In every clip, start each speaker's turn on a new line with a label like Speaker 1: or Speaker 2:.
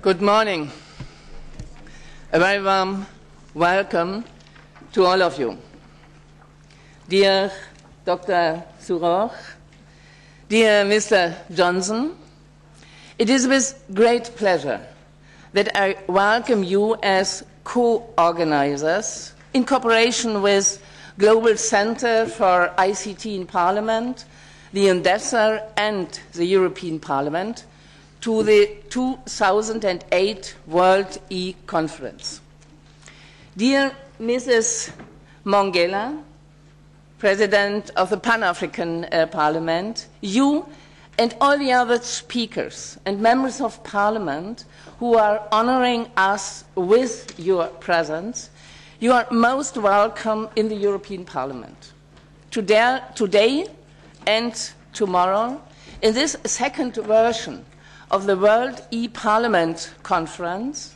Speaker 1: Good morning. A very warm welcome to all of you. Dear Dr. Sorour, dear Mr. Johnsson, it is with great pleasure that I welcome you as co-organizers in cooperation with Global Center for ICT in Parliament, the UNDESA and the European Parliament to the 2008 World E-Conference. Dear Mrs. Mongella, President of the Pan-African Parliament, you and all the other speakers and members of Parliament who are honoring us with your presence, you are most welcome in the European Parliament. Today and tomorrow, in this second version of the World E-Parliament Conference,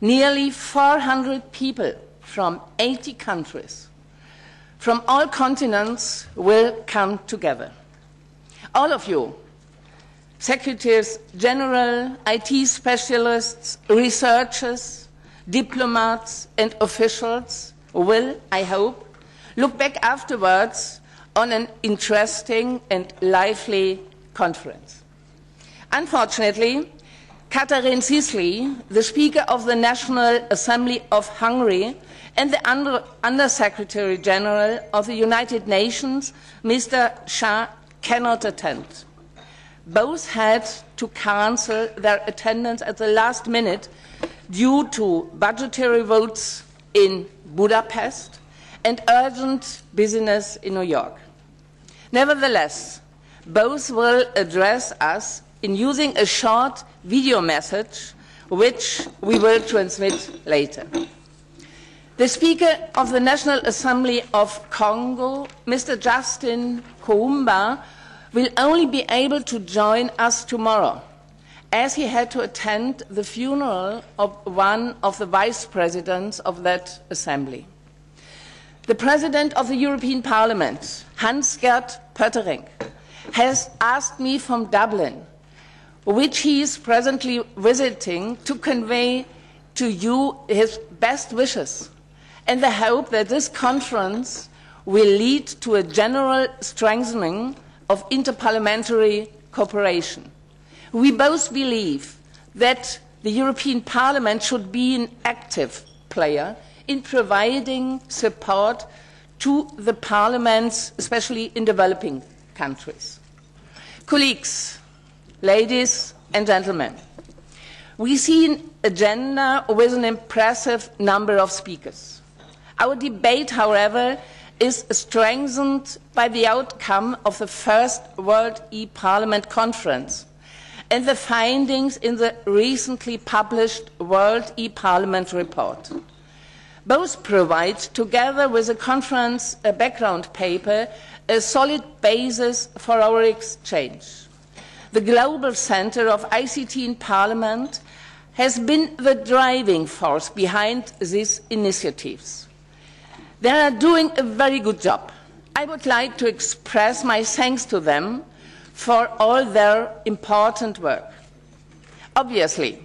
Speaker 1: nearly 400 people from 80 countries, from all continents, will come together. All of you, Secretaries General, IT specialists, researchers, diplomats and officials will, I hope, look back afterwards on an interesting and lively conference. Unfortunately, Catherine Sisley, the Speaker of the National Assembly of Hungary, and the Under-Secretary General of the United Nations, Mr. Shah, cannot attend. Both had to cancel their attendance at the last minute due to budgetary votes in Budapest and urgent business in New York. Nevertheless, both will address us in using a short video message, which we will transmit later. The Speaker of the National Assembly of Congo, Mr. Justin Koumba, will only be able to join us tomorrow, as he had to attend the funeral of one of the vice presidents of that assembly. The President of the European Parliament, Hans-Gert Pöttering, has asked me from Dublin, which he is presently visiting, to convey to you his best wishes and the hope that this conference will lead to a general strengthening of inter-parliamentary cooperation. We both believe that the European Parliament should be an active player in providing support to the parliaments, especially in developing countries. Colleagues, ladies and gentlemen, we see an agenda with an impressive number of speakers. Our debate, however, is strengthened by the outcome of the first World E-Parliament Conference and the findings in the recently published World E-Parliament report. Both provide, together with the conference background paper, a solid basis for our exchange. The Global Center of ICT in Parliament has been the driving force behind these initiatives. They are doing a very good job. I would like to express my thanks to them for all their important work. Obviously,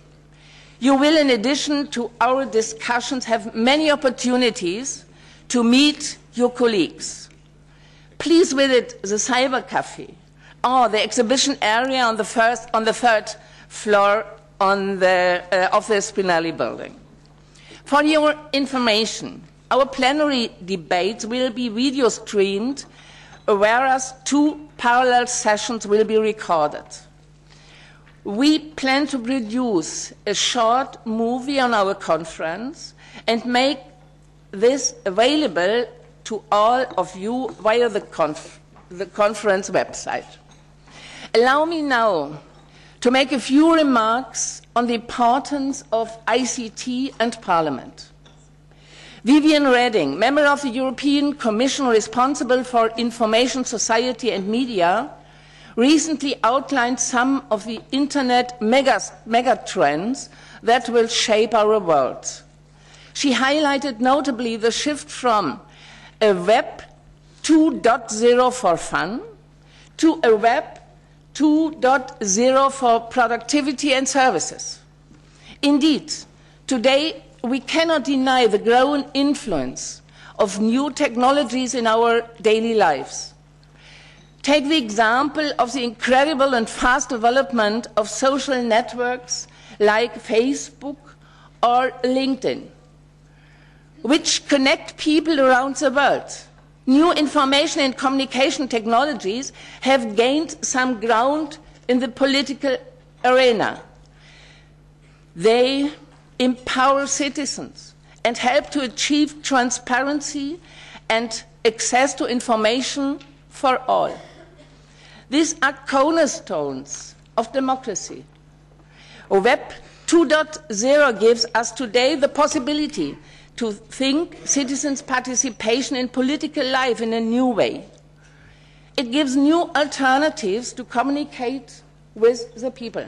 Speaker 1: you will, in addition to our discussions, have many opportunities to meet your colleagues. Please visit the Cyber Cafe or the exhibition area on the third floor of the Pleanary building. For your information, our plenary debates will be video streamed, whereas 2 parallel sessions will be recorded. We plan to produce a short movie on our conference and make this available to all of you via the conference website. Allow me now to make a few remarks on the importance of ICT and Parliament. Viviane Reding, member of the European Commission responsible for information society and media, recently outlined some of the Internet megatrends that will shape our world. She highlighted notably the shift from a Web 2.0 for fun to a Web 2.0 for productivity and services. Indeed, today we cannot deny the growing influence of new technologies in our daily lives. Take the example of the incredible and fast development of social networks like Facebook or LinkedIn, which connect people around the world. New information and communication technologies have gained some ground in the political arena. They empower citizens and help to achieve transparency and access to information for all. These are cornerstones of democracy. Web 2.0 gives us today the possibility to think citizens' participation in political life in a new way. It gives new alternatives to communicate with the people.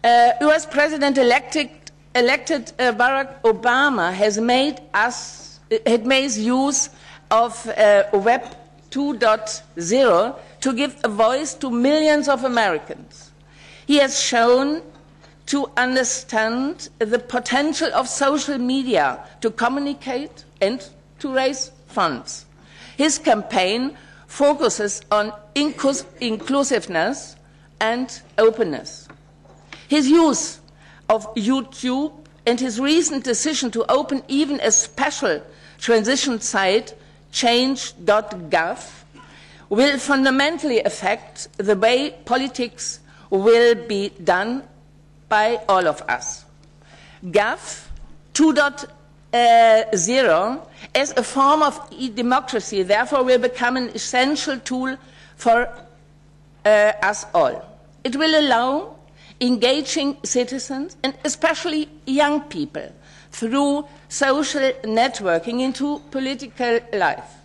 Speaker 1: US President-elected Barack Obama has made use of Web 2.0 to give a voice to millions of Americans. He has shown to understand the potential of social media to communicate and to raise funds. His campaign focuses on inclusiveness and openness. His use of YouTube and his recent decision to open even a special transition site, change.gov, will fundamentally affect the way politics will be done by all of us. Gov 2.0 as a form of e-democracy therefore will become an essential tool for us all. It will allow engaging citizens, and especially young people, through social networking into political life,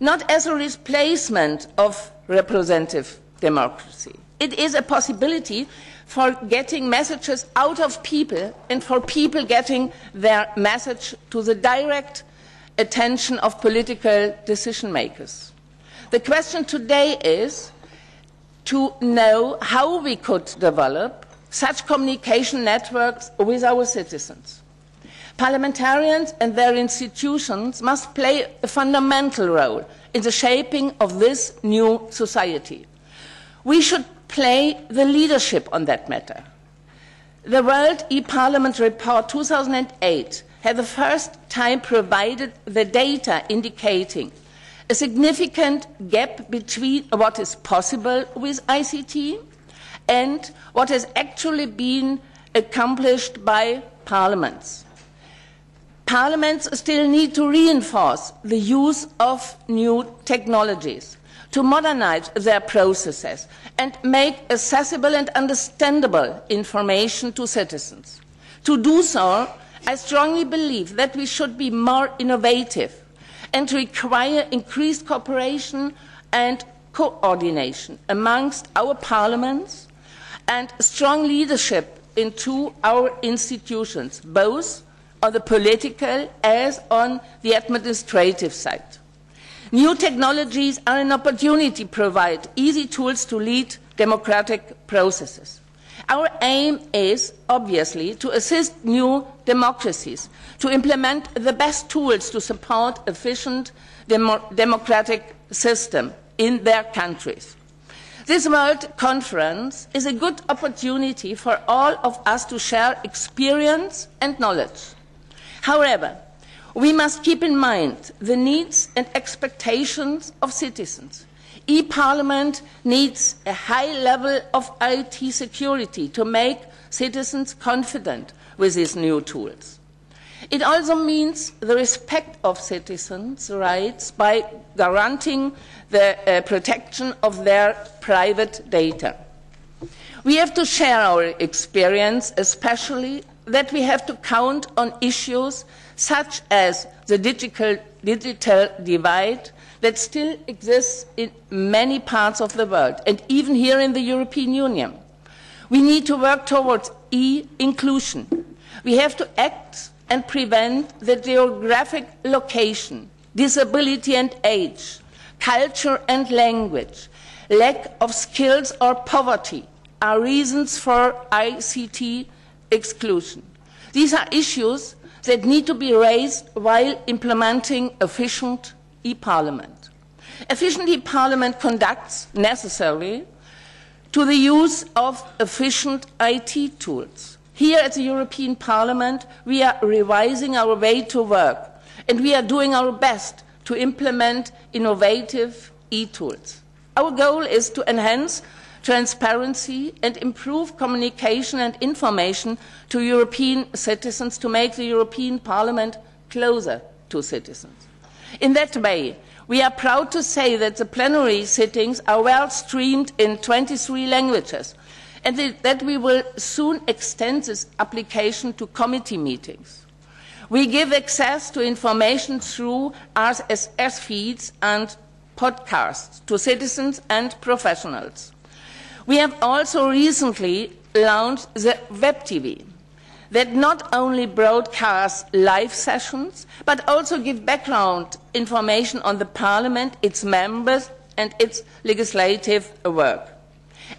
Speaker 1: not as a replacement of representative democracy. It is a possibility for getting messages out of people and for people getting their message to the direct attention of political decision makers. The question today is to know how we could develop such communication networks with our citizens. Parliamentarians and their institutions must play a fundamental role in the shaping of this new society. We should play the leadership on that matter. The World e-Parliament Report 2008 had the first time provided the data indicating a significant gap between what is possible with ICT and what has actually been accomplished by parliaments. Parliaments still need to reinforce the use of new technologies, to modernize their processes and make accessible and understandable information to citizens. To do so, I strongly believe that we should be more innovative and require increased cooperation and coordination amongst our parliaments and strong leadership into our institutions, both on the political as on the administrative side. New technologies are an opportunity to provide easy tools to lead democratic processes. Our aim is, obviously, to assist new democracies to implement the best tools to support efficient democratic system in their countries. This World Conference is a good opportunity for all of us to share experience and knowledge. However, we must keep in mind the needs and expectations of citizens. E-Parliament needs a high level of IT security to make citizens confident with these new tools. It also means the respect of citizens' rights by guaranteeing the protection of their private data. We have to share our experience, especially that we have to count on issues such as the digital divide that still exists in many parts of the world, and even here in the European Union. We need to work towards e-inclusion. We have to act and prevent the geographic location, disability and age, culture and language, lack of skills or poverty are reasons for ICT exclusion. These are issues that need to be raised while implementing efficient e-Parliament. Efficient e-Parliament conducts necessarily to the use of efficient IT tools. Here at the European Parliament, we are revising our way to work, and we are doing our best to implement innovative e-tools. Our goal is to enhance transparency and improve communication and information to European citizens to make the European Parliament closer to citizens. In that way, we are proud to say that the plenary sittings are well streamed in 23 languages and that we will soon extend this application to committee meetings. We give access to information through RSS feeds and podcasts to citizens and professionals. We have also recently launched the Web TV that not only broadcasts live sessions, but also give background information on the Parliament, its members, and its legislative work.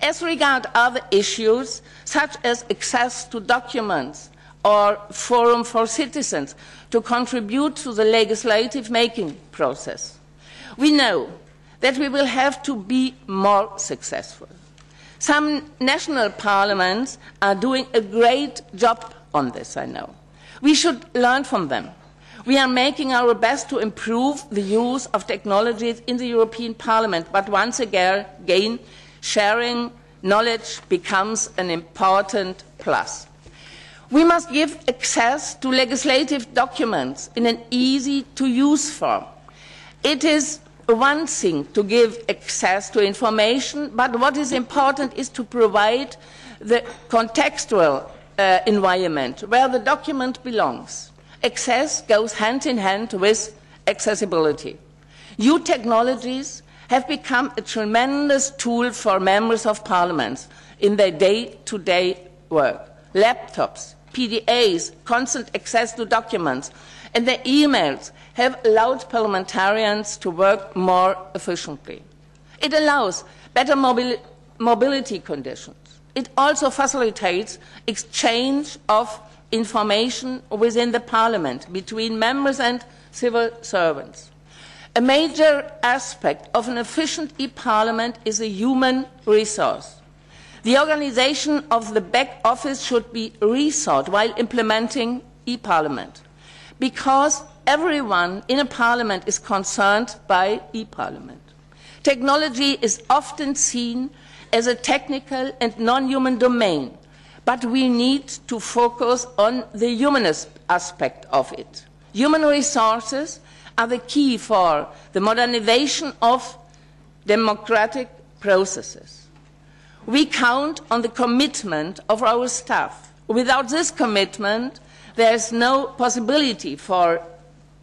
Speaker 1: As regards other issues, such as access to documents or forum for citizens to contribute to the legislative making process, we know that we will have to be more successful. Some national parliaments are doing a great job on this, I know. We should learn from them. We are making our best to improve the use of technologies in the European Parliament, but once again, sharing knowledge becomes an important plus. We must give access to legislative documents in an easy-to-use form. It is one thing to give access to information, but what is important is to provide the contextual environment where the document belongs. Access goes hand in hand with accessibility. New technologies have become a tremendous tool for members of parliaments in their day-to-day work. Laptops, PDAs, constant access to documents, and their emails have allowed parliamentarians to work more efficiently. It allows better mobility conditions. It also facilitates exchange of information within the Parliament between members and civil servants. A major aspect of an efficient e-Parliament is a human resource. The organisation of the back office should be rethought while implementing e-Parliament, because everyone in a parliament is concerned by e-Parliament. Technology is often seen as a technical and non-human domain, but we need to focus on the humanist aspect of it. Human resources are the key for the modernization of democratic processes. We count on the commitment of our staff. Without this commitment, there is no possibility for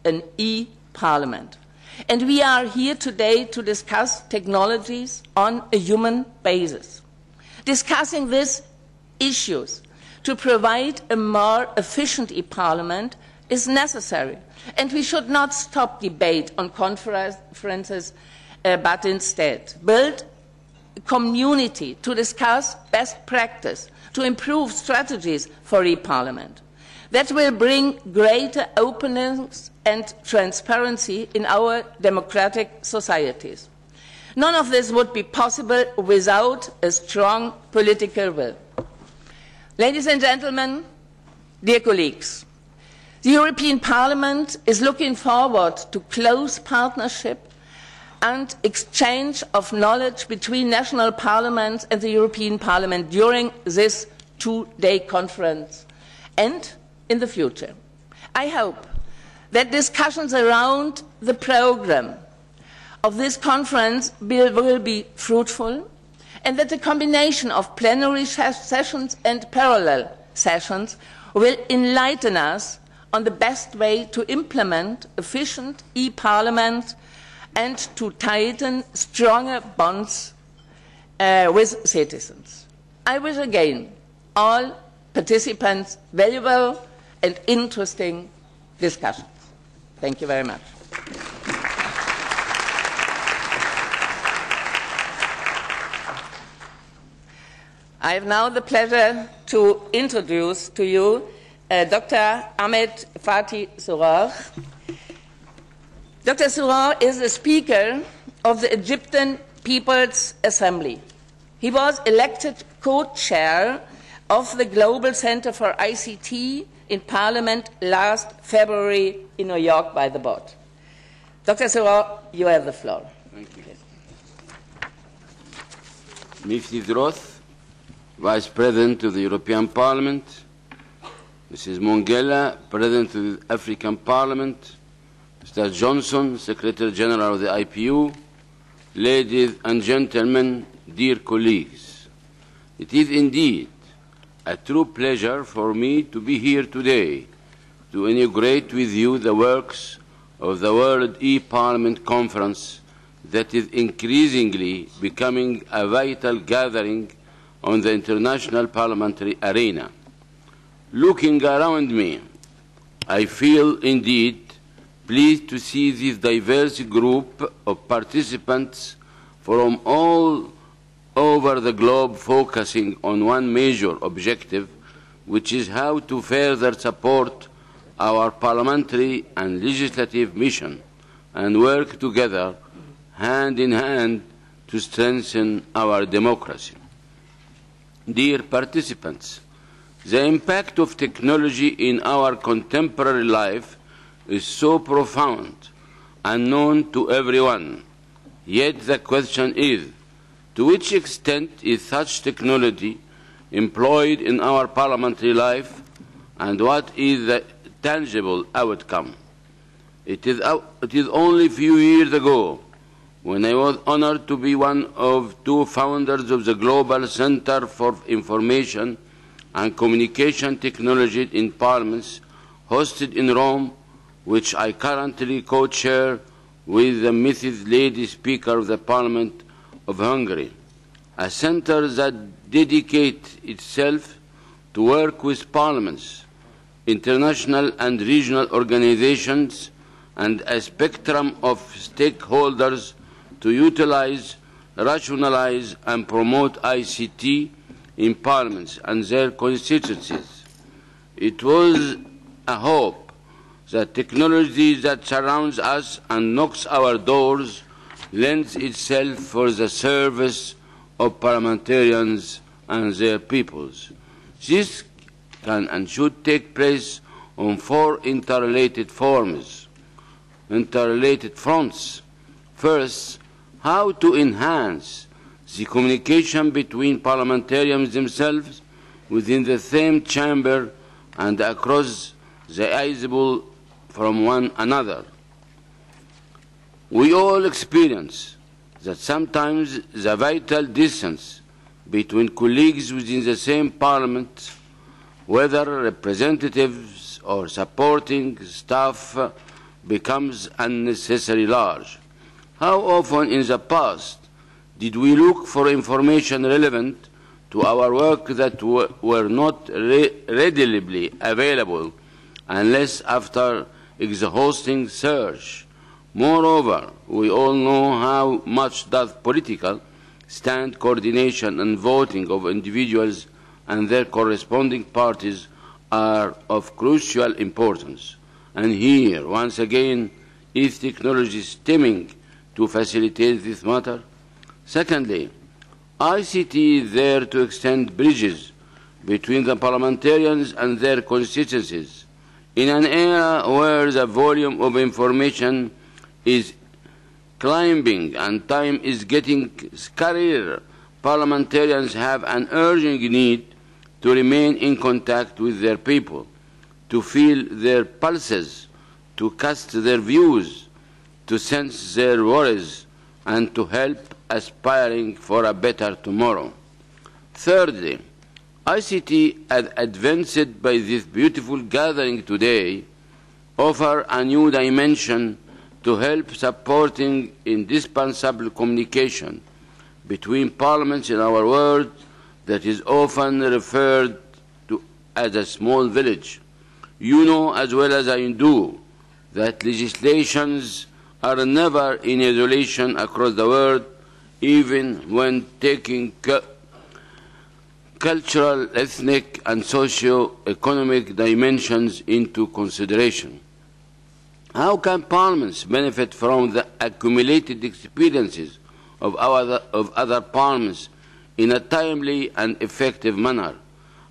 Speaker 1: an e-Parliament. And we are here today to discuss technologies on a human basis. Discussing these issues to provide a more efficient e-Parliament is necessary. And we should not stop debate on conferences, but instead build a community to discuss best practice, to improve strategies for e-Parliament. That will bring greater openness and transparency in our democratic societies. None of this would be possible without a strong political will. Ladies and gentlemen, dear colleagues, the European Parliament is looking forward to close partnership and exchange of knowledge between national parliaments and the European Parliament during this two-day conference and in the future. I hope that discussions around the programme of this conference will be fruitful, and that the combination of plenary sessions and parallel sessions will enlighten us on the best way to implement efficient e-Parliament and to tighten stronger bonds with citizens. I wish again all participants valuable and interesting discussions. Thank you very much. I have now the pleasure to introduce to you Dr. Ahmed Fathy Sorour. Dr. Sorour is the Speaker of the Egyptian People's Assembly. He was elected co-chair of the Global Center for ICT in Parliament last February in New York by the board. Dr. Sorour, you have the floor.
Speaker 2: Thank you. Mechtild Rothe, Vice President of the European Parliament, Mrs. Mongella, President of the African Parliament, Mr. Johnsson, Secretary General of the IPU, ladies and gentlemen, dear colleagues, it is indeed a true pleasure for me to be here today to inaugurate with you the works of the World e-Parliament Conference that is increasingly becoming a vital gathering on the international parliamentary arena. Looking around me, I feel indeed pleased to see this diverse group of participants from all over the globe focusing on one major objective, which is how to further support our parliamentary and legislative mission and work together hand in hand to strengthen our democracy. Dear participants, the impact of technology in our contemporary life is so profound and known to everyone. Yet the question is, to which extent is such technology employed in our parliamentary life, and what is the tangible outcome? It is only a few years ago when I was honored to be one of two founders of the Global Center for Information and Communication Technology in Parliaments, hosted in Rome, which I currently co-chair with the Mrs. Lady Speaker of the Parliament of Hungary, a center that dedicates itself to work with parliaments, international and regional organizations, and a spectrum of stakeholders to utilize, rationalize, and promote ICT in parliaments and their constituencies. It was a hope that technology that surrounds us and knocks our doors lends itself for the service of parliamentarians and their peoples. This can and should take place on four interrelated fronts. First, how to enhance the communication between parliamentarians themselves within the same chamber and across the aisle from one another. We all experience that sometimes the vital distance between colleagues within the same parliament, whether representatives or supporting staff, becomes unnecessarily large. How often in the past did we look for information relevant to our work that were not readily available unless after exhausting search? Moreover, we all know how much does political stand coordination and voting of individuals and their corresponding parties are of crucial importance. And here, once again, is technology stemming to facilitate this matter? Secondly, ICT is there to extend bridges between the parliamentarians and their constituencies. In an era where the volume of information is climbing and time is getting scarcer, parliamentarians have an urgent need to remain in contact with their people, to feel their pulses, to cast their views, to sense their worries, and to help aspiring for a better tomorrow. Thirdly, ICT, as advanced by this beautiful gathering today, offer a new dimension to help supporting indispensable communication between parliaments in our world that is often referred to as a small village. You know as well as I do that legislations are never in isolation across the world, even when taking cultural, ethnic, and socio-economic dimensions into consideration. How can parliaments benefit from the accumulated experiences of other parliaments in a timely and effective manner?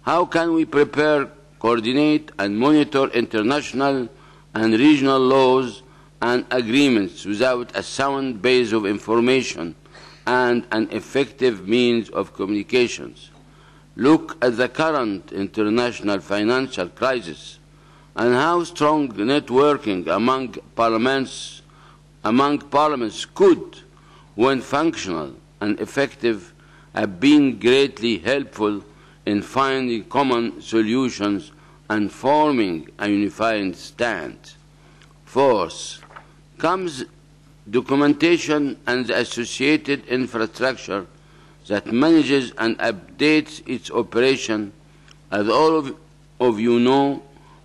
Speaker 2: How can we prepare, coordinate, and monitor international and regional laws and agreements without a sound base of information and an effective means of communications? Look at the current international financial crisis and how strong networking among parliaments could, when functional and effective, have been greatly helpful in finding common solutions and forming a unified stand. Fourth, comes documentation and the associated infrastructure that manages and updates its operation. As all of you know,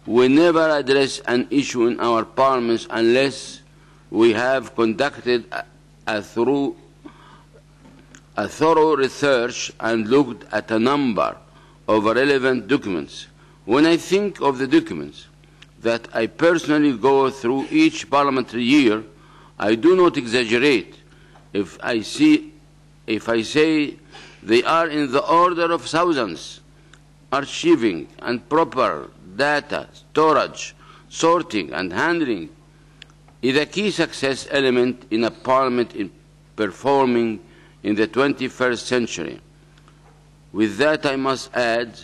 Speaker 2: we never address an issue in our parliaments unless we have conducted a thorough research and looked at a number of relevant documents. When I think of the documents that I personally go through each parliamentary year, I do not exaggerate if I say they are in the order of thousands. Archiving and proper data storage, sorting and handling is a key success element in a parliament in performing in the 21st century. With that, I must add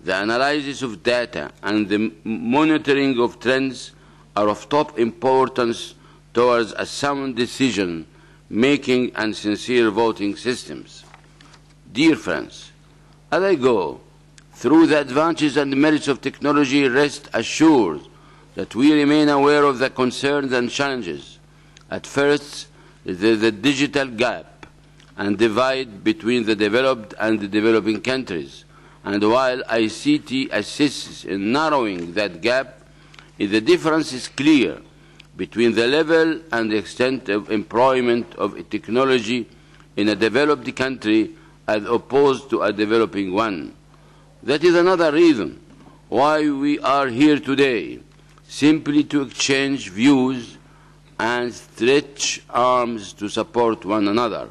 Speaker 2: the analysis of data and the monitoring of trends are of top importance towards a sound decision-making and sincere voting systems. Dear friends, as I go through the advantages and merits of technology, rest assured that we remain aware of the concerns and challenges. At first, there is a digital gap and divide between the developed and the developing countries. And while ICT assists in narrowing that gap, the difference is clear between the level and the extent of employment of technology in a developed country as opposed to a developing one. That is another reason why we are here today, simply to exchange views and stretch arms to support one another.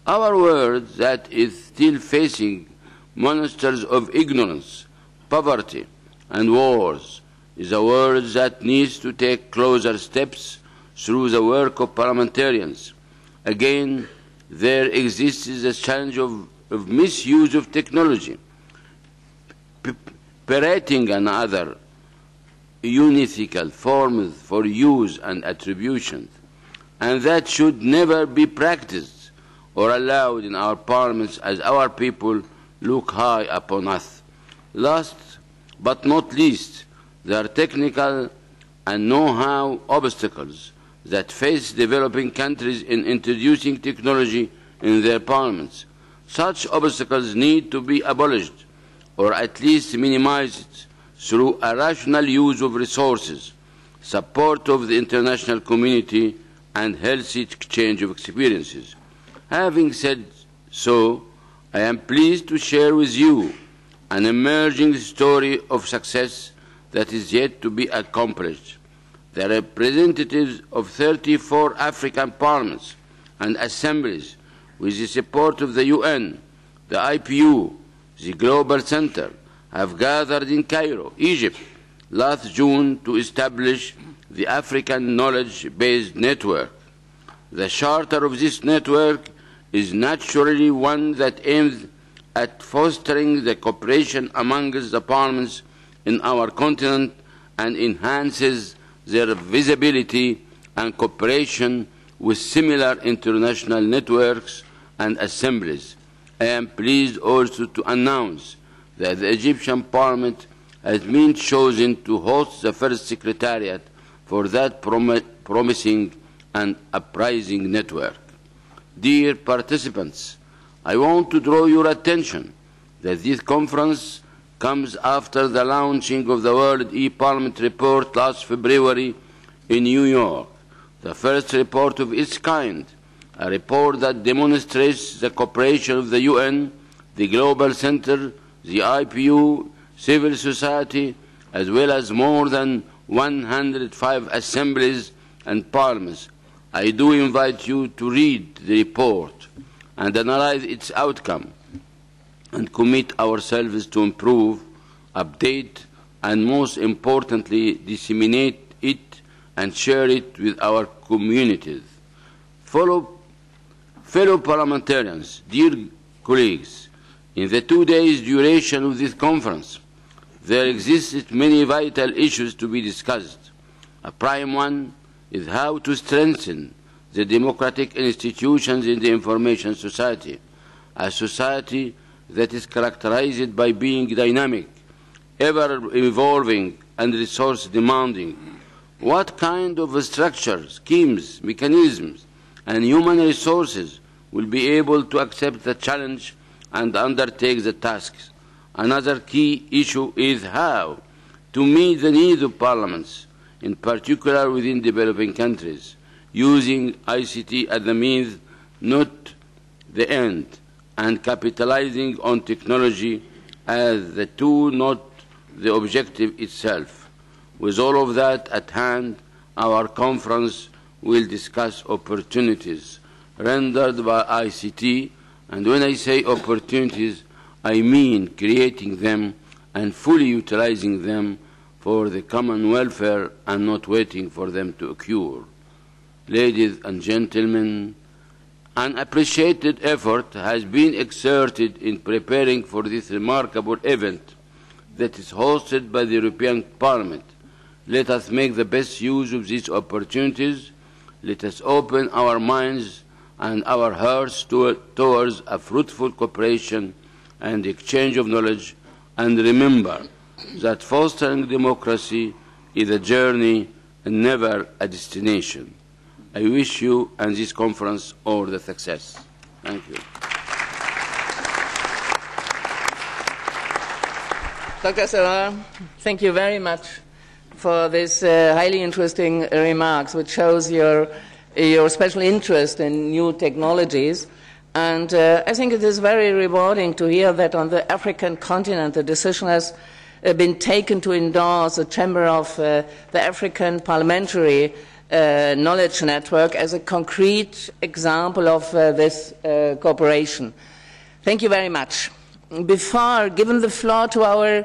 Speaker 2: Our world that is still facing monsters of ignorance, poverty, and wars is a world that needs to take closer steps through the work of parliamentarians. Again, there exists the challenge of misuse of technology, pirating and other unethical forms for use and attribution, and that should never be practiced or allowed in our parliaments as our people look high upon us. Last but not least, there are technical and know-how obstacles that face developing countries in introducing technology in their parliaments. Such obstacles need to be abolished or at least minimized through a rational use of resources, support of the international community, and healthy exchange of experiences. Having said so, I am pleased to share with you an emerging story of success that is yet to be accomplished. The representatives of 34 African parliaments and assemblies, with the support of the UN, the IPU, the Global Center, have gathered in Cairo, Egypt, last June to establish the African Knowledge-Based Network. The charter of this network is naturally one that aims at fostering the cooperation amongst the parliaments in our continent and enhances their visibility and cooperation with similar international networks and assemblies. I am pleased also to announce that the Egyptian Parliament has been chosen to host the first secretariat for that promising and uprising network. Dear participants, I want to draw your attention that this conference comes after the launching of the World e-Parliament report last February in New York, the first report of its kind, a report that demonstrates the cooperation of the UN, the Global Center, the IPU, civil society, as well as more than 105 assemblies and parliaments. I do invite you to read the report and analyze its outcome and commit ourselves to improve, update, and most importantly, disseminate it and share it with our communities. Fellow parliamentarians, dear colleagues, in the 2 days duration of this conference, there existed many vital issues to be discussed. A prime one is how to strengthen the democratic institutions in the information society, a society that is characterized by being dynamic, ever-evolving, and resource-demanding. What kind of structures, schemes, mechanisms, and human resources will be able to accept the challenge and undertake the tasks? Another key issue is how to meet the needs of parliaments, in particular within developing countries, using ICT as the means, not the end, and capitalizing on technology as the tool, not the objective itself. With all of that at hand, our conference will discuss opportunities rendered by ICT, and when I say opportunities, I mean creating them and fully utilizing them for the common welfare and not waiting for them to occur. Ladies and gentlemen, an appreciated effort has been exerted in preparing for this remarkable event that is hosted by the European Parliament. Let us make the best use of these opportunities. Let us open our minds and our hearts towards a fruitful cooperation and exchange of knowledge, and remember that fostering democracy is a journey and never a destination. I wish you and this conference all the success. Thank you.
Speaker 1: Dr. Sorour, thank you very much for this highly interesting remarks, which shows your special interest in new technologies. And I think it is very rewarding to hear that on the African continent the decision has been taken to endorse the Chamber of the African Parliamentary Knowledge Network as a concrete example of this cooperation. Thank you very much. Before giving the floor to our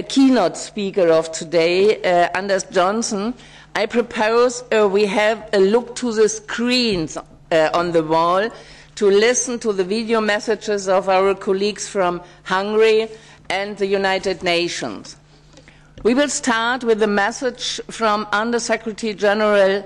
Speaker 1: keynote speaker of today, Johnsson, I propose we have a look to the screens on the wall to listen to the video messages of our colleagues from Hungary and the United Nations. We will start with a message from Under-Secretary General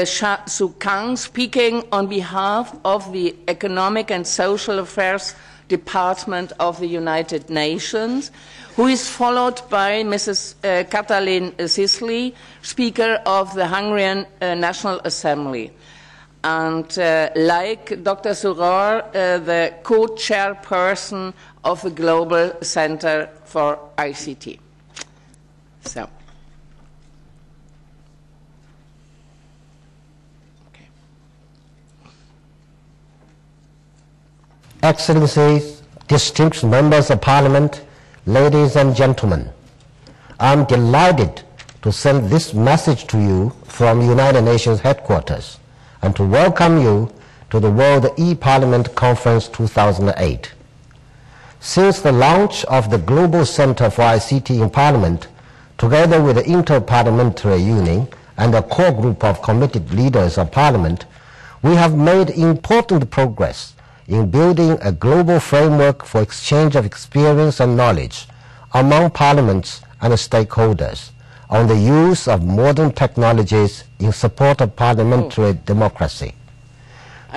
Speaker 1: Su Kang, speaking on behalf of the Economic and Social Affairs Department of the United Nations, who is followed by Mrs. Katalin Sisley, Speaker of the Hungarian National Assembly, and like Dr. Sorour, the co-chairperson of the Global Center for ICT. So. Okay.
Speaker 3: Excellencies, distinguished members of Parliament, ladies and gentlemen, I'm delighted to send this message to you from United Nations headquarters and to welcome you to the World e-Parliament Conference 2008. Since the launch of the Global Center for ICT in Parliament, together with the Inter-Parliamentary Union and a core group of committed leaders of Parliament, we have made important progress in building a global framework for exchange of experience and knowledge among parliaments and stakeholders on the use of modern technologies in support of parliamentary democracy.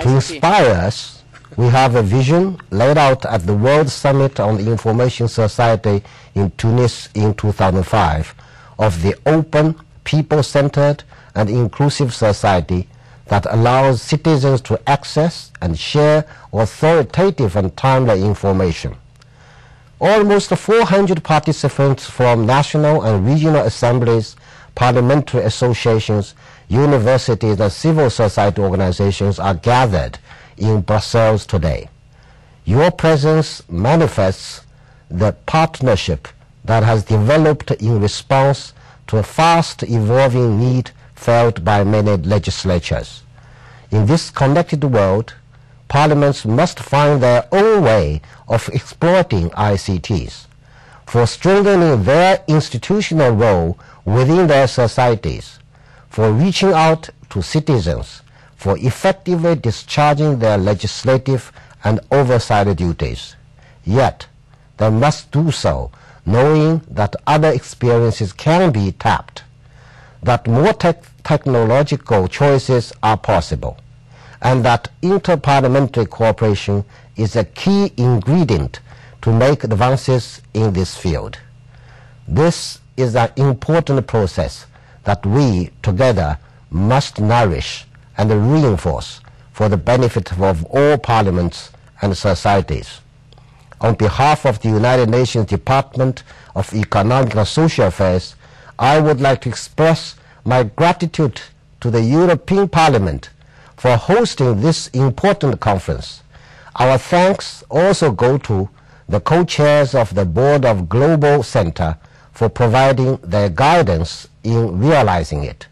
Speaker 3: To inspire us, we have a vision laid out at the World Summit on the Information Society in Tunis in 2005 of the open, people-centered and inclusive society that allows citizens to access and share authoritative and timely information. Almost 400 participants from national and regional assemblies, parliamentary associations, universities and civil society organizations are gathered in Brussels today. Your presence manifests the partnership that has developed in response to a fast-evolving need felt by many legislatures. In this connected world, parliaments must find their own way of exploiting ICTs for strengthening their institutional role within their societies, for reaching out to citizens, for effectively discharging their legislative and oversight duties. Yet, they must do so knowing that other experiences can be tapped, that more technological choices are possible, and that inter-parliamentary cooperation is a key ingredient to make advances in this field. This is an important process that we together must nourish and reinforce for the benefit of all parliaments and societies. On behalf of the United Nations Department of Economic and Social Affairs, I would like to express my gratitude to the European Parliament for hosting this important conference. Our thanks also go to the co-chairs of the Board of Global Center for providing their guidance in realizing it.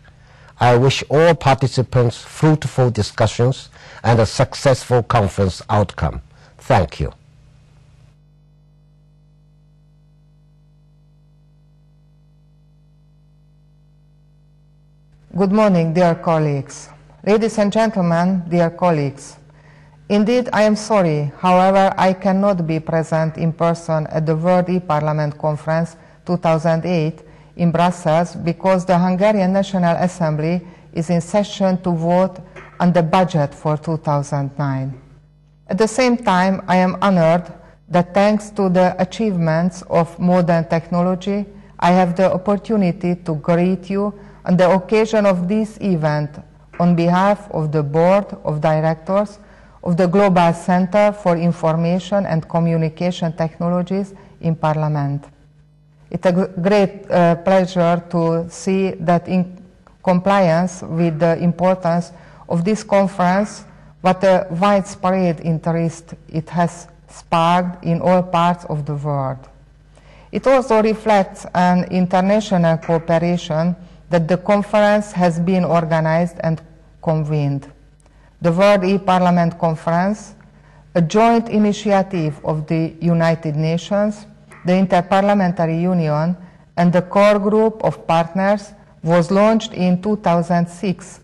Speaker 3: I wish all participants fruitful discussions and a successful conference outcome. Thank you.
Speaker 4: Good morning, dear colleagues. Ladies and gentlemen, dear colleagues. Indeed, I am sorry, however, I cannot be present in person at the World e-Parliament Conference 2008 in Brussels because the Hungarian National Assembly is in session to vote on the budget for 2009. At the same time, I am honored that thanks to the achievements of modern technology, I have the opportunity to greet you on the occasion of this event on behalf of the Board of Directors of the Global Center for Information and Communication Technologies in Parliament. It's a great pleasure to see that in compliance with the importance of this conference, what a widespread interest it has sparked in all parts of the world. It also reflects an international cooperation that the conference has been organized and convened. The World e-Parliament Conference, a joint initiative of the United Nations, the Inter-Parliamentary Union, and the core group of partners, was launched in 2006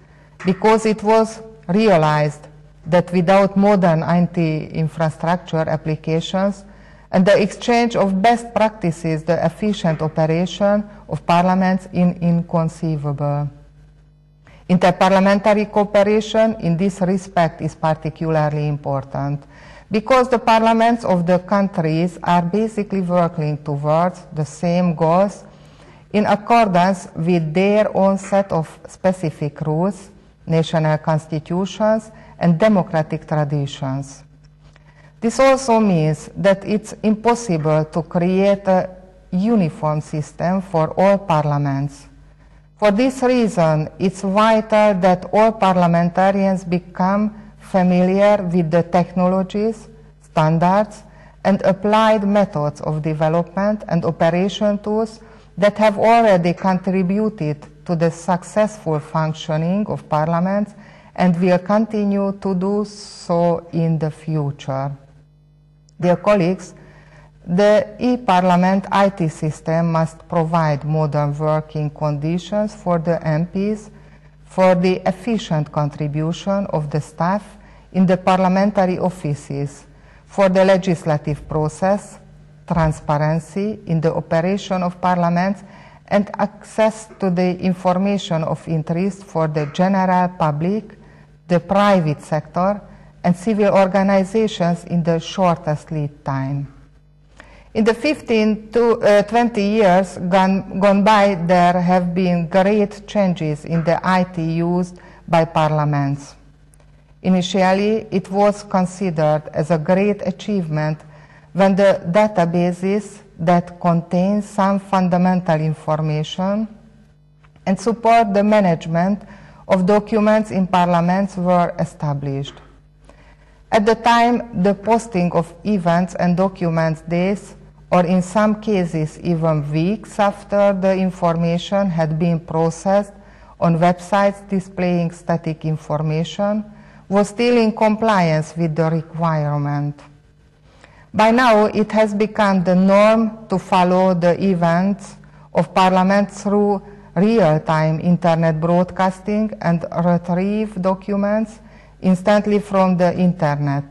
Speaker 4: because it was realized that without modern IT infrastructure applications and the exchange of best practices, the efficient operation of parliaments is inconceivable. Interparliamentary cooperation in this respect is particularly important because the parliaments of the countries are basically working towards the same goals in accordance with their own set of specific rules, national constitutions, and democratic traditions. This also means that it's impossible to create a uniform system for all parliaments. For this reason, it's vital that all parliamentarians become familiar with the technologies, standards, and applied methods of development and operation tools that have already contributed to the successful functioning of parliaments and will continue to do so in the future. Dear colleagues, the e-Parliament IT system must provide modern working conditions for the MPs for the efficient contribution of the staff in the parliamentary offices, for the legislative process, transparency in the operation of parliaments, and access to the information of interest for the general public, the private sector, and civil organizations in the shortest lead time. In the 15 to 20 years gone by, there have been great changes in the IT used by parliaments. Initially, it was considered as a great achievement when the databases that contain some fundamental information and support the management of documents in parliaments were established. At the time, the posting of events and documents days or in some cases even weeks after the information had been processed on websites displaying static information, was still in compliance with the requirement. By now, it has become the norm to follow the events of Parliament through real-time internet broadcasting and retrieve documents instantly from the internet.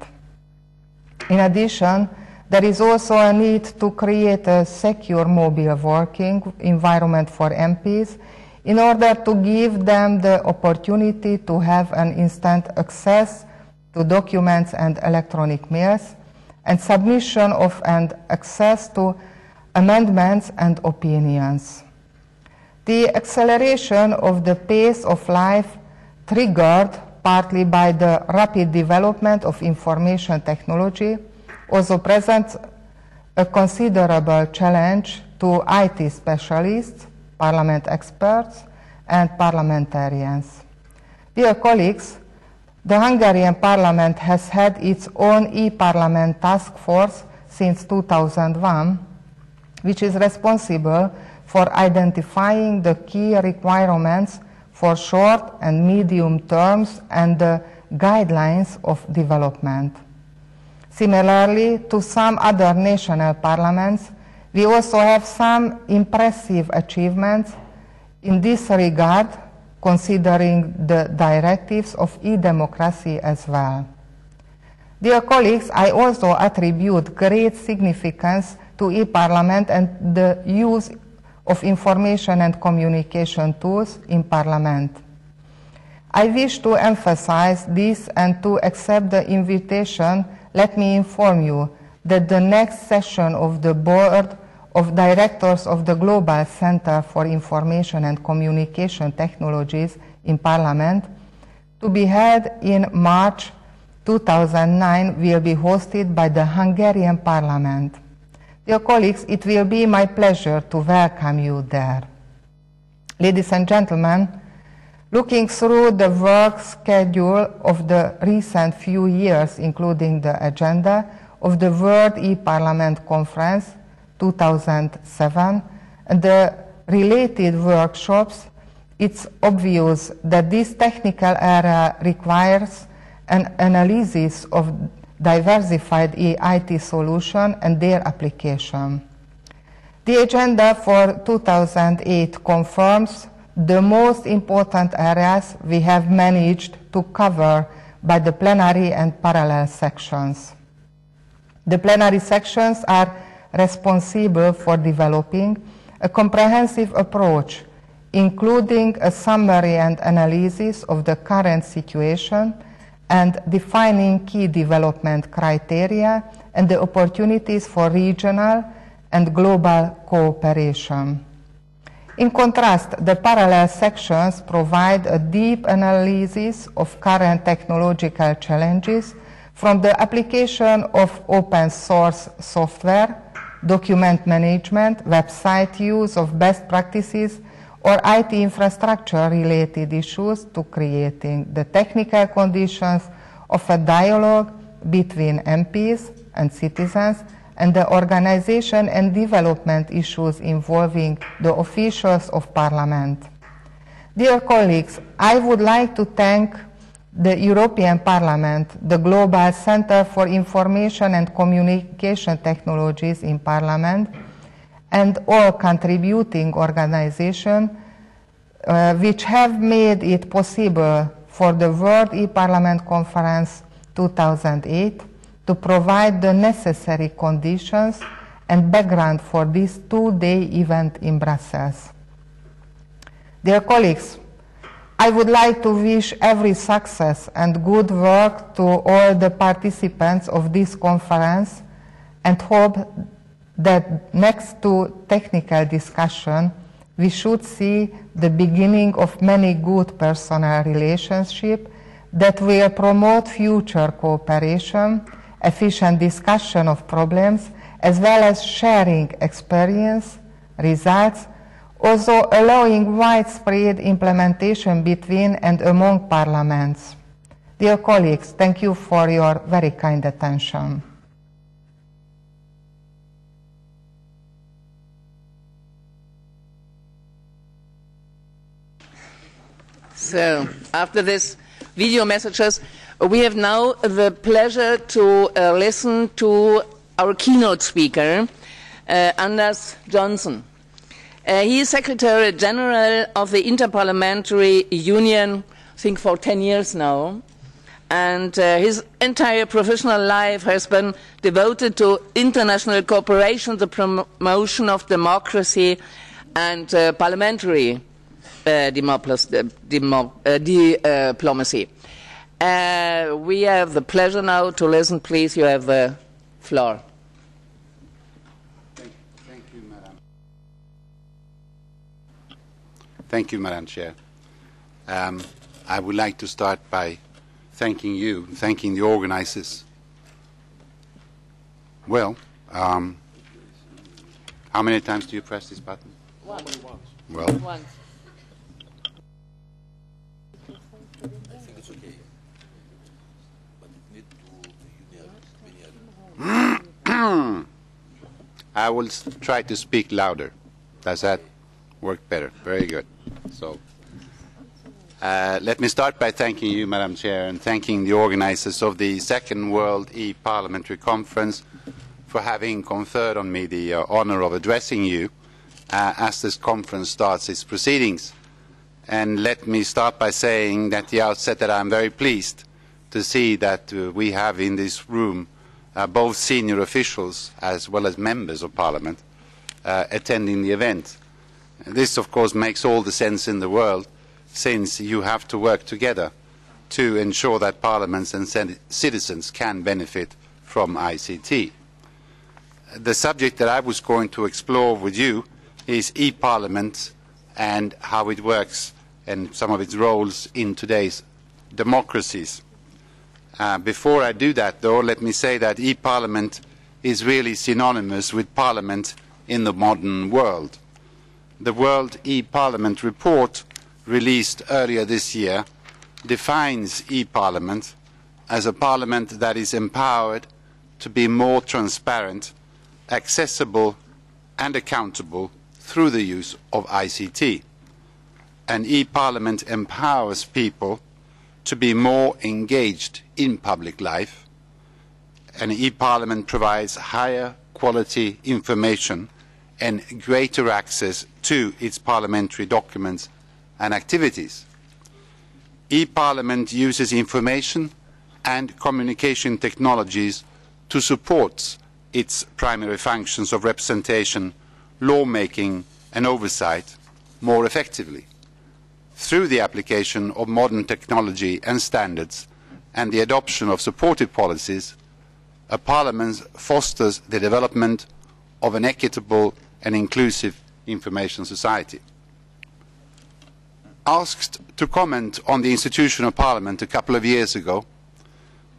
Speaker 4: In addition, there is also a need to create a secure mobile working environment for MPs in order to give them the opportunity to have an instant access to documents and electronic mails, and submission of and access to amendments and opinions. The acceleration of the pace of life, triggered partly by the rapid development of information technology, also presents a considerable challenge to IT specialists, Parliament experts, and parliamentarians. Dear colleagues, the Hungarian Parliament has had its own e-Parliament task force since 2001, which is responsible for identifying the key requirements for short and medium terms and the guidelines of development. Similarly to some other national parliaments, we also have some impressive achievements in this regard, considering the directives of e-democracy as well. Dear colleagues, I also attribute great significance to e-Parliament and the use of information and communication tools in Parliament. I wish to emphasize this, and to accept the invitation, let me inform you that the next session of the Board of Directors of the Global Center for Information and Communication Technologies in Parliament, to be held in March 2009, will be hosted by the Hungarian Parliament. Dear colleagues, it will be my pleasure to welcome you there. Ladies and gentlemen, looking through the work schedule of the recent few years, including the agenda of the World e-Parliament Conference 2007 and the related workshops, it's obvious that this technical area requires an analysis of diversified IT solutions and their application. The agenda for 2008 confirms the most important areas we have managed to cover by the plenary and parallel sections. The plenary sections are responsible for developing a comprehensive approach, including a summary and analysis of the current situation and defining key development criteria and the opportunities for regional and global cooperation. In contrast, the parallel sections provide a deep analysis of current technological challenges, from the application of open source software, document management, website use of best practices, or IT infrastructure related issues, to creating the technical conditions of a dialogue between MPs and citizens, and the organization and development issues involving the officials of Parliament. Dear colleagues, I would like to thank the European Parliament, the Global Center for Information and Communication Technologies in Parliament, and all contributing organizations which have made it possible for the World e-Parliament Conference 2008 to provide the necessary conditions and background for this two-day event in Brussels. Dear colleagues, I would like to wish every success and good work to all the participants of this conference, and hope that next to technical discussion, we should see the beginning of many good personal relationships that will promote future cooperation, efficient discussion of problems, as well as sharing experience, results, also allowing widespread implementation between and among parliaments. Dear colleagues, thank you for your very kind attention.
Speaker 1: So, after this video messages, we have now the pleasure to listen to our keynote speaker, Johnsson. He is Secretary General of the Inter-Parliamentary Union, I think for 10 years now, and his entire professional life has been devoted to international cooperation, the promotion of democracy and parliamentary diplomacy. We have the pleasure now to listen. Please, you have the floor.
Speaker 5: Thank you, Madam. Thank you, Madam Chair. I would like to start by thanking you, thanking the organizers. Well, how many times do you press this button?
Speaker 1: Once.
Speaker 5: Well,
Speaker 1: Once.
Speaker 2: I think it's okay. But it needs to
Speaker 5: I will try to speak louder. Does that work better? Very good. So, let me start by thanking you, Madam Chair, and thanking the organizers of the Second World E-Parliamentary Conference for having conferred on me the honor of addressing you as this conference starts its proceedings. And let me start by saying at the outset that I am very pleased to see that we have in this room both senior officials as well as members of Parliament attending the event. This, of course, makes all the sense in the world, since you have to work together to ensure that parliaments and citizens can benefit from ICT. The subject that I was going to explore with you is e-Parliament and how it works and some of its roles in today's democracies. Before I do that, though, let me say that e-Parliament is really synonymous with Parliament in the modern world. The World e-Parliament report released earlier this year defines e-Parliament as a parliament that is empowered to be more transparent, accessible and accountable through the use of ICT. An e-Parliament empowers people to be more engaged in public life. An e-Parliament provides higher quality information and greater access to its parliamentary documents and activities. E-Parliament uses information and communication technologies to support its primary functions of representation, lawmaking and oversight more effectively. Through the application of modern technology and standards and the adoption of supportive policies, a parliament fosters the development of an equitable and inclusive information society. Asked to comment on the institution of Parliament a couple of years ago,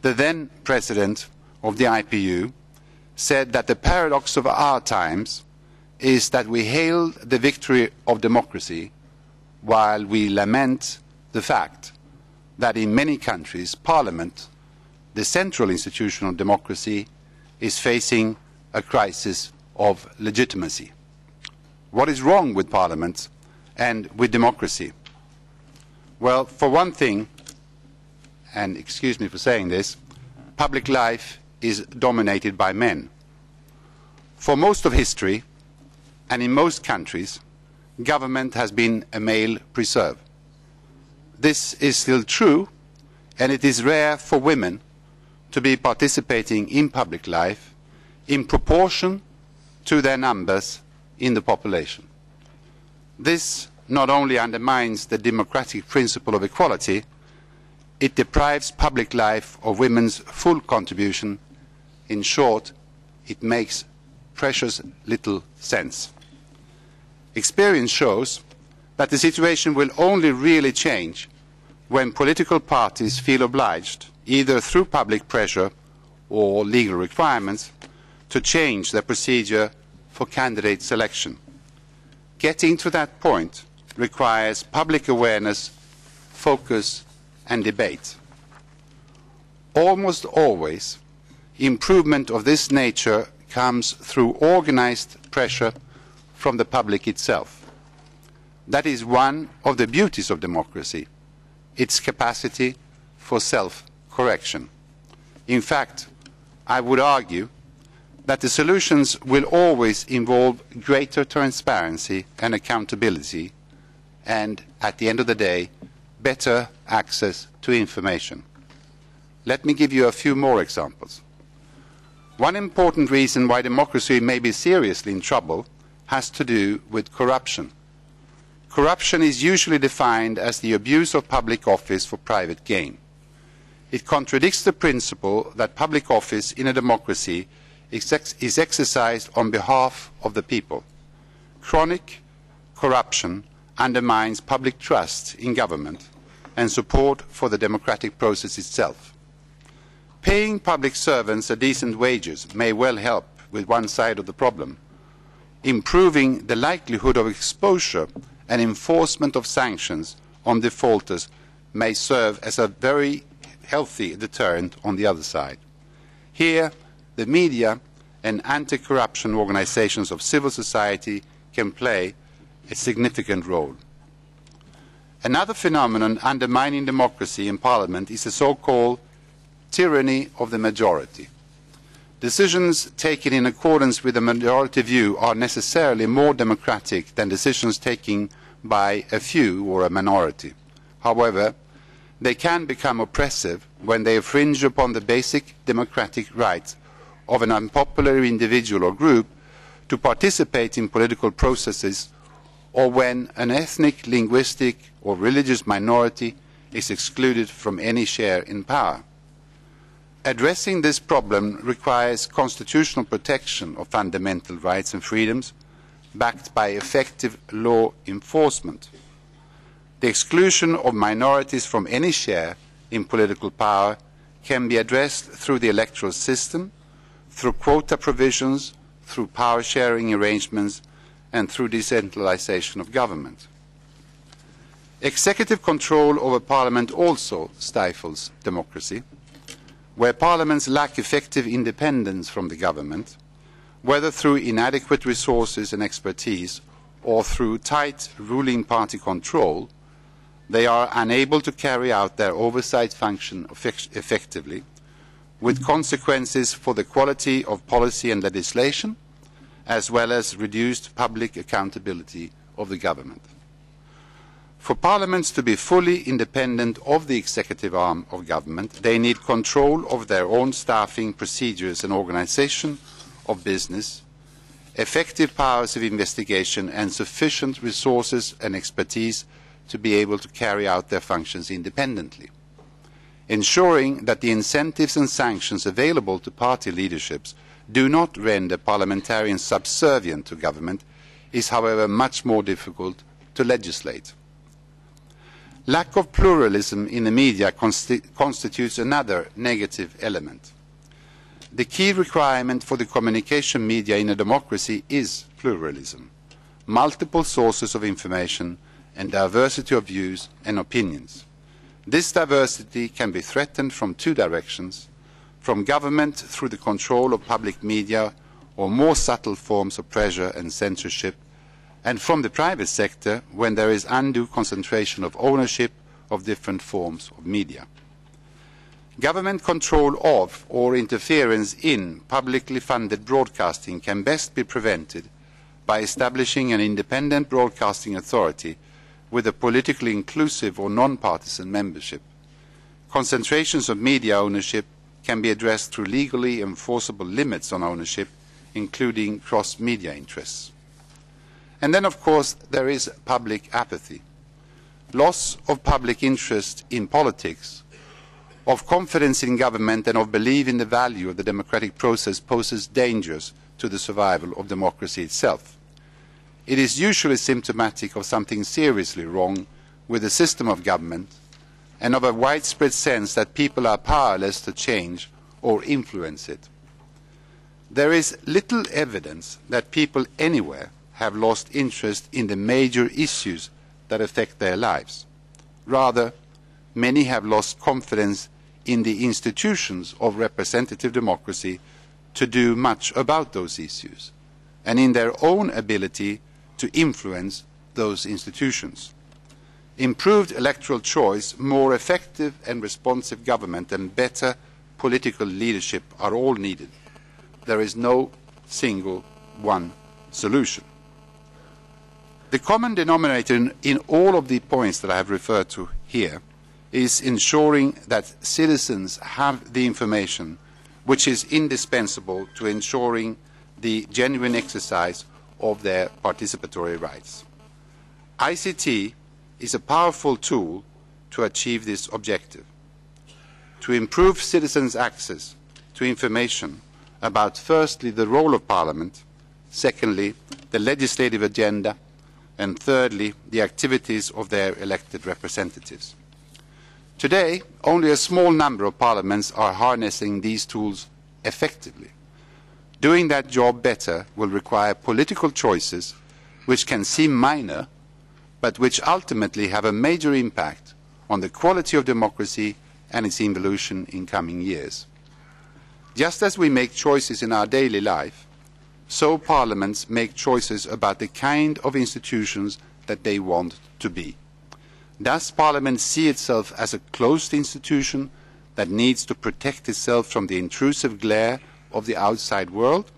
Speaker 5: the then President of the IPU said that the paradox of our times is that we hail the victory of democracy while we lament the fact that in many countries Parliament, the central institution of democracy, is facing a crisis of legitimacy. What is wrong with Parliament and with democracy? Well, for one thing, and excuse me for saying this, public life is dominated by men. For most of history, and in most countries, government has been a male preserve. This is still true, and it is rare for women to be participating in public life in proportion to their numbers in the population. This not only undermines the democratic principle of equality, it deprives public life of women's full contribution. In short, it makes precious little sense. Experience shows that the situation will only really change when political parties feel obliged, either through public pressure or legal requirements, to change their procedure for candidate selection. Getting to that point requires public awareness, focus and debate. Almost always, improvement of this nature comes through organized pressure from the public itself. That is one of the beauties of democracy, its capacity for self-correction. In fact, I would argue that the solutions will always involve greater transparency and accountability and, at the end of the day, better access to information. Let me give you a few more examples. One important reason why democracy may be seriously in trouble has to do with corruption. Corruption is usually defined as the abuse of public office for private gain. It contradicts the principle that public office in a democracy is exercised on behalf of the people. Chronic corruption undermines public trust in government and support for the democratic process itself. Paying public servants a decent wages may well help with one side of the problem. Improving the likelihood of exposure and enforcement of sanctions on defaulters may serve as a very healthy deterrent on the other side. Here, the media and anti-corruption organisations of civil society can play a significant role. Another phenomenon undermining democracy in Parliament is the so-called tyranny of the majority. Decisions taken in accordance with the majority view are necessarily more democratic than decisions taken by a few or a minority. However, they can become oppressive when they infringe upon the basic democratic rights of an unpopular individual or group to participate in political processes, or when an ethnic, linguistic or religious minority is excluded from any share in power. Addressing this problem requires constitutional protection of fundamental rights and freedoms, backed by effective law enforcement. The exclusion of minorities from any share in political power can be addressed through the electoral system, through quota provisions, through power-sharing arrangements, and through decentralisation of government. Executive control over Parliament also stifles democracy. Where parliaments lack effective independence from the government, whether through inadequate resources and expertise or through tight ruling party control, they are unable to carry out their oversight function effectively, with consequences for the quality of policy and legislation, as well as reduced public accountability of the government. For parliaments to be fully independent of the executive arm of government, they need control of their own staffing, procedures and organisation of business, effective powers of investigation and sufficient resources and expertise to be able to carry out their functions independently. Ensuring that the incentives and sanctions available to party leaderships do not render parliamentarians subservient to government is, however, much more difficult to legislate. Lack of pluralism in the media constitutes another negative element. The key requirement for the communication media in a democracy is pluralism, multiple sources of information and diversity of views and opinions. This diversity can be threatened from two directions: from government through the control of public media or more subtle forms of pressure and censorship, and from the private sector when there is undue concentration of ownership of different forms of media. Government control of or interference in publicly funded broadcasting can best be prevented by establishing an independent broadcasting authority with a politically inclusive or non-partisan membership. Concentrations of media ownership can be addressed through legally enforceable limits on ownership, including cross-media interests. And then, of course, there is public apathy. Loss of public interest in politics, of confidence in government and of belief in the value of the democratic process poses dangers to the survival of democracy itself. It is usually symptomatic of something seriously wrong with the system of government and of a widespread sense that people are powerless to change or influence it. There is little evidence that people anywhere have lost interest in the major issues that affect their lives. Rather, many have lost confidence in the institutions of representative democracy to do much about those issues, and in their own ability to influence those institutions. improved electoral choice, more effective and responsive government, and better political leadership are all needed. There is no single one solution. The common denominator in all of the points that I have referred to here is ensuring that citizens have the information which is indispensable to ensuring the genuine exercise of their participatory rights. ICT is a powerful tool to achieve this objective. To improve citizens' access to information about, firstly, the role of Parliament, secondly, the legislative agenda, and thirdly, the activities of their elected representatives. Today, only a small number of parliaments are harnessing these tools effectively. Doing that job better will require political choices which can seem minor, but which ultimately have a major impact on the quality of democracy and its evolution in coming years. Just as we make choices in our daily life, so parliaments make choices about the kind of institutions that they want to be. Does Parliament see itself as a closed institution that needs to protect itself from the intrusive glare of the outside world,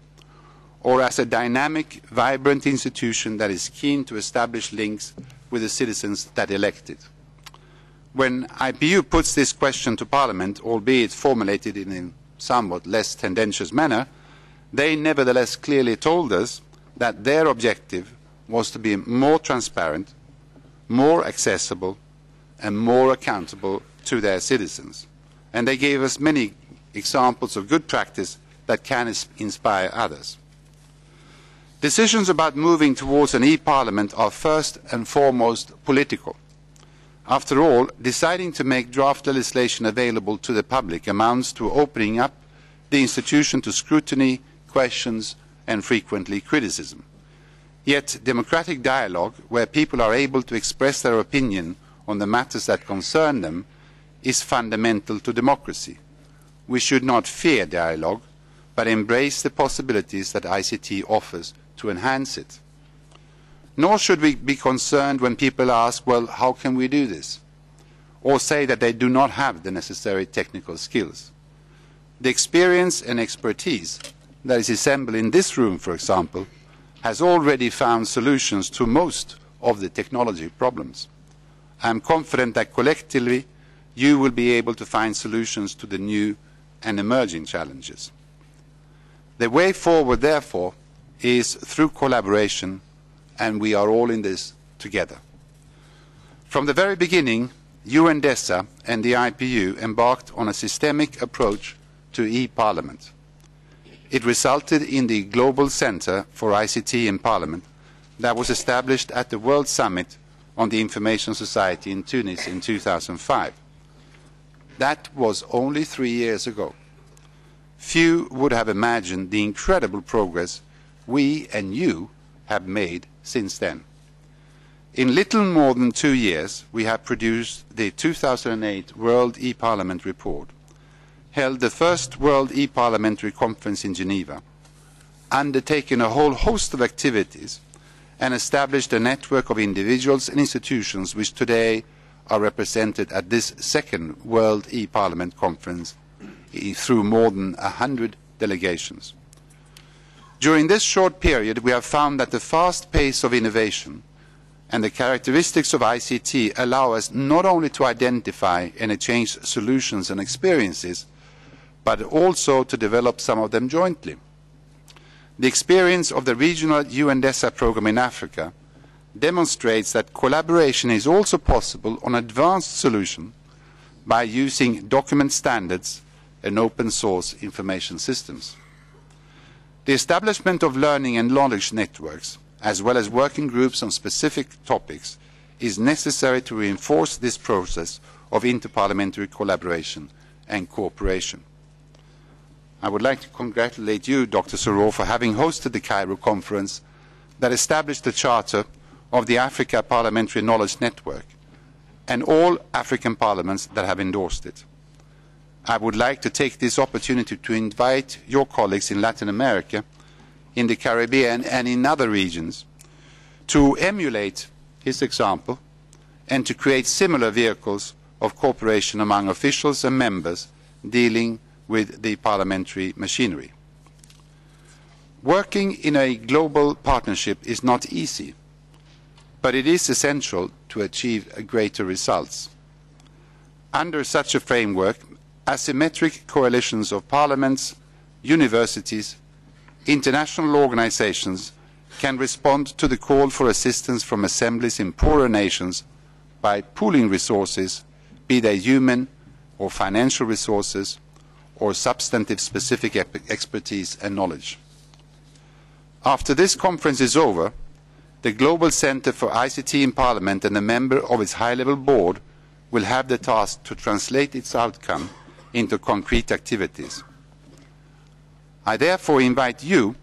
Speaker 5: or as a dynamic, vibrant institution that is keen to establish links with the citizens that elect it? When IPU puts this question to Parliament, albeit formulated in a somewhat less tendentious manner, they nevertheless clearly told us that their objective was to be more transparent, more accessible, and more accountable to their citizens. And they gave us many examples of good practice that can inspire others. Decisions about moving towards an e-Parliament are first and foremost political. After all, deciding to make draft legislation available to the public amounts to opening up the institution to scrutiny, questions, and frequently criticism. Yet democratic dialogue, where people are able to express their opinion on the matters that concern them, is fundamental to democracy. We should not fear dialogue, but embrace the possibilities that ICT offers to enhance it. Nor should we be concerned when people ask, well, how can we do this? Or say that they do not have the necessary technical skills. The experience and expertise that is assembled in this room, for example, has already found solutions to most of the technology problems. I am confident that collectively you will be able to find solutions to the new and emerging challenges. The way forward, therefore, is through collaboration, and we are all in this together. From the very beginning, UNDESA and the IPU embarked on a systemic approach to e-Parliament. It resulted in the Global Centre for ICT in Parliament that was established at the World Summit on the Information Society in Tunis in 2005. That was only 3 years ago. Few would have imagined the incredible progress we and you have made since then. In little more than 2 years, we have produced the 2008 World e-Parliament Report, held the first World e-Parliamentary Conference in Geneva, undertaken a whole host of activities, and established a network of individuals and institutions which today are represented at this second World e-Parliament Conference through more than 100 delegations. During this short period, we have found that the fast pace of innovation and the characteristics of ICT allow us not only to identify and exchange solutions and experiences, but also to develop some of them jointly. The experience of the regional UNDESA program in Africa demonstrates that collaboration is also possible on advanced solutions by using document standards and open source information systems. The establishment of learning and knowledge networks, as well as working groups on specific topics, is necessary to reinforce this process of interparliamentary collaboration and cooperation. I would like to congratulate you, Dr. Sorour, for having hosted the Cairo conference that established the Charter of the Africa Parliamentary Knowledge Network and all African parliaments that have endorsed it. I would like to take this opportunity to invite your colleagues in Latin America, in the Caribbean and in other regions to emulate his example and to create similar vehicles of cooperation among officials and members dealing with the parliamentary machinery. Working in a global partnership is not easy, but it is essential to achieve greater results. Under such a framework, asymmetric coalitions of parliaments, universities, international organizations can respond to the call for assistance from assemblies in poorer nations by pooling resources, be they human or financial resources, or substantive specific expertise and knowledge. After this conference is over, the Global Centre for ICT in Parliament and a member of its high-level board will have the task to translate its outcome into concrete activities. I therefore invite you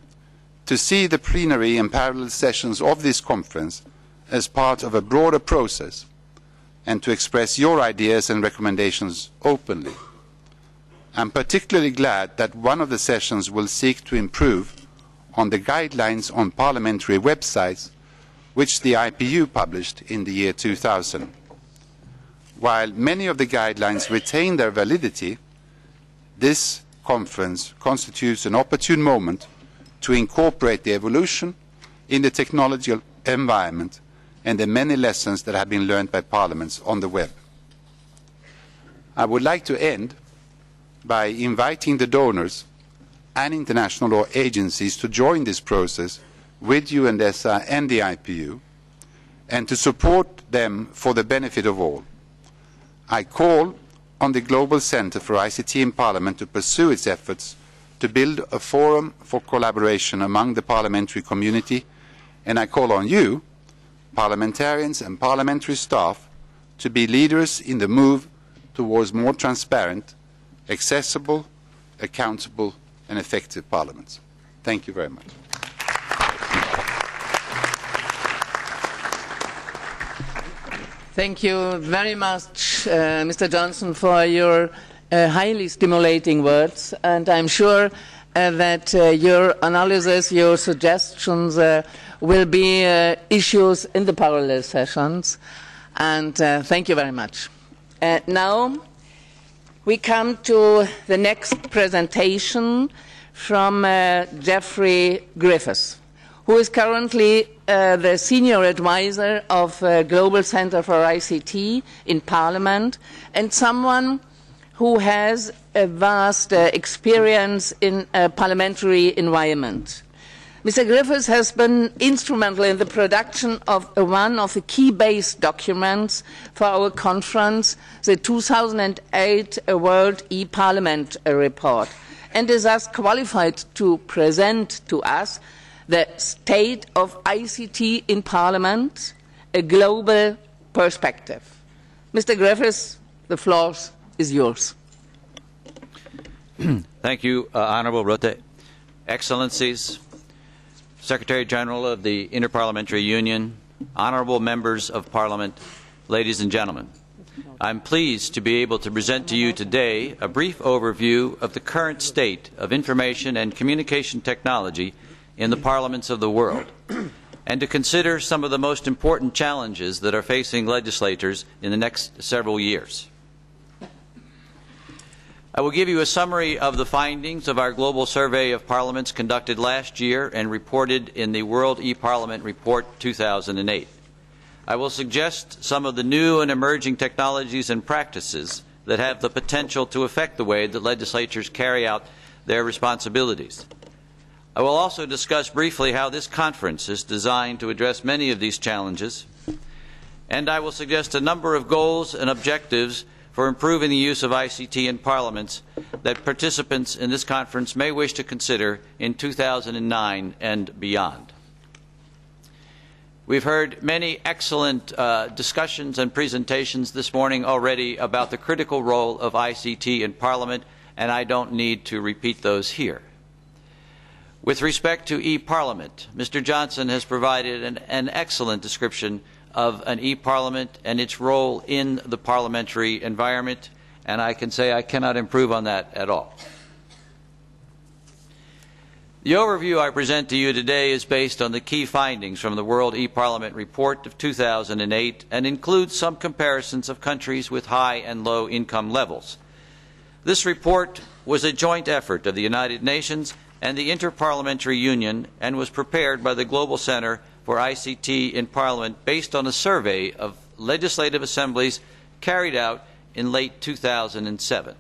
Speaker 5: to see the plenary and parallel sessions of this conference as part of a broader process and to express your ideas and recommendations openly. I am particularly glad that one of the sessions will seek to improve on the guidelines on parliamentary websites which the IPU published in the year 2000. While many of the guidelines retain their validity, this conference constitutes an opportune moment to incorporate the evolution in the technological environment and the many lessons that have been learned by parliaments on the web. I would like to end by inviting the donors and international law agencies to join this process with UNDESA and the IPU and to support them for the benefit of all. I call on the Global Centre for ICT in Parliament to pursue its efforts to build a forum for collaboration among the parliamentary community, and I call on you, parliamentarians and parliamentary staff, to be leaders in the move towards more transparent, accessible, accountable and effective parliaments. Thank you very much.
Speaker 1: Thank you very much, Mr. Johnsson, for your highly stimulating words, and I'm sure that your analysis, your suggestions will be issues in the parallel sessions, and thank you very much. Now we come to the next presentation from Geoffrey Griffiths, who is currently the Senior Advisor of Global Centre for ICT in Parliament and someone who has a vast experience in a parliamentary environment. Mr. Griffiths has been instrumental in the production of one of the key base documents for our conference, the 2008 World e-Parliament Report, and is thus qualified to present to us the state of ICT in Parliament, a global perspective. Mr. Griffiths, the floor is yours.
Speaker 6: Thank you, Honourable Rothe. Excellencies, Secretary General of the Inter-Parliamentary Union, honourable members of Parliament, ladies and gentlemen. I'm pleased to be able to present to you today a brief overview of the current state of information and communication technology in the parliaments of the world, and to consider some of the most important challenges that are facing legislators in the next several years. I will give you a summary of the findings of our global survey of parliaments conducted last year and reported in the World e-Parliament Report 2008. I will suggest some of the new and emerging technologies and practices that have the potential to affect the way that legislatures carry out their responsibilities. I will also discuss briefly how this conference is designed to address many of these challenges, and I will suggest a number of goals and objectives for improving the use of ICT in parliaments that participants in this conference may wish to consider in 2009 and beyond. We've heard many excellent discussions and presentations this morning already about the critical role of ICT in Parliament, and I don't need to repeat those here. With respect to e-Parliament, Mr. Johnsson has provided an excellent description of an e-Parliament and its role in the parliamentary environment, and I can say I cannot improve on that at all. The overview I present to you today is based on the key findings from the World e-Parliament Report of 2008 and includes some comparisons of countries with high and low income levels. This report was a joint effort of the United Nations and the Inter-Parliamentary Union and was prepared by the Global Center for ICT in Parliament based on a survey of legislative assemblies carried out in late 2007.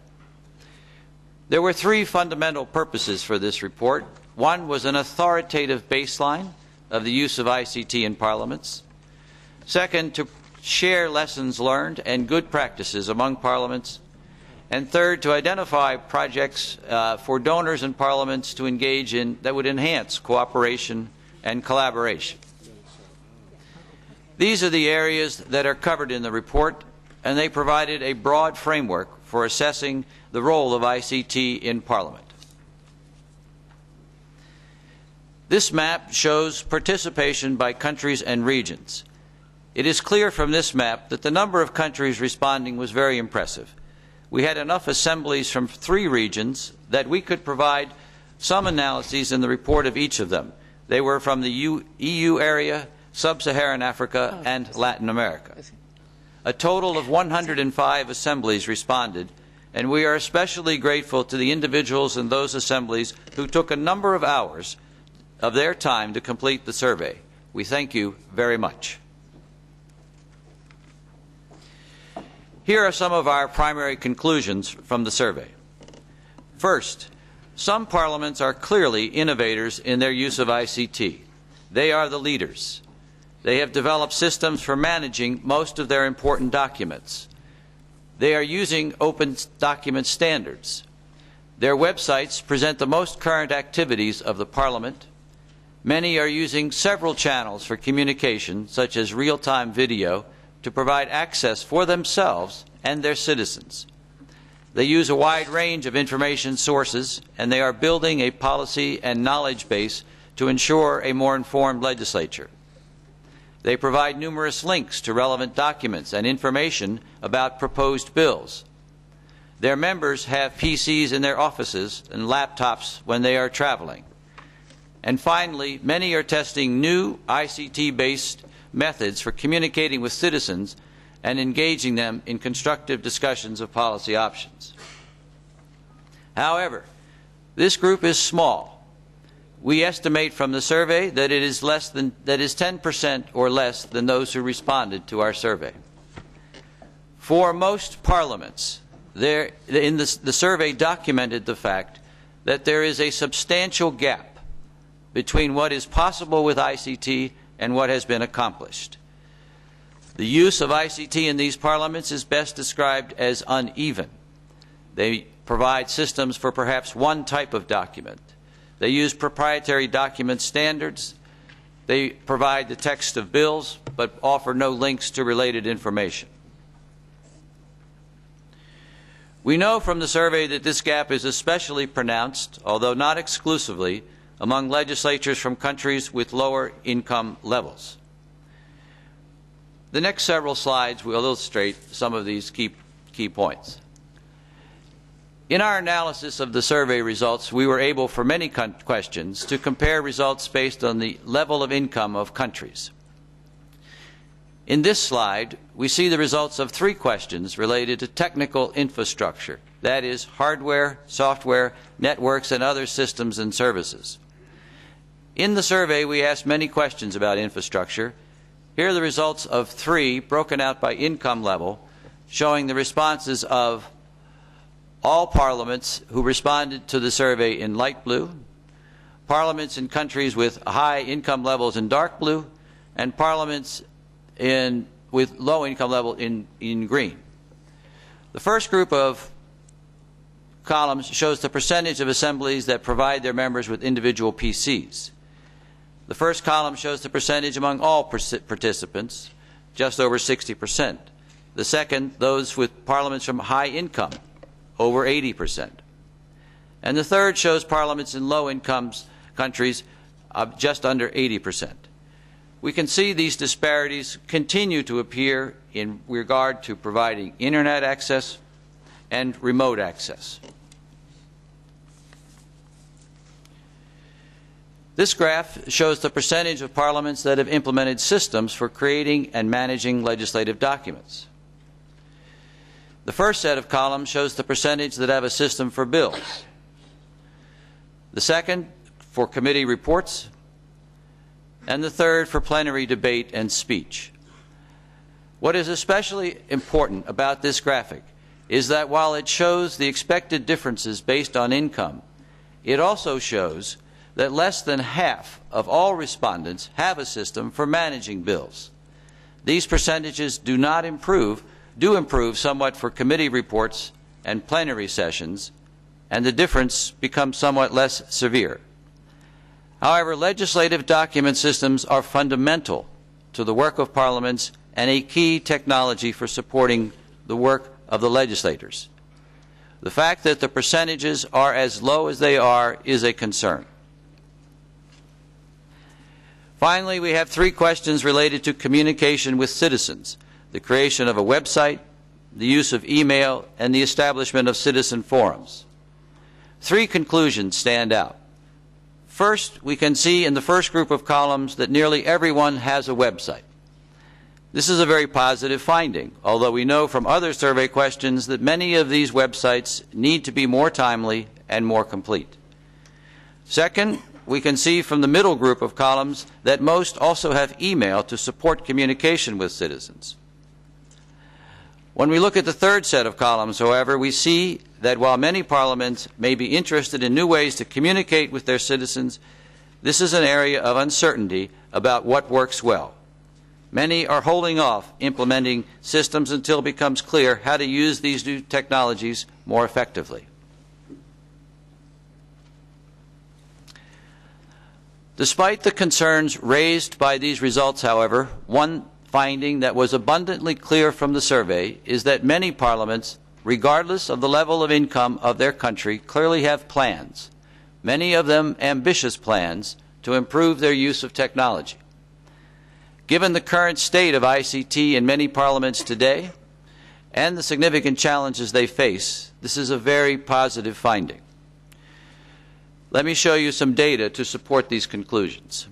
Speaker 6: There were three fundamental purposes for this report. One was an authoritative baseline of the use of ICT in parliaments. Second, to share lessons learned and good practices among parliaments. And third, to identify projects for donors and parliaments to engage in that would enhance cooperation and collaboration. These are the areas that are covered in the report, and they provided a broad framework for assessing the role of ICT in Parliament. This map shows participation by countries and regions. It is clear from this map that the number of countries responding was very impressive. We had enough assemblies from 3 regions that we could provide some analyses in the report of each of them. They were from the EU area, Sub-Saharan Africa, and Latin America. A total of 105 assemblies responded, and we are especially grateful to the individuals in those assemblies who took a number of hours of their time to complete the survey. We thank you very much. Here are some of our primary conclusions from the survey. First, some parliaments are clearly innovators in their use of ICT. They are the leaders. They have developed systems for managing most of their important documents. They are using open document standards. Their websites present the most current activities of the Parliament. Many are using several channels for communication, such as real-time video, to provide access for themselves and their citizens. They use a wide range of information sources, and they are building a policy and knowledge base to ensure a more informed legislature. They provide numerous links to relevant documents and information about proposed bills. Their members have PCs in their offices and laptops when they are traveling. And finally, many are testing new ICT-based methods for communicating with citizens and engaging them in constructive discussions of policy options. However, this group is small. We estimate from the survey that it is 10% or less than those who responded to our survey. For most parliaments, the survey documented the fact that there is a substantial gap between what is possible with ICT and what has been accomplished. The use of ICT in these parliaments is best described as uneven. They provide systems for perhaps one type of document. They use proprietary document standards. They provide the text of bills, but offer no links to related information. We know from the survey that this gap is especially pronounced, although not exclusively, among legislatures from countries with lower income levels. The next several slides will illustrate some of these key points. In our analysis of the survey results, we were able, for many questions, to compare results based on the level of income of countries. In this slide, we see the results of 3 questions related to technical infrastructure, that is, hardware, software, networks, and other systems and services. In the survey, we asked many questions about infrastructure. Here are the results of 3, broken out by income level, showing the responses of all parliaments who responded to the survey in light blue, parliaments in countries with high income levels in dark blue, and parliaments with low income level in green. The first group of columns shows the percentage of assemblies that provide their members with individual PCs. The first column shows the percentage among all participants, just over 60%. The second, those with parliaments from high income, over 80%. And the third shows parliaments in low-income countries of just under 80%. We can see these disparities continue to appear in regard to providing Internet access and remote access. This graph shows the percentage of parliaments that have implemented systems for creating and managing legislative documents. The first set of columns shows the percentage that have a system for bills. The second for committee reports, and the third for plenary debate and speech. What is especially important about this graphic is that while it shows the expected differences based on income, it also shows that less than half of all respondents have a system for managing bills. These percentages do improve somewhat for committee reports and plenary sessions, and the difference becomes somewhat less severe. However, legislative document systems are fundamental to the work of parliaments and a key technology for supporting the work of the legislators. The fact that the percentages are as low as they are is a concern. Finally, we have three questions related to communication with citizens: the creation of a website, the use of email, and the establishment of citizen forums. Three conclusions stand out. First, we can see in the first group of columns that nearly everyone has a website. This is a very positive finding, although we know from other survey questions that many of these websites need to be more timely and more complete. Second, we can see from the middle group of columns that most also have email to support communication with citizens. When we look at the third set of columns, however, we see that while many parliaments may be interested in new ways to communicate with their citizens, this is an area of uncertainty about what works well. Many are holding off implementing systems until it becomes clear how to use these new technologies more effectively. Despite the concerns raised by these results, however, one finding that was abundantly clear from the survey is that many parliaments, regardless of the level of income of their country, clearly have plans, many of them ambitious plans, to improve their use of technology. Given the current state of ICT in many parliaments today and the significant challenges they face, this is a very positive finding. Let me show you some data to support these conclusions.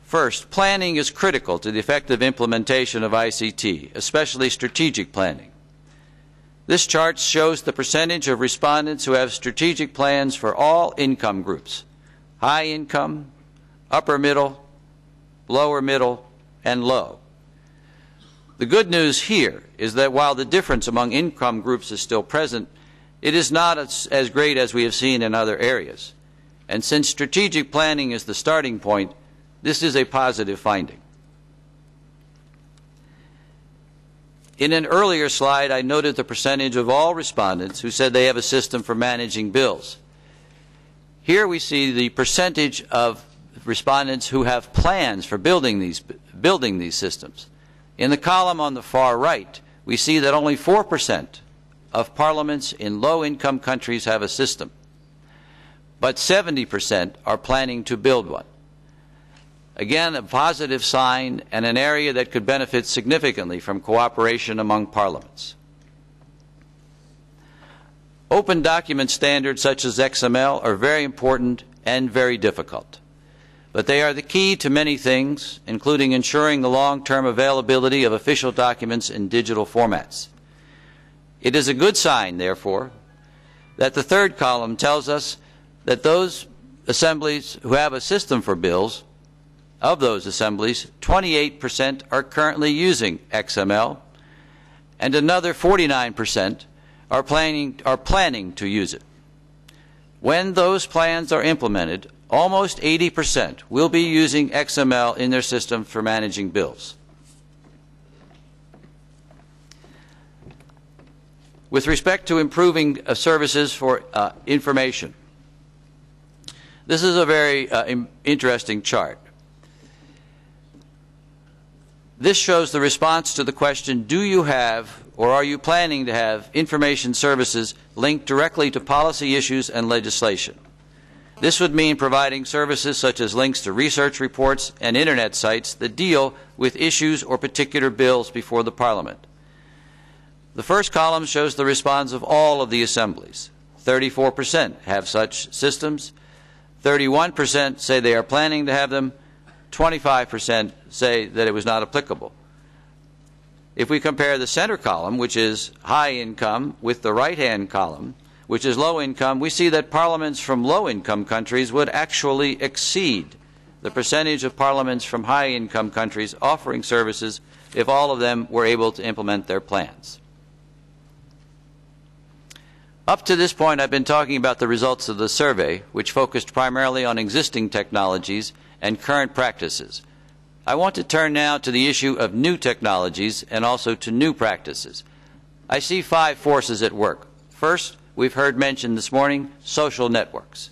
Speaker 6: First, planning is critical to the effective implementation of ICT, especially strategic planning. This chart shows the percentage of respondents who have strategic plans for all income groups: high income, upper middle, lower middle, and low. The good news here is that while the difference among income groups is still present, it is not as great as we have seen in other areas. And since strategic planning is the starting point, this is a positive finding. In an earlier slide, I noted the percentage of all respondents who said they have a system for managing bills. Here we see the percentage of respondents who have plans for building these systems. In the column on the far right, we see that only 4% of parliaments in low-income countries have a system, but 70% are planning to build one. Again, a positive sign and an area that could benefit significantly from cooperation among parliaments. Open document standards such as XML are very important and very difficult, but they are the key to many things, including ensuring the long-term availability of official documents in digital formats. It is a good sign, therefore, that the third column tells us that those assemblies who have a system for bills, of those assemblies, 28% are currently using XML, and another 49% are planning to use it. When those plans are implemented, almost 80% will be using XML in their system for managing bills. With respect to improving services for information, this is a very interesting chart. This shows the response to the question, do you have or are you planning to have information services linked directly to policy issues and legislation? This would mean providing services such as links to research reports and Internet sites that deal with issues or particular bills before the Parliament. The first column shows the response of all of the assemblies. 34% have such systems. 31% say they are planning to have them, 25% say that it was not applicable. If we compare the center column, which is high income, with the right-hand column, which is low income, we see that parliaments from low-income countries would actually exceed the percentage of parliaments from high-income countries offering services if all of them were able to implement their plans. Up to this point, I've been talking about the results of the survey, which focused primarily on existing technologies and current practices. I want to turn now to the issue of new technologies and also to new practices. I see 5 forces at work. First, we've heard mentioned this morning, social networks.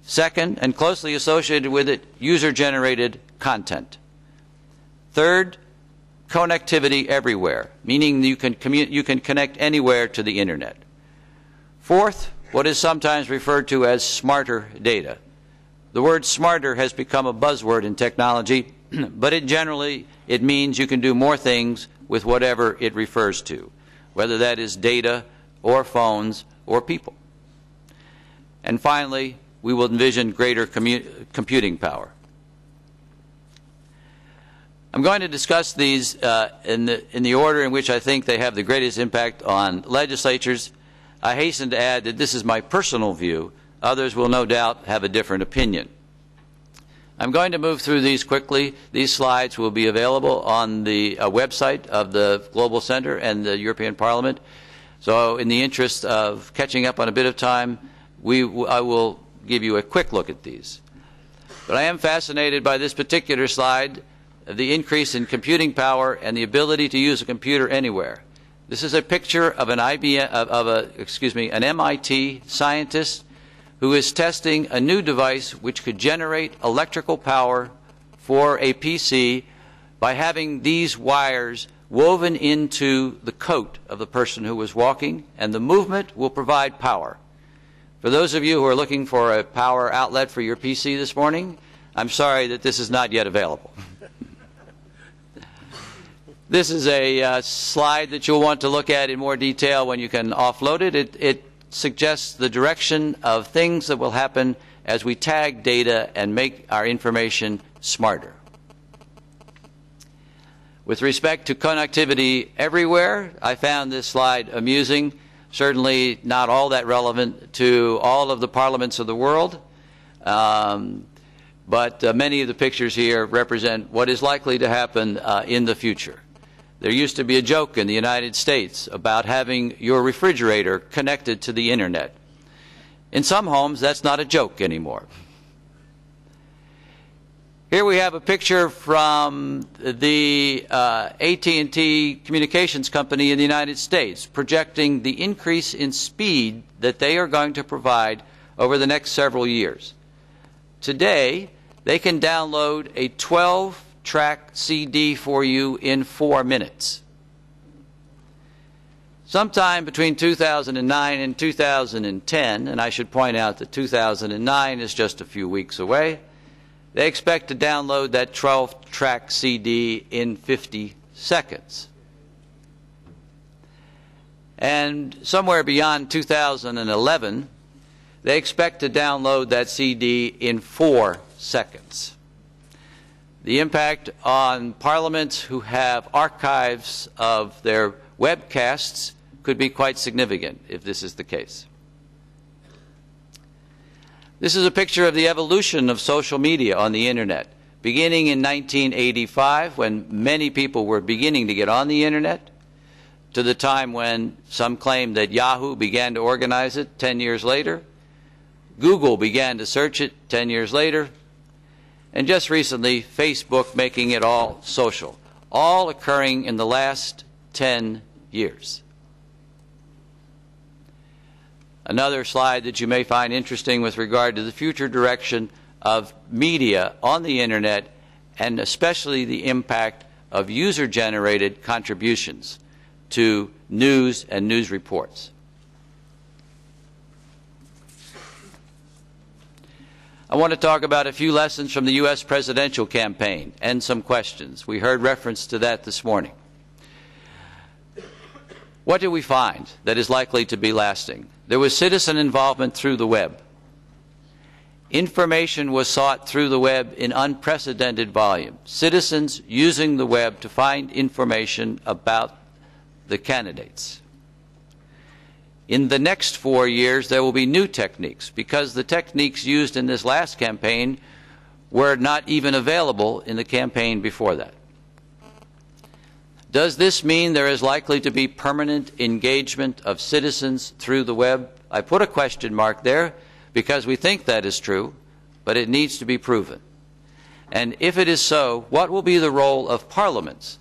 Speaker 6: Second, and closely associated with it, user-generated content. Third, connectivity everywhere, meaning you can connect anywhere to the Internet. Fourth, what is sometimes referred to as smarter data. The word smarter has become a buzzword in technology, but it means you can do more things with whatever it refers to, whether that is data or phones or people. And finally, we will envision greater computing power. I'm going to discuss these in the order in which I think they have the greatest impact on legislatures. I hasten to add that this is my personal view. Others will no doubt have a different opinion. I'm going to move through these quickly. These slides will be available on the website of the Global Center and the European Parliament. So in the interest of catching up on a bit of time, I will give you a quick look at these. But I am fascinated by this particular slide, the increase in computing power and the ability to use a computer anywhere. This is a picture of an an MIT scientist who is testing a new device which could generate electrical power for a PC by having these wires woven into the coat of the person who was walking, and the movement will provide power. For those of you who are looking for a power outlet for your PC this morning, I'm sorry that this is not yet available. This is a slide that you'll want to look at in more detail when you can offload it. It suggests the direction of things that will happen as we tag data and make our information smarter. With respect to connectivity everywhere, I found this slide amusing, certainly not all that relevant to all of the parliaments of the world, but many of the pictures here represent what is likely to happen in the future. There used to be a joke in the United States about having your refrigerator connected to the Internet. In some homes, that's not a joke anymore. Here we have a picture from the AT&T communications company in the United States, projecting the increase in speed that they are going to provide over the next several years. Today, they can download a 12-track CD for you in 4 minutes. Sometime between 2009 and 2010, and I should point out that 2009 is just a few weeks away, they expect to download that 12-track CD in 50 seconds. And somewhere beyond 2011, they expect to download that CD in 4 seconds. The impact on parliaments who have archives of their webcasts could be quite significant if this is the case. This is a picture of the evolution of social media on the Internet, beginning in 1985 when many people were beginning to get on the Internet, to the time when some claim that Yahoo began to organize it 10 years later, Google began to search it 10 years later, and just recently Facebook making it all social, all occurring in the last 10 years. Another slide that you may find interesting with regard to the future direction of media on the Internet, and especially the impact of user-generated contributions to news and news reports. I want to talk about a few lessons from the U.S. presidential campaign and some questions. We heard reference to that this morning. What did we find that is likely to be lasting? There was citizen involvement through the web. Information was sought through the web in unprecedented volume. Citizens using the web to find information about the candidates. In the next 4 years, there will be new techniques, because the techniques used in this last campaign were not even available in the campaign before that. Does this mean there is likely to be permanent engagement of citizens through the web? I put a question mark there because we think that is true, but it needs to be proven. And if it is so, what will be the role of parliaments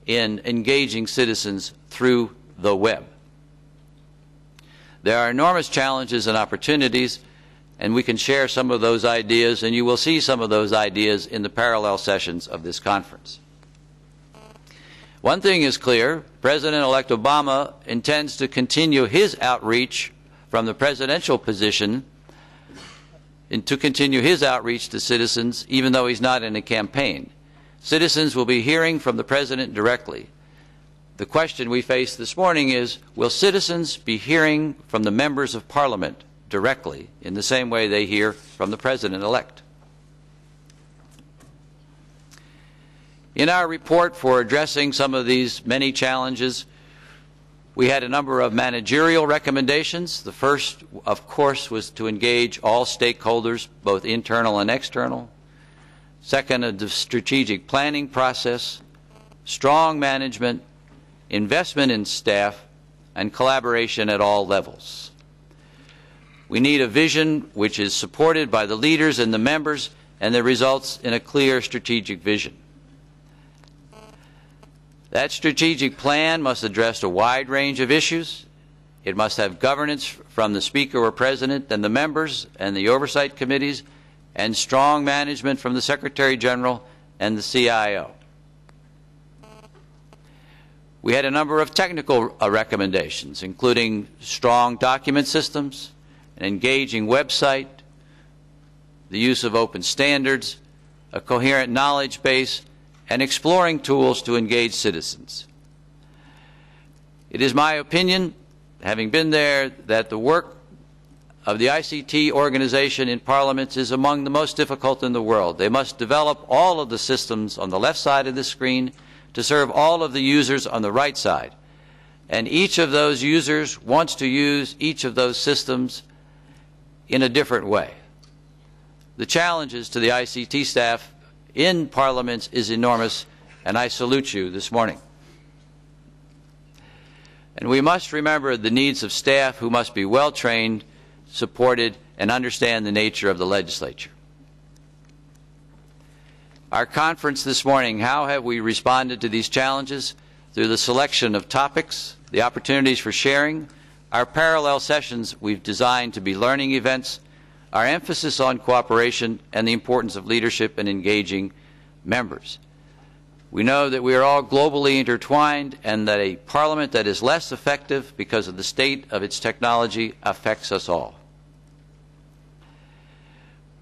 Speaker 6: in engaging citizens through the web? There are enormous challenges and opportunities, and we can share some of those ideas, and you will see some of those ideas in the parallel sessions of this conference. One thing is clear: President-elect Obama intends to continue his outreach from the presidential position and to continue his outreach to citizens even though he's not in a campaign. Citizens will be hearing from the President directly. The question we face this morning is, will citizens be hearing from the members of Parliament directly in the same way they hear from the President-elect? In our report for addressing some of these many challenges, we had a number of managerial recommendations. The first, of course, was to engage all stakeholders, both internal and external. Second, a strategic planning process, strong management, investment in staff, and collaboration at all levels. We need a vision which is supported by the leaders and the members, and that results in a clear strategic vision. That strategic plan must address a wide range of issues. It must have governance from the Speaker or President and the members and the oversight committees, and strong management from the Secretary General and the CIO. We had a number of technical recommendations, including strong document systems, an engaging website, the use of open standards, a coherent knowledge base, and exploring tools to engage citizens. It is my opinion, having been there, that the work of the ICT organization in parliaments is among the most difficult in the world. They must develop all of the systems on the left side of the screen to serve all of the users on the right side. And each of those users wants to use each of those systems in a different way. The challenges to the ICT staff in parliaments is enormous, and I salute you this morning. And we must remember the needs of staff who must be well trained, supported, and understand the nature of the legislature. Our conference this morning, how have we responded to these challenges? Through the selection of topics, the opportunities for sharing, our parallel sessions we've designed to be learning events, our emphasis on cooperation, and the importance of leadership and engaging members. We know that we are all globally intertwined, and that a parliament that is less effective because of the state of its technology affects us all.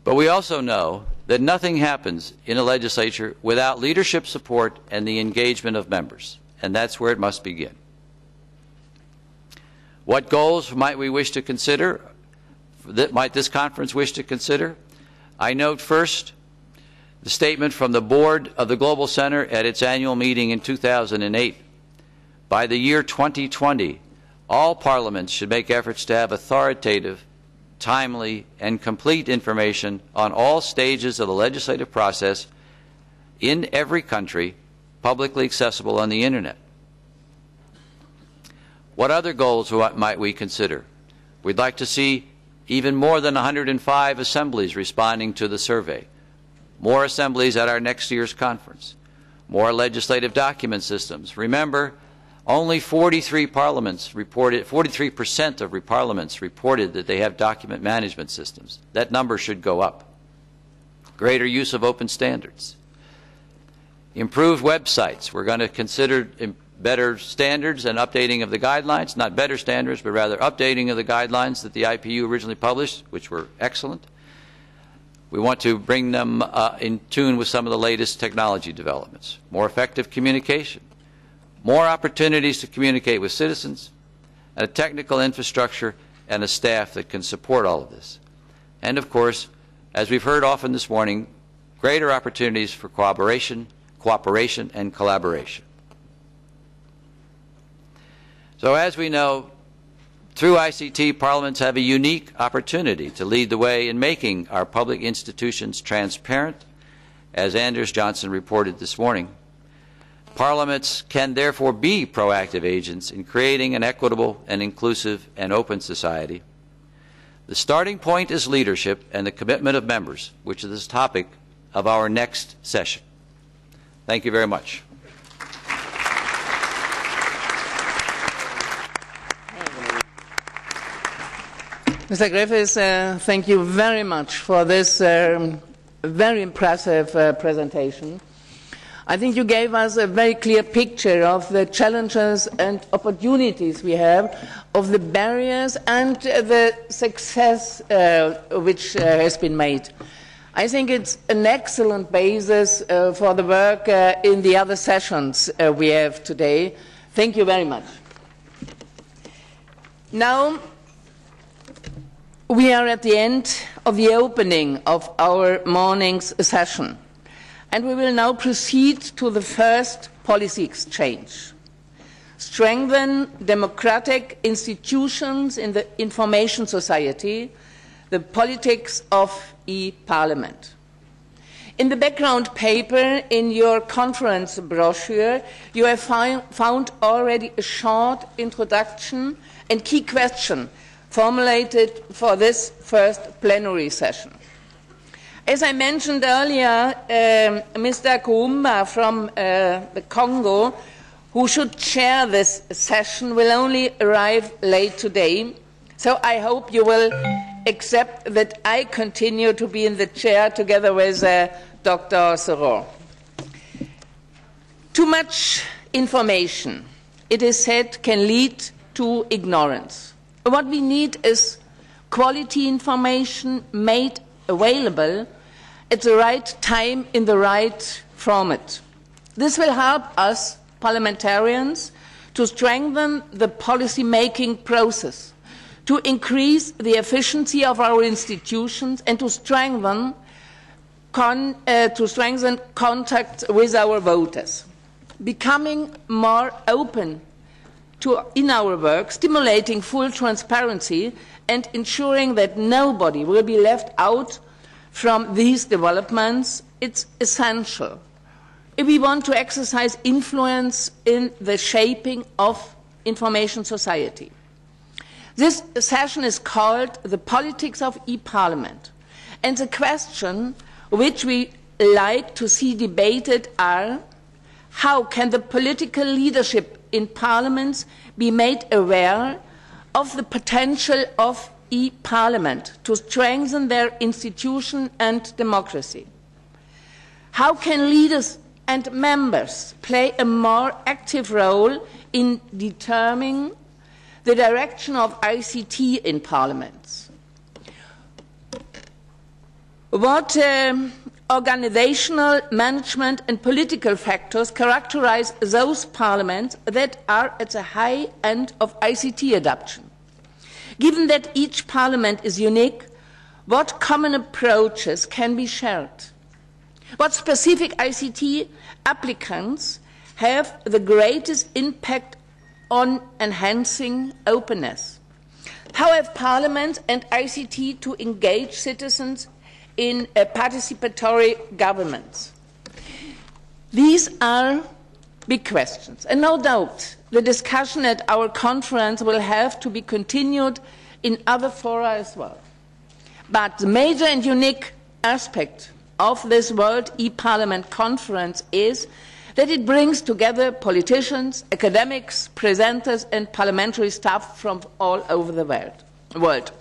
Speaker 6: But we also know that nothing happens in a legislature without leadership support and the engagement of members, and that's where it must begin. What goals might we wish to consider? Might this conference wish to consider? I note first the statement from the board of the Global Center at its annual meeting in 2008. By the year 2020, all parliaments should make efforts to have authoritative, timely, and complete information on all stages of the legislative process in every country, publicly accessible on the Internet. What other goals might we consider? We'd like to see even more than 105 assemblies responding to the survey, more assemblies at our next year's conference, more legislative document systems. Remember, only 43 parliaments reported, 43% of parliaments reported that they have document management systems. That number should go up. Greater use of open standards. Improved websites. We're going to consider better standards and updating of the guidelines, not better standards, but rather updating of the guidelines that the IPU originally published, which were excellent. We want to bring them in tune with some of the latest technology developments. More effective communication, more opportunities to communicate with citizens, and a technical infrastructure and a staff that can support all of this. And of course, as we've heard often this morning, greater opportunities for cooperation and collaboration. So as we know, through ICT, parliaments have a unique opportunity to lead the way in making our public institutions transparent, as Anders Johnsson reported this morning. Parliaments can therefore be proactive agents in creating an equitable and inclusive and open society. The starting point is leadership and the commitment of members, which is the topic of our next session. Thank you very much.
Speaker 1: Mr. Griffiths, thank you very much for this very impressive presentation. I think you gave us a very clear picture of the challenges and opportunities we have, of the barriers and the success which has been made. I think it's an excellent basis for the work in the other sessions we have today. Thank you very much. Now, we are at the end of the opening of our morning's session, and we will now proceed to the first policy exchange. Strengthen democratic institutions in the information society, the politics of e-Parliament. In the background paper in your conference brochure, you have found already a short introduction and key question formulated for this first plenary session. As I mentioned earlier, Mr. Koumba from the Congo, who should chair this session, will only arrive late today. So I hope you will accept that I continue to be in the chair together with Dr. Sorour. Too much information, it is said, can lead to ignorance. What we need is quality information made available at the right time in the right format. This will help us parliamentarians to strengthen the policy-making process, to increase the efficiency of our institutions, and to strengthen contact with our voters. Becoming more open in our work, stimulating full transparency and ensuring that nobody will be left out from these developments, it's essential if we want to exercise influence in the shaping of information society. This session is called The Politics of e-Parliament, and the question which we like to see debated are: how can the political leadership in parliaments be made aware of the potential of e-Parliament to strengthen their institution and democracy? How can leaders and members play a more active role in determining the direction of ICT in parliaments? What organizational, management and political factors characterize those parliaments that are at the high end of ICT adoption? Given that each parliament is unique, what common approaches can be shared? What specific ICT applicants have the greatest impact on enhancing openness? How have Parliament and ICT to engage citizens in participatory governments? These are big questions, and no doubt the discussion at our conference will have to be continued in other fora as well. But the major and unique aspect of this World e-Parliament Conference is that it brings together politicians, academics, presenters and parliamentary staff from all over the world.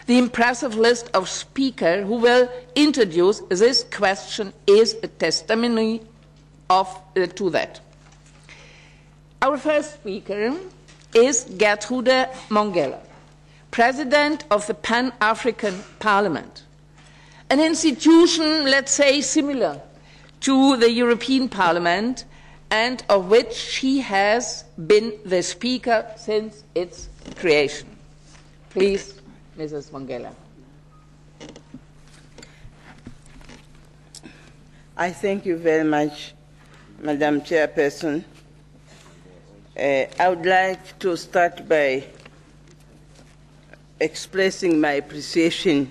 Speaker 1: The impressive list of speakers who will introduce this question is a testimony to that. Our first speaker is Gertrude Mongella, President of the Pan-African Parliament, an institution, let's say, similar to the European Parliament, and of which she has been the speaker since its creation. Please, Mrs. Mongella.
Speaker 7: I thank you very much, Madam Chairperson. I would like to start by expressing my appreciation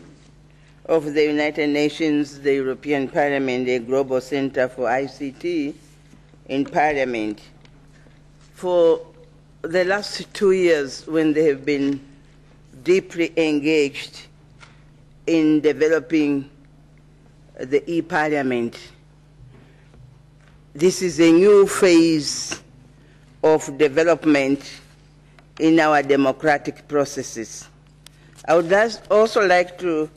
Speaker 7: of the United Nations, the European Parliament, the Global Center for ICT in Parliament for the last 2 years when they have been deeply engaged in developing the e-Parliament. This is a new phase of development in our democratic processes. I would also like to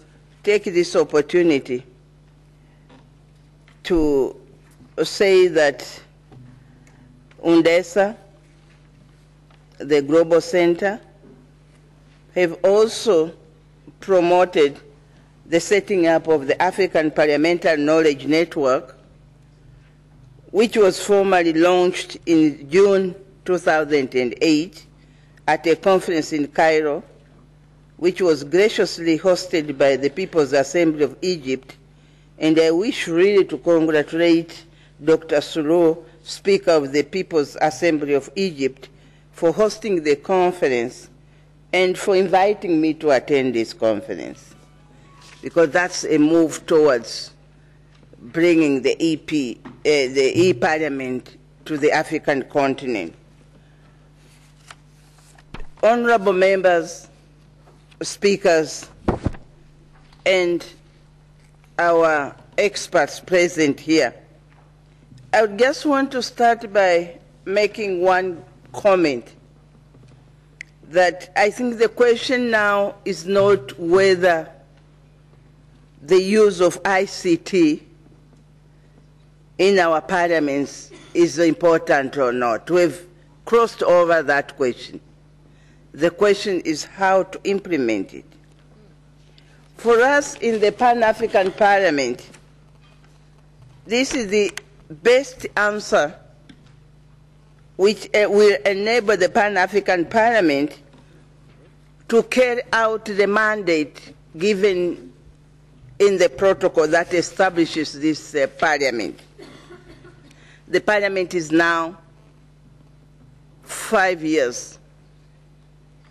Speaker 7: take this opportunity to say that UNDESA, the Global Center, have also promoted the setting up of the African Parliamentary Knowledge Network, which was formally launched in June 2008 at a conference in Cairo, which was graciously hosted by the People's Assembly of Egypt. And I wish really to congratulate Dr. Sorour, Speaker of the People's Assembly of Egypt, for hosting the conference and for inviting me to attend this conference, because that's a move towards bringing the e-Parliament to the African continent. Honorable members, speakers, and our experts present here, I would just want to start by making one comment that I think the question now is not whether the use of ICT in our parliaments is important or not. We've crossed over that question. The question is how to implement it. For us in the Pan-African Parliament, this is the best answer which will enable the Pan-African Parliament to carry out the mandate given in the protocol that establishes this Parliament. The Parliament is now 5 years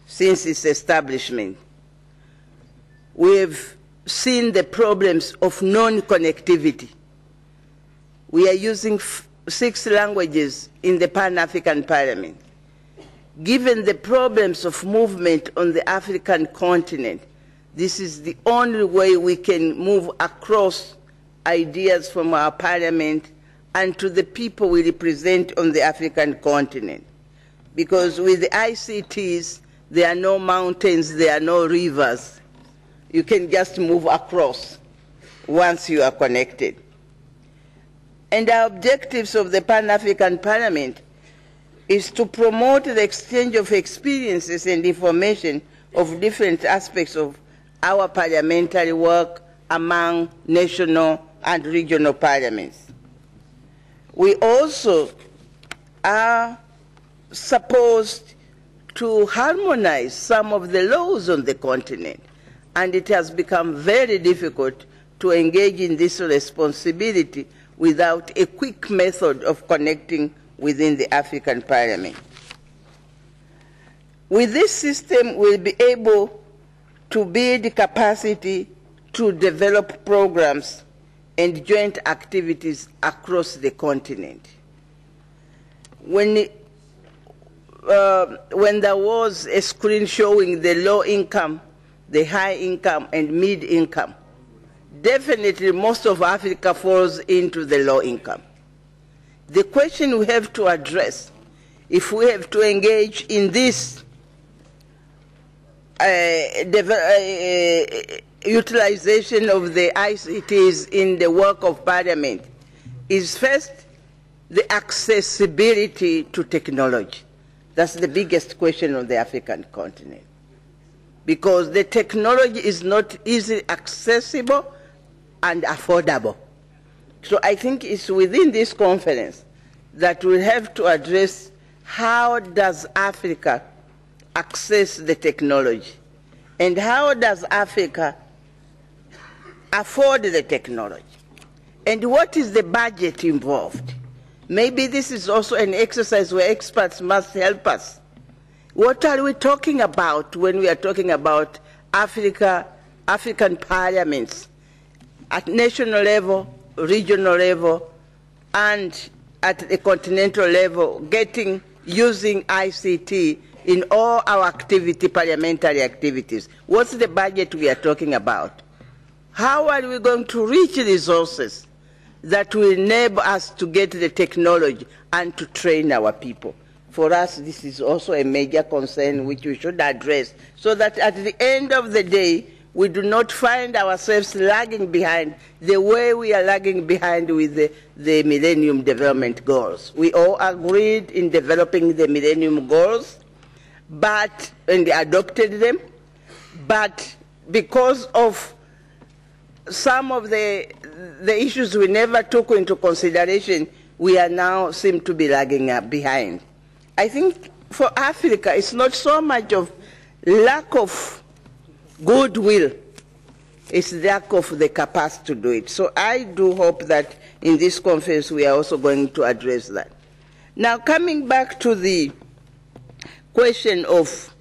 Speaker 7: since its establishment. We have seen the problems of non-connectivity. We are using 6 languages in the Pan-African Parliament. Given the problems of movement on the African continent, this is the only way we can move across ideas from our parliament and to the people we represent on the African continent. Because with the ICTs, there are no mountains, there are no rivers. You can just move across once you are connected. And our objectives of the Pan-African Parliament is to promote the exchange of experiences and information of different aspects of our parliamentary work among national and regional parliaments. We also are supposed to harmonize some of the laws on the continent, and it has become very difficult to engage in this responsibility without a quick method of connecting within the African Parliament. With this system, we'll be able to build capacity to develop programs and joint activities across the continent. When there was a screen showing the low income, the high income, and mid income, definitely most of Africa falls into the low income. The question we have to address, if we have to engage in this utilization of the ICTs in the work of Parliament, is first the accessibility to technology. That's the biggest question on the African continent, because the technology is not easily accessible and affordable. So I think it's within this conference that we have to address how does Africa access the technology, and how does Africa afford the technology. And what is the budget involved? Maybe this is also an exercise where experts must help us. What are we talking about when we are talking about African parliaments at national level, regional level, and at the continental level, using ICT in all our parliamentary activities? What's the budget we are talking about? How are we going to reach resources that will enable us to get the technology and to train our people? For us, this is also a major concern which we should address, so that at the end of the day, we do not find ourselves lagging behind the way we are lagging behind with the Millennium Development Goals. We all agreed in developing the Millennium Goals, and adopted them, but because of some of the issues we never took into consideration, we are now seem to be lagging behind. I think for Africa, it's not so much of lack of goodwill, it's lack of the capacity to do it. So I do hope that in this conference we are also going to address that. Now, coming back to the question of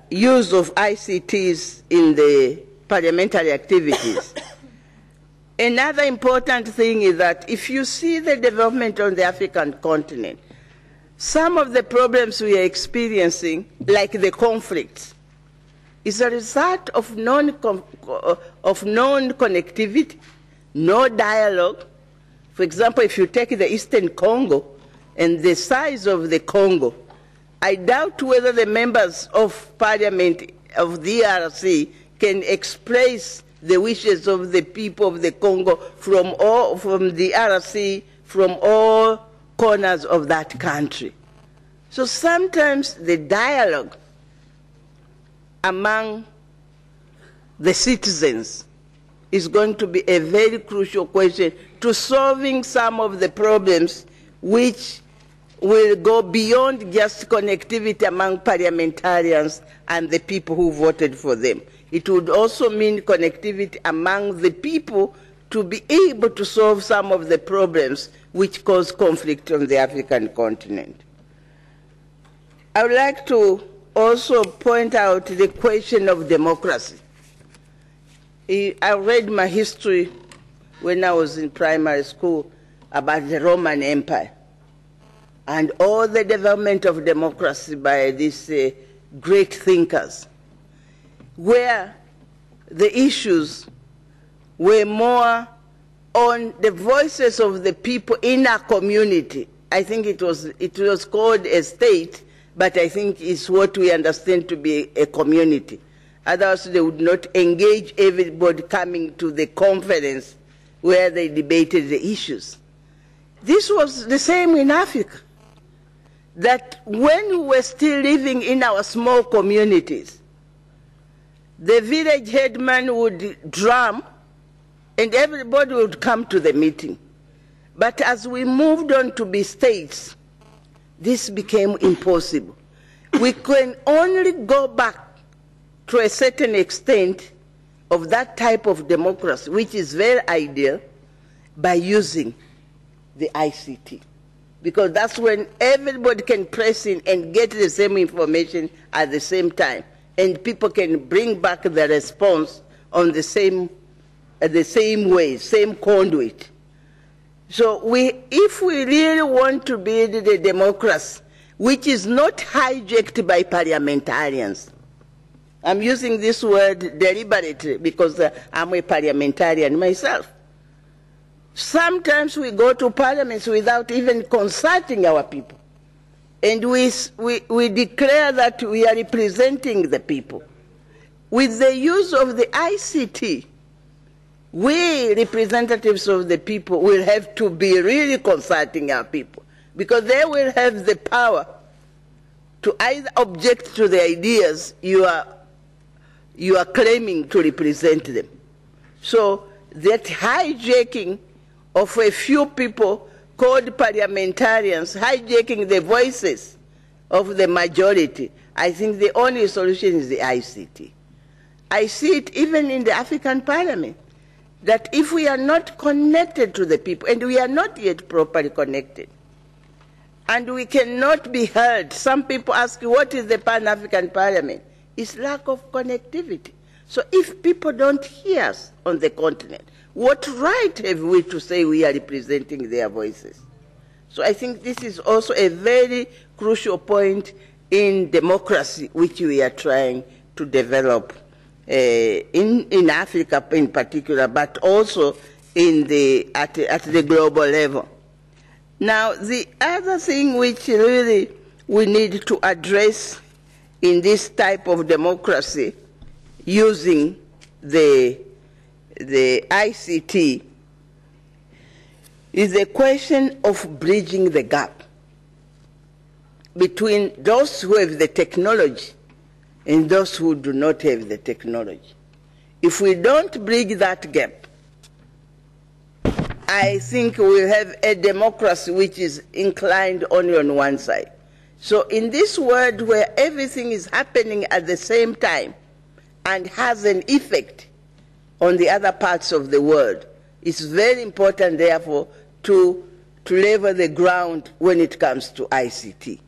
Speaker 7: use of ICTs in the parliamentary activities, another important thing is that if you see the development on the African continent, some of the problems we are experiencing, like the conflicts, is a result of non-connectivity, no dialogue. For example, if you take the Eastern Congo and the size of the Congo, I doubt whether the members of parliament of the DRC can express the wishes of the people of the Congo from the DRC, from all corners of that country. So sometimes the dialogue among the citizens is going to be a very crucial question to solving some of the problems which will go beyond just connectivity among parliamentarians and the people who voted for them. It would also mean connectivity among the people to be able to solve some of the problems which cause conflict on the African continent. I would like to also point out the question of democracy. I read my history when I was in primary school about the Roman Empire and all the development of democracy by these great thinkers, where the issues were more on the voices of the people in a community. I think it was called a state, but I think it's what we understand to be a community. Otherwise, they would not engage everybody coming to the conference where they debated the issues. This was the same in Africa, that when we were still living in our small communities, the village headman would drum and everybody would come to the meeting. But as we moved on to be states, this became impossible. We can only go back to a certain extent of that type of democracy, which is very ideal, by using the ICT. Because that's when everybody can press in and get the same information at the same time. And people can bring back the response on the same way, same conduit. So if we really want to build the democracy, which is not hijacked by parliamentarians, I'm using this word deliberately because I'm a parliamentarian myself. Sometimes we go to parliaments without even consulting our people. And we declare that we are representing the people. With the use of the ICT, we, representatives of the people, will have to be really consulting our people, because they will have the power to either object to the ideas you are claiming to represent them. So that hijacking of a few people called parliamentarians, hijacking the voices of the majority, I think the only solution is the ICT. I see it even in the African Parliament. that if we are not connected to the people, and we are not yet properly connected, and we cannot be heard. Some people ask, what is the Pan-African Parliament? It's lack of connectivity. So if people don't hear us on the continent, what right have we to say we are representing their voices? So I think this is also a very crucial point in democracy, which we are trying to develop in Africa in particular, but also at the global level. Now, the other thing which really we need to address in this type of democracy using the ICT is the question of bridging the gap between those who have the technology and those who do not have the technology. If we don't bridge that gap, I think we'll have a democracy which is inclined only on one side. So in this world where everything is happening at the same time and has an effect on the other parts of the world, it's very important, therefore, to level the ground when it comes to ICT.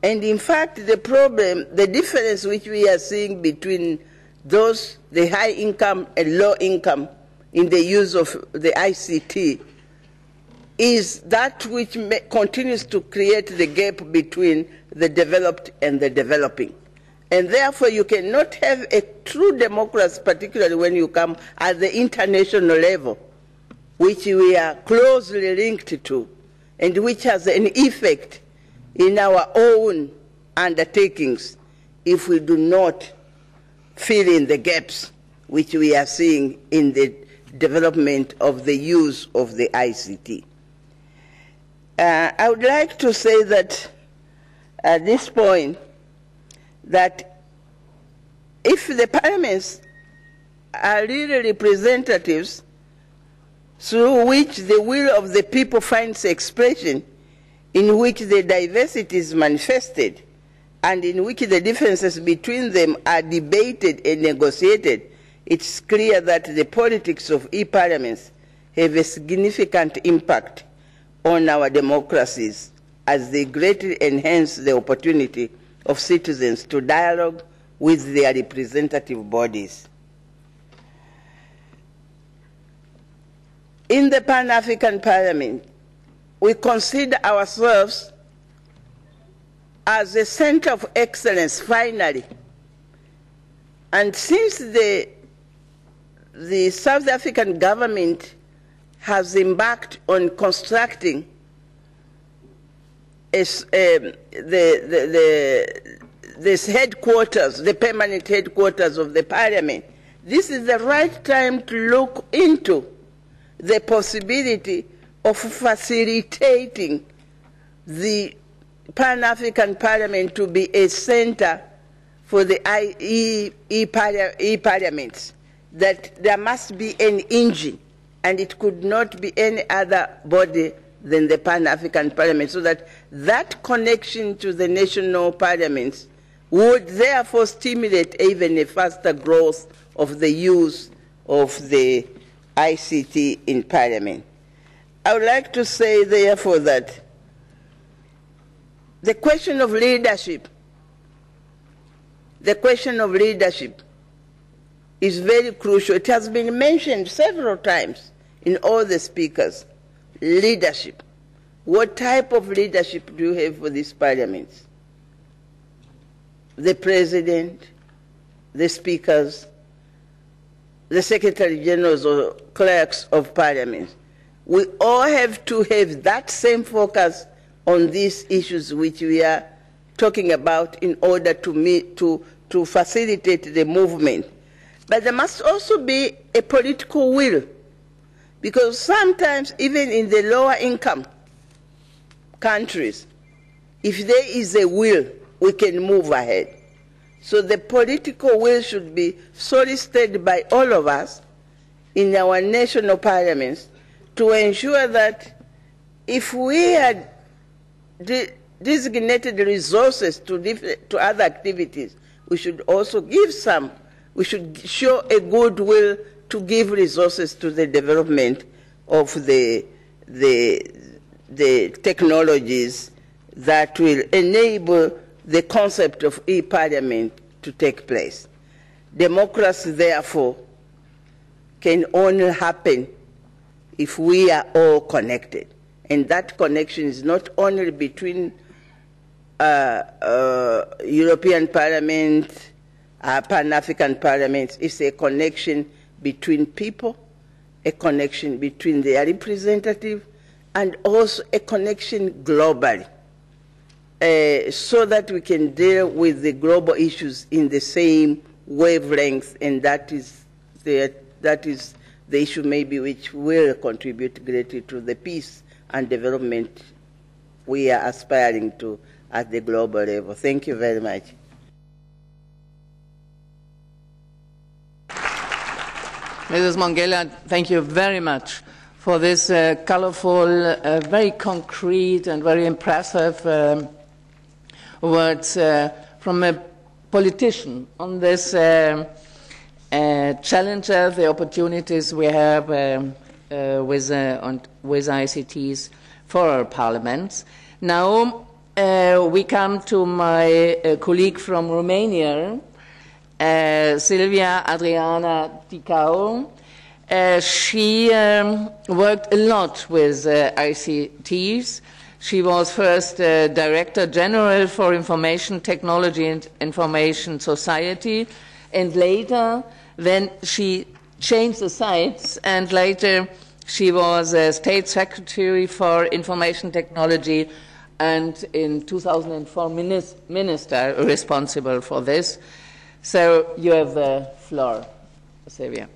Speaker 7: And in fact, the problem, the difference which we are seeing between those, the high income and low income in the use of the ICT, is that which continues to create the gap between the developed and the developing. And therefore, you cannot have a true democracy, particularly when you come at the international level, which we are closely linked to, and which has an effect in our own undertakings if we do not fill in the gaps which we are seeing in the development of the use of the ICT. I would like to say that at this point, that if the parliaments are really representatives through which the will of the people finds expression, in which the diversity is manifested, and in which the differences between them are debated and negotiated, it's clear that the politics of e-parliaments have a significant impact on our democracies as they greatly enhance the opportunity of citizens to dialogue with their representative bodies. In the Pan-African Parliament, we consider ourselves as a center of excellence, finally. And since the South African government has embarked on constructing this headquarters, the permanent headquarters of the Parliament, this is the right time to look into the possibility of facilitating the Pan-African Parliament to be a center for the e-parliaments, that there must be an engine, and it could not be any other body than the Pan-African Parliament, so that that connection to the national parliaments would therefore stimulate even a faster growth of the use of the ICT in Parliament. I would like to say, therefore, that the question of leadership is very crucial. It has been mentioned several times in all the speakers. Leadership. What type of leadership do you have for these parliaments? The president, the speakers, the secretary generals or clerks of parliament. We all have to have that same focus on these issues which we are talking about in order to facilitate the movement. But there must also be a political will, because sometimes even in the lower income countries, if there is a will, we can move ahead. So the political will should be solicited by all of us in our national parliaments to ensure that if we had designated resources to other activities, we should also give some We should show a goodwill to give resources to the development of the technologies that will enable the concept of e-parliament to take place. Democracy, therefore, can only happen if we are all connected. And that connection is not only between European Parliament, Pan-African parliaments, it's a connection between people, a connection between their representatives, and also a connection globally, so that we can deal with the global issues in the same wavelength, and that is the issue maybe which will contribute greatly to the peace and development we are aspiring to at the global level. Thank you very much.
Speaker 1: Mrs. Mongella, thank you very much for this colorful, very concrete and very impressive words from a politician on this challenges, the opportunities we have with ICTs for our parliaments. Now we come to my colleague from Romania, Silvia Adriana Ticau. She worked a lot with ICTs. She was first Director General for Information Technology and Information Society, and later then she changed the sites, and later she was State Secretary for Information Technology, and in 2004 Minister responsible for this. So you have the floor, Silvia.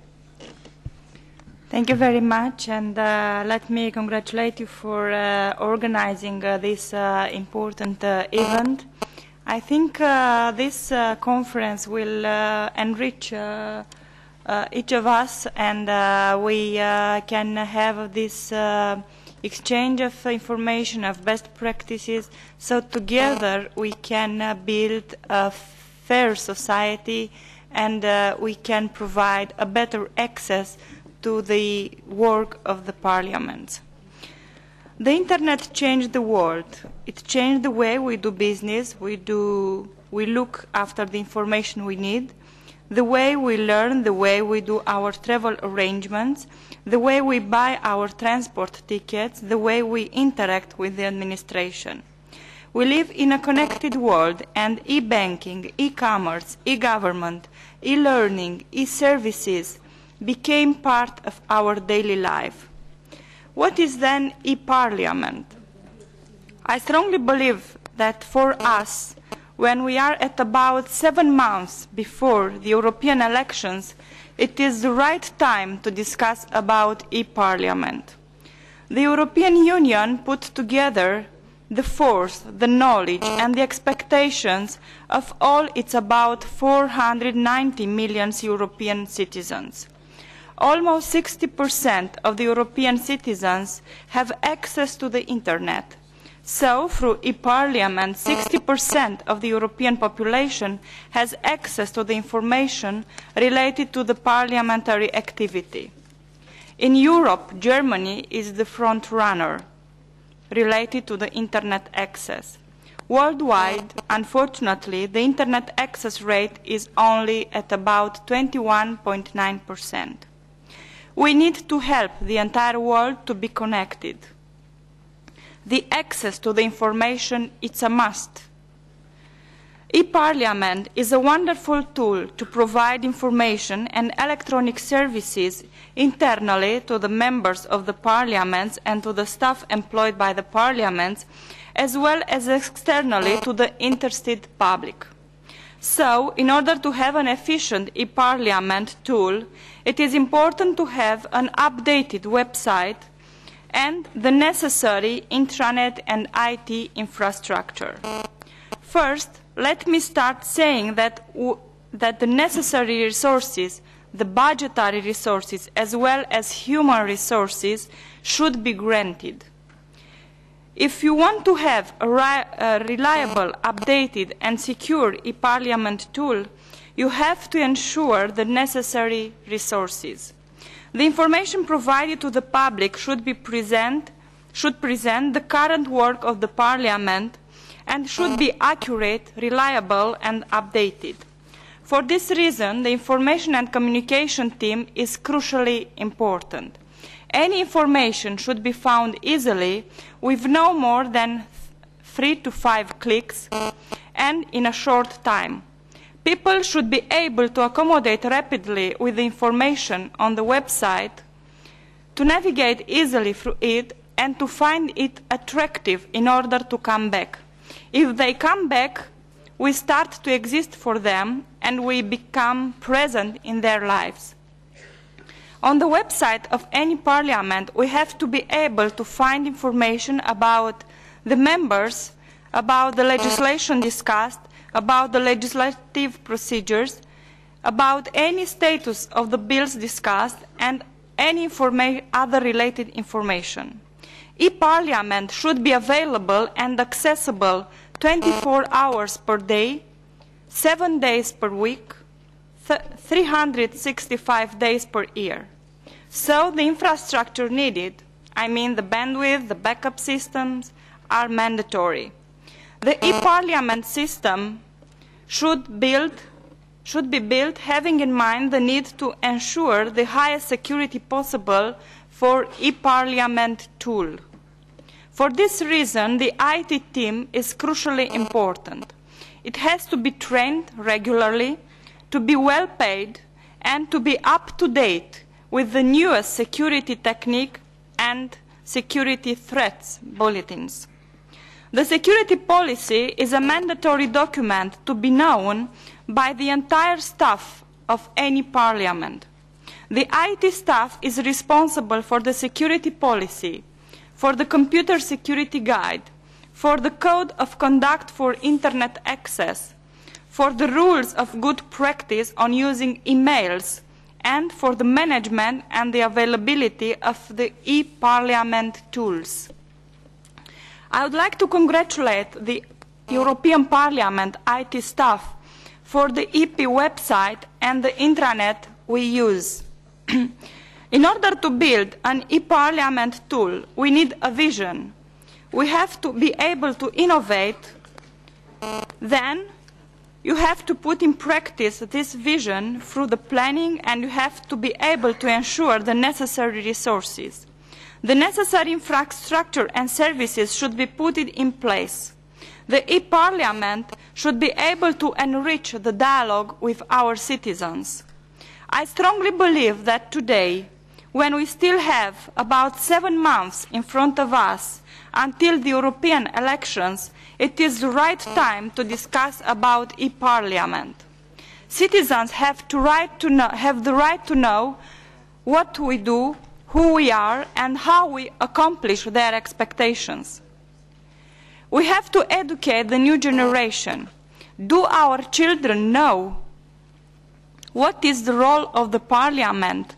Speaker 8: Thank you very much, and let me congratulate you for organizing this important event. I think this conference will enrich each of us, and we can have this exchange of information, of best practices, so together we can build a fair society, and we can provide a better access to the work of the parliament. The internet changed the world. It changed the way we do business, we look after the information we need, the way we learn, the way we do our travel arrangements, the way we buy our transport tickets, the way we interact with the administration. We live in a connected world, and e-banking, e-commerce, e-government, e-learning, e-services became part of our daily life. What is then e-parliament? I strongly believe that for us, when we are at about 7 months before the European elections, it is the right time to discuss about e-parliament. The European Union put together the force, the knowledge and the expectations of all its about 490 million European citizens. Almost 60% of the European citizens have access to the internet. So, through e-parliament, 60% of the European population has access to the information related to the parliamentary activity. In Europe, Germany is the front runner related to the internet access. Worldwide, unfortunately, the internet access rate is only at about 21.9%. We need to help the entire world to be connected. The access to the information is a must. E-Parliament is a wonderful tool to provide information and electronic services internally to the members of the parliaments and to the staff employed by the parliaments, as well as externally to the interested public. So, in order to have an efficient e-Parliament tool, it is important to have an updated website and the necessary intranet and IT infrastructure. First, let me start saying that the necessary resources, the budgetary resources as well as human resources, should be granted. If you want to have a reliable, updated and secure e-Parliament tool, you have to ensure the necessary resources. The information provided to the public should present the current work of the Parliament and should be accurate, reliable and updated. For this reason, the information and communication team is crucially important. Any information should be found easily with no more than 3 to 5 clicks and in a short time. People should be able to accommodate rapidly with the information on the website, to navigate easily through it and to find it attractive in order to come back. If they come back, we start to exist for them and we become present in their lives. On the website of any parliament, we have to be able to find information about the members, about the legislation discussed, about the legislative procedures, about any status of the bills discussed, and any other related information. E-Parliament should be available and accessible 24 hours per day, 7 days per week, 365 days per year. So the infrastructure needed, I mean the bandwidth, the backup systems, are mandatory. The e-Parliament system should be built having in mind the need to ensure the highest security possible for e-Parliament tool. For this reason, the IT team is crucially important. It has to be trained regularly, to be well paid, and to be up to date with the newest security technique and security threats bulletins. The security policy is a mandatory document to be known by the entire staff of any parliament. The IT staff is responsible for the security policy, for the computer security guide, for the code of conduct for internet access, for the rules of good practice on using emails, and for the management and the availability of the e-Parliament tools. I would like to congratulate the European Parliament IT staff for the EP website and the intranet we use. In order to build an e-Parliament tool, we need a vision. We have to be able to innovate. Then you have to put in practice this vision through the planning, and you have to be able to ensure the necessary resources. The necessary infrastructure and services should be put in place. The e-Parliament should be able to enrich the dialogue with our citizens. I strongly believe that today, when we still have about 7 months in front of us until the European elections, it is the right time to discuss about e-Parliament. Citizens have the right to know what we do, who we are, and how we accomplish their expectations. We have to educate the new generation. Do our children know what is the role of the Parliament,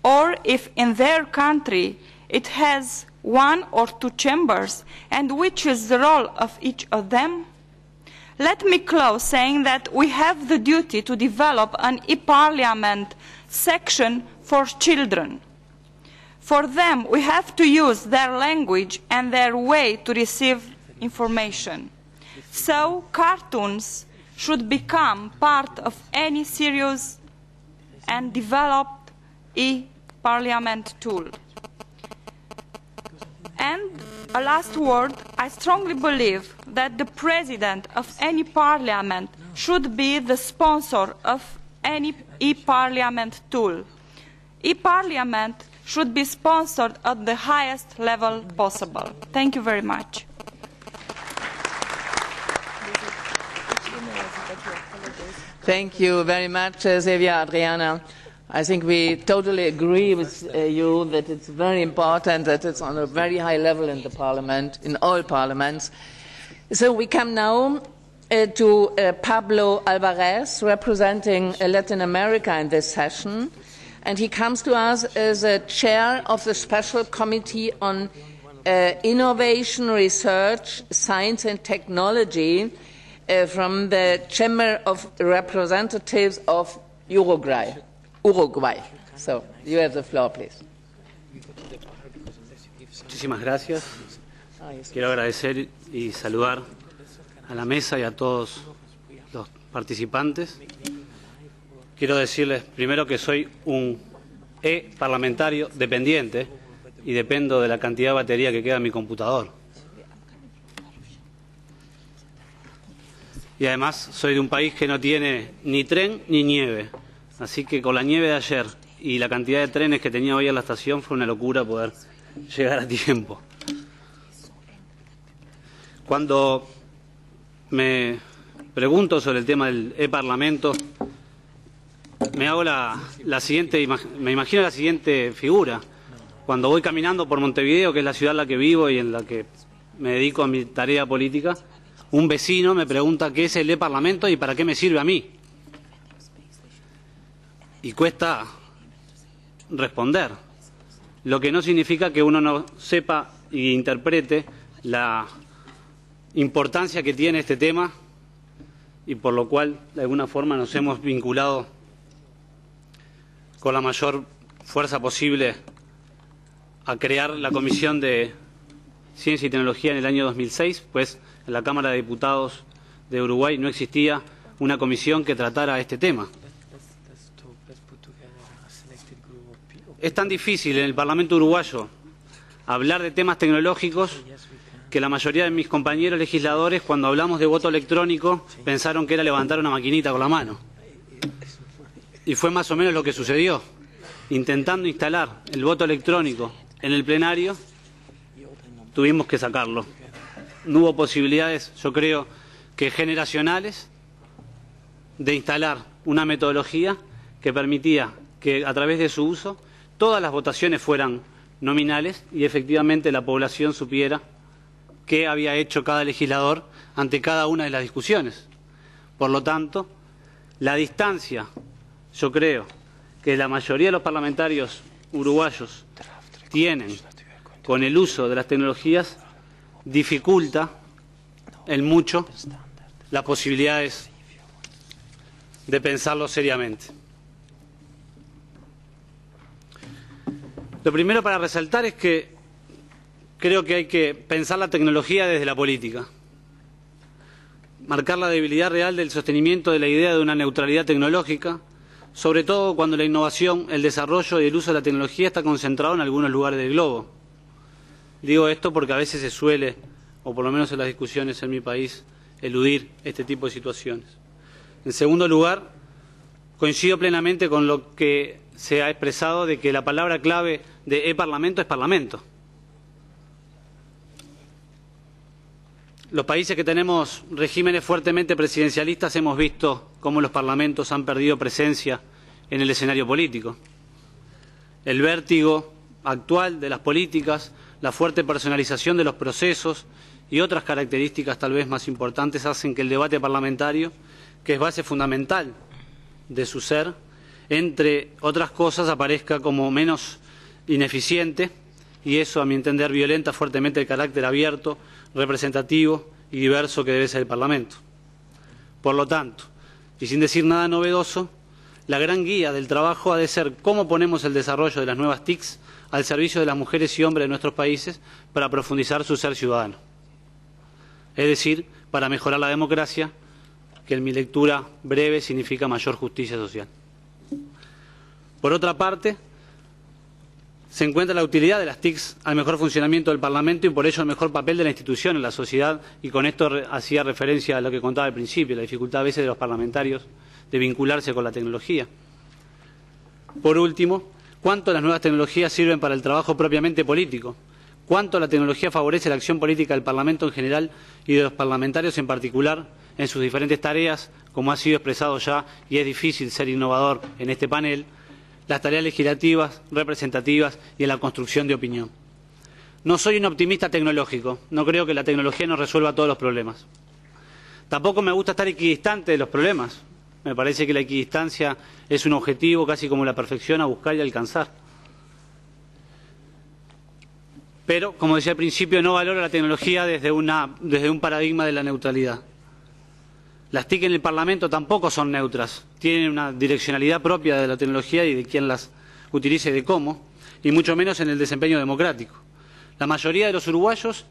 Speaker 8: or if in their country it has 1 or 2 chambers, and which is the role of each of them? Let me close saying that we have the duty to develop an e-Parliament section for children. For them, we have to use their language and their way to receive information. So cartoons should become part of any serious and developed e-Parliament tool. And a last word, I strongly believe that the president of any parliament should be the sponsor of any e-Parliament tool. E-Parliament should be sponsored at the highest level possible. Thank you very much.
Speaker 1: Thank you very much, Silvia Adriana. I think we totally agree with you that it's very important that it's on a very high level in the Parliament, in all parliaments. So we come now to Pablo Alvarez, representing Latin America in this session. And he comes to us as a chair of the Special Committee on Innovation, Research, Science and Technology from the Chamber of Representatives of Uruguay. So, you have the floor, please.
Speaker 9: Muchísimas gracias. Quiero agradecer y saludar a la mesa y a todos los participantes. Quiero decirles primero que soy un parlamentario dependiente y dependo de la cantidad de batería que queda en mi computador. Y además soy de un país que no tiene ni tren ni nieve. Así que con la nieve de ayer y la cantidad de trenes que tenía hoy en la estación fue una locura poder llegar a tiempo. Cuando me pregunto sobre el tema del e-Parlamento, me imagino la siguiente figura. Cuando voy caminando por Montevideo, que es la ciudad en la que vivo y en la que me dedico a mi tarea política, un vecino me pregunta qué es el e-Parlamento y para qué me sirve a mí. Y cuesta responder, lo que no significa que uno no sepa e interprete la importancia que tiene este tema y por lo cual de alguna forma nos hemos vinculado con la mayor fuerza posible a crear la Comisión de Ciencia y Tecnología en el año 2006, pues en la Cámara de Diputados de Uruguay no existía una comisión que tratara este tema. Es tan difícil en el Parlamento uruguayo hablar de temas tecnológicos que la mayoría de mis compañeros legisladores, cuando hablamos de voto electrónico, pensaron que era levantar una maquinita con la mano. Y fue más o menos lo que sucedió. Intentando instalar el voto electrónico en el plenario, tuvimos que sacarlo. No hubo posibilidades, yo creo, que generacionales, de instalar una metodología que permitía que a través de su uso todas las votaciones fueran nominales y efectivamente la población supiera qué había hecho cada legislador ante cada una de las discusiones. Por lo tanto, la distancia, yo creo, que la mayoría de los parlamentarios uruguayos tienen con el uso de las tecnologías dificulta en mucho las posibilidades de pensarlo seriamente. Lo primero para resaltar es que creo que hay que pensar la tecnología desde la política, marcar la debilidad real del sostenimiento de la idea de una neutralidad tecnológica, sobre todo cuando la innovación, el desarrollo y el uso de la tecnología está concentrado en algunos lugares del globo. Digo esto porque a veces se suele, o por lo menos en las discusiones en mi país, eludir este tipo de situaciones. En segundo lugar, coincido plenamente con lo que se ha expresado de que la palabra clave de e-Parlamento es Parlamento. Los países que tenemos regímenes fuertemente presidencialistas hemos visto cómo los parlamentos han perdido presencia en el escenario político. El vértigo actual de las políticas, la fuerte personalización de los procesos y otras características tal vez más importantes hacen que el debate parlamentario, que es base fundamental de su ser, entre otras cosas aparezca como menos ineficiente y eso, a mi entender, violenta fuertemente el carácter abierto, representativo y diverso que debe ser el Parlamento. Por lo tanto, y sin decir nada novedoso, la gran guía del trabajo ha de ser cómo ponemos el desarrollo de las nuevas TICs al servicio de las mujeres y hombres de nuestros países para profundizar su ser ciudadano. Es decir, para mejorar la democracia, que en mi lectura breve significa mayor justicia social. Por otra parte, se encuentra la utilidad de las TICs al mejor funcionamiento del Parlamento y por ello el mejor papel de la institución en la sociedad, y con esto hacía referencia a lo que contaba al principio, la dificultad a veces de los parlamentarios de vincularse con la tecnología. Por último, ¿cuánto las nuevas tecnologías sirven para el trabajo propiamente político? ¿Cuánto la tecnología favorece la acción política del Parlamento en general y de los parlamentarios en particular en sus diferentes tareas, como ha sido expresado ya, y es difícil ser innovador en este panel, las tareas legislativas, representativas y en la construcción de opinión? No soy un optimista tecnológico, no creo que la tecnología nos resuelva todos los problemas. Tampoco me gusta estar equidistante de los problemas. Me parece que la equidistancia es un objetivo casi como la perfección a buscar y alcanzar. Pero, como decía al principio, no valoro la tecnología desde un paradigma de la neutralidad. Las TIC en el Parlamento tampoco son neutras, tienen una direccionalidad propia de la tecnología y de quién las utilice y de cómo, y mucho menos en el desempeño democrático. La mayoría de los uruguayos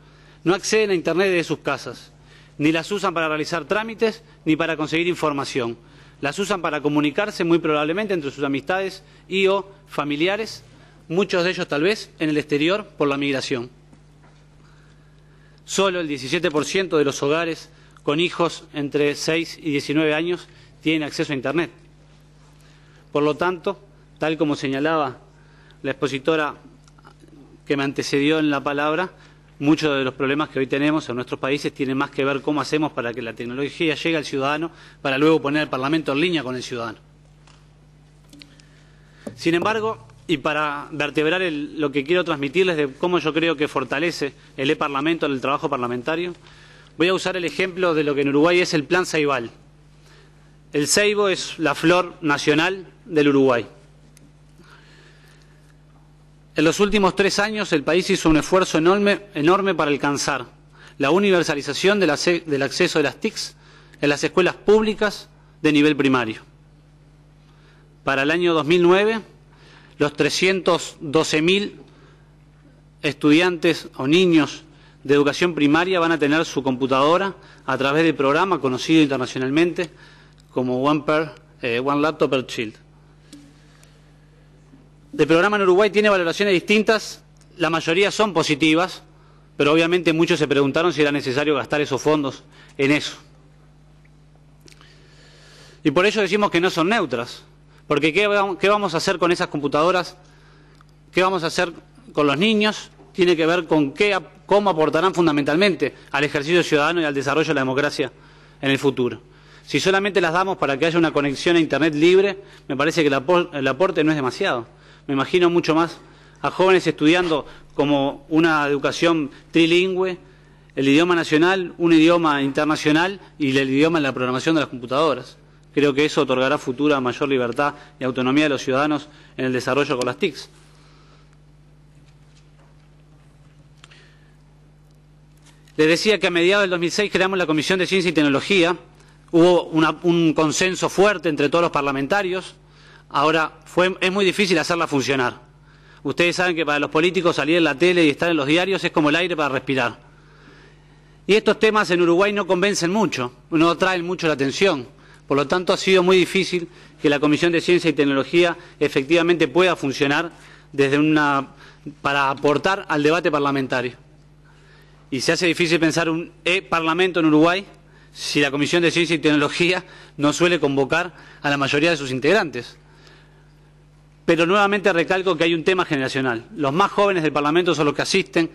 Speaker 9: no acceden a Internet desde sus casas, ni las usan para realizar trámites ni para conseguir información. Las usan para comunicarse muy probablemente entre sus amistades y o familiares, muchos de ellos tal vez en el exterior por la migración. Solo el 17% de los hogares con hijos entre 6 y 19 años tienen acceso a Internet. Por lo tanto, tal como señalaba la expositora que me antecedió en la palabra, muchos de los problemas que hoy tenemos en nuestros países tienen más que ver cómo hacemos para que la tecnología llegue al ciudadano, para luego poner al Parlamento en línea con el ciudadano. Sin embargo, y para vertebrar lo que quiero transmitirles de cómo yo creo que fortalece el e-Parlamento en el trabajo parlamentario, voy a usar el ejemplo de lo que en Uruguay es el Plan Ceibal. El ceibo es la flor nacional del Uruguay. En los últimos 3 años el país hizo un esfuerzo enorme para alcanzar la universalización del acceso de las TICs en las escuelas públicas de nivel primario. Para el año 2009, los 312.000 estudiantes o niños de educación primaria van a tener su computadora a través del programa conocido internacionalmente como One Laptop per Child. El programa en Uruguay tiene valoraciones distintas, la mayoría son positivas, pero obviamente muchos se preguntaron si era necesario gastar esos fondos en eso. Y por ello decimos que no son neutras, porque ¿qué vamos a hacer con esas computadoras? ¿Qué vamos a hacer con los niños? Tiene que ver con cómo aportarán fundamentalmente al ejercicio ciudadano y al desarrollo de la democracia en el futuro. Si solamente las damos para que haya una conexión a Internet libre, me parece que el aporte no es demasiado. Me imagino mucho más a jóvenes estudiando como una educación trilingüe, el idioma nacional, un idioma internacional y el idioma en la programación de las computadoras. Creo que eso otorgará futura mayor libertad y autonomía de los ciudadanos en el desarrollo con las TICs. Les decía que a mediados del 2006 creamos la Comisión de Ciencia y Tecnología. Hubo un consenso fuerte entre todos los parlamentarios. Ahora, es muy difícil hacerla funcionar. Ustedes saben que para los políticos salir en la tele y estar en los diarios es como el aire para respirar. Y estos temas en Uruguay no convencen mucho, no atraen mucho la atención. Por lo tanto, ha sido muy difícil que la Comisión de Ciencia y Tecnología efectivamente pueda funcionar para aportar al debate parlamentario. Y se hace difícil pensar un e-Parlamento en Uruguay si la Comisión de Ciencia y Tecnología no suele convocar a la mayoría de sus integrantes. Pero nuevamente recalco que hay un tema generacional. Los más jóvenes del Parlamento son los que asisten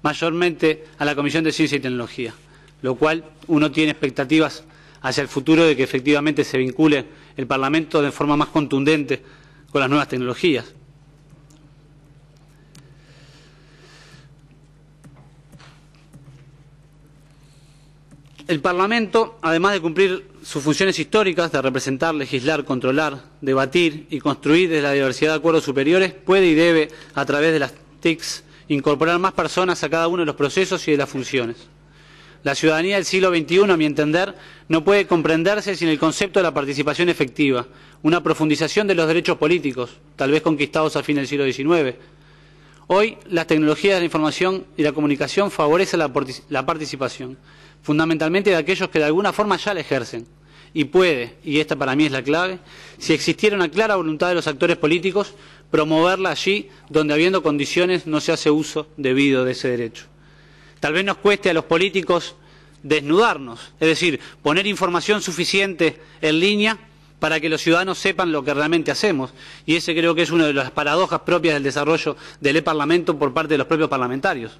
Speaker 9: mayormente a la Comisión de Ciencia y Tecnología, lo cual uno tiene expectativas hacia el futuro de que efectivamente se vincule el Parlamento de forma más contundente con las nuevas tecnologías. El Parlamento, además de cumplir sus funciones históricas de representar, legislar, controlar, debatir y construir desde la diversidad de acuerdos superiores, puede y debe, a través de las TICs, incorporar más personas a cada uno de los procesos y de las funciones. La ciudadanía del siglo XXI, a mi entender, no puede comprenderse sin el concepto de la participación efectiva, una profundización de los derechos políticos, tal vez conquistados a fin del siglo XIX. Hoy, las tecnologías de la información y la comunicación favorecen la participación, fundamentalmente de aquellos que de alguna forma ya la ejercen. Y puede, y esta para mí es la clave, si existiera una clara voluntad de los actores políticos, promoverla allí donde habiendo condiciones no se hace uso debido de ese derecho. Tal vez nos cueste a los políticos desnudarnos, es decir, poner información suficiente en línea para que los ciudadanos sepan lo que realmente hacemos. Y ese creo que es una de las paradojas propias del desarrollo del e-Parlamento por parte de los propios parlamentarios.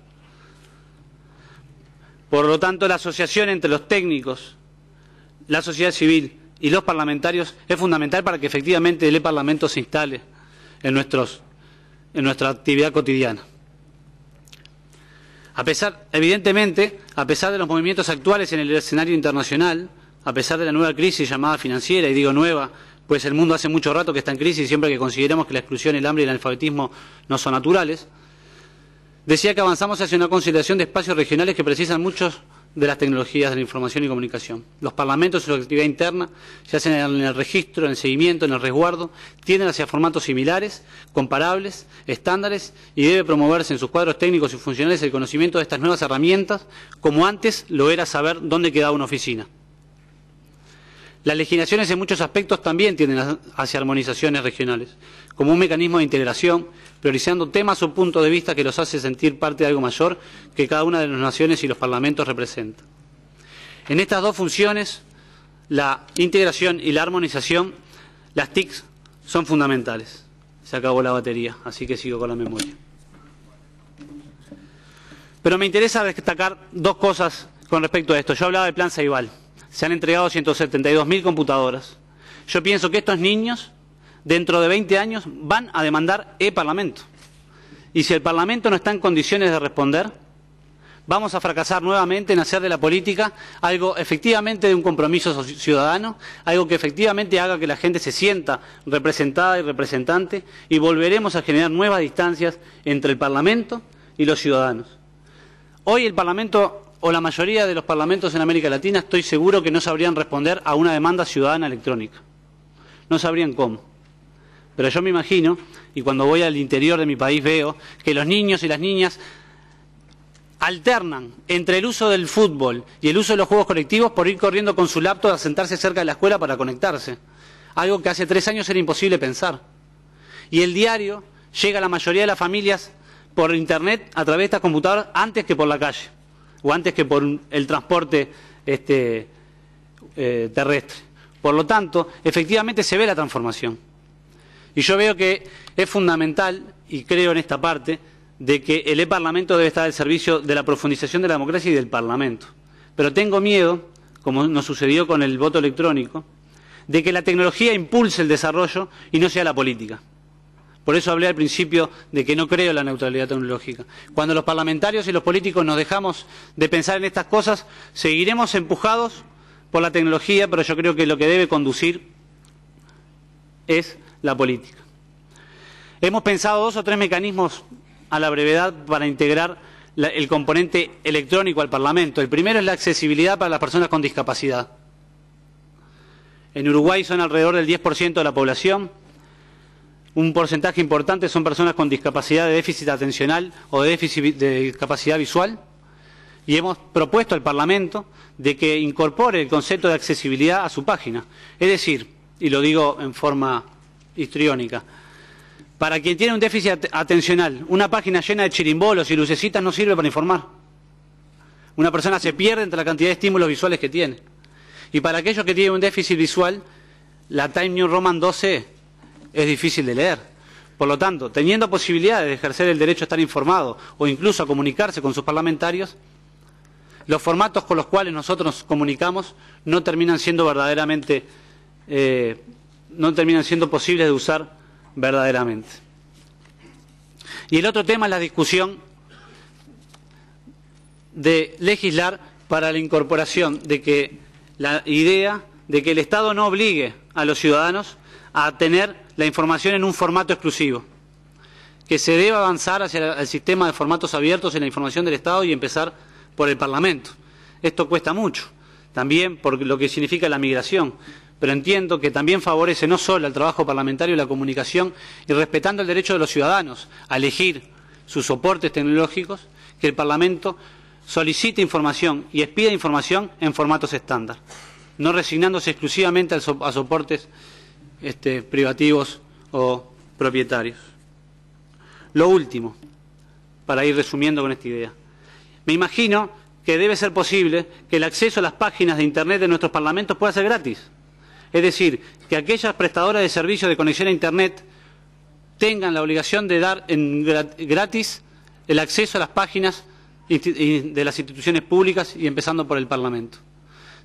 Speaker 9: Por lo tanto, la asociación entre los técnicos, la sociedad civil y los parlamentarios es fundamental para que efectivamente el e-Parlamento se instale en nuestra actividad cotidiana. Evidentemente, a pesar de los movimientos actuales en el escenario internacional, a pesar de la nueva crisis llamada financiera, y digo nueva, pues el mundo hace mucho rato que está en crisis, siempre que consideremos que la exclusión, el hambre y el analfabetismo no son naturales, decía que avanzamos hacia una consideración de espacios regionales que precisan muchos de las tecnologías de la información y comunicación. Los parlamentos en su actividad interna, ya sea en el registro, en el seguimiento, en el resguardo, tienden hacia formatos similares, comparables, estándares, y debe promoverse en sus cuadros técnicos y funcionales el conocimiento de estas nuevas herramientas, como antes lo era saber dónde quedaba una oficina. Las legislaciones en muchos aspectos también tienden hacia armonizaciones regionales, como un mecanismo de integración, priorizando temas o puntos de vista que los hace sentir parte de algo mayor que cada una de las naciones y los parlamentos representa. En estas dos funciones, la integración y la armonización, las TICs son fundamentales. Se acabó la batería, así que sigo con la memoria. Pero me interesa destacar dos cosas con respecto a esto. Yo hablaba del plan Ceibal. Se han entregado 172.000 computadoras. Yo pienso que estos niños, dentro de 20 años, van a demandar e-Parlamento. Y si el Parlamento no está en condiciones de responder, vamos a fracasar nuevamente en hacer de la política algo efectivamente de un compromiso ciudadano, algo que efectivamente haga que la gente se sienta representada y representante, y volveremos a generar nuevas distancias entre el Parlamento y los ciudadanos. Hoy el Parlamento, o la mayoría de los parlamentos en América Latina, estoy seguro que no sabrían responder a una demanda ciudadana electrónica. No sabrían cómo. Pero yo me imagino, y cuando voy al interior de mi país veo, que los niños y las niñas alternan entre el uso del fútbol y el uso de los juegos colectivos por ir corriendo con su laptop a sentarse cerca de la escuela para conectarse. Algo que hace 3 años era imposible pensar. Y el diario llega a la mayoría de las familias por internet a través de estas computadoras antes que por la calle, o antes que por el transporte terrestre. Por lo tanto, efectivamente se ve la transformación. Y yo veo que es fundamental, y creo en esta parte, de que el e-Parlamento debe estar al servicio de la profundización de la democracia y del Parlamento. Pero tengo miedo, como nos sucedió con el voto electrónico, de que la tecnología impulse el desarrollo y no sea la política. Por eso hablé al principio de que no creo en la neutralidad tecnológica. Cuando los parlamentarios y los políticos nos dejamos de pensar en estas cosas, seguiremos empujados por la tecnología, pero yo creo que lo que debe conducir es la política. Hemos pensado 2 o 3 mecanismos a la brevedad para integrar el componente electrónico al Parlamento. El primero es la accesibilidad para las personas con discapacidad. En Uruguay son alrededor del 10% de la población. Un porcentaje importante son personas con discapacidad de déficit atencional o de déficit de discapacidad visual. Y hemos propuesto al Parlamento de que incorpore el concepto de accesibilidad a su página. Es decir, y lo digo en forma histriónica, para quien tiene un déficit atencional, una página llena de chirimbolos y lucecitas no sirve para informar. Una persona se pierde entre la cantidad de estímulos visuales que tiene. Y para aquellos que tienen un déficit visual, la Times New Roman 12 es difícil de leer. Por lo tanto, teniendo posibilidades de ejercer el derecho a estar informado o incluso a comunicarse con sus parlamentarios, los formatos con los cuales nosotros nos comunicamos no terminan siendo verdaderamente no terminan siendo posibles de usar verdaderamente. Y el otro tema es la discusión de legislar para la incorporación de que la idea de que el Estado no obligue a los ciudadanos a tener la información en un formato exclusivo, que se debe avanzar hacia el sistema de formatos abiertos en la información del Estado y empezar por el Parlamento. Esto cuesta mucho, también por lo que significa la migración, pero entiendo que también favorece no solo el trabajo parlamentario y la comunicación, y respetando el derecho de los ciudadanos a elegir sus soportes tecnológicos, que el Parlamento solicite información y expida información en formatos estándar, no resignándose exclusivamente a soportes privativos o propietarios. Lo último, para ir resumiendo con esta idea. Me imagino que debe ser posible que el acceso a las páginas de Internet de nuestros parlamentos pueda ser gratis. Es decir, que aquellas prestadoras de servicios de conexión a Internet tengan la obligación de dar gratis el acceso a las páginas de las instituciones públicas y empezando por el Parlamento.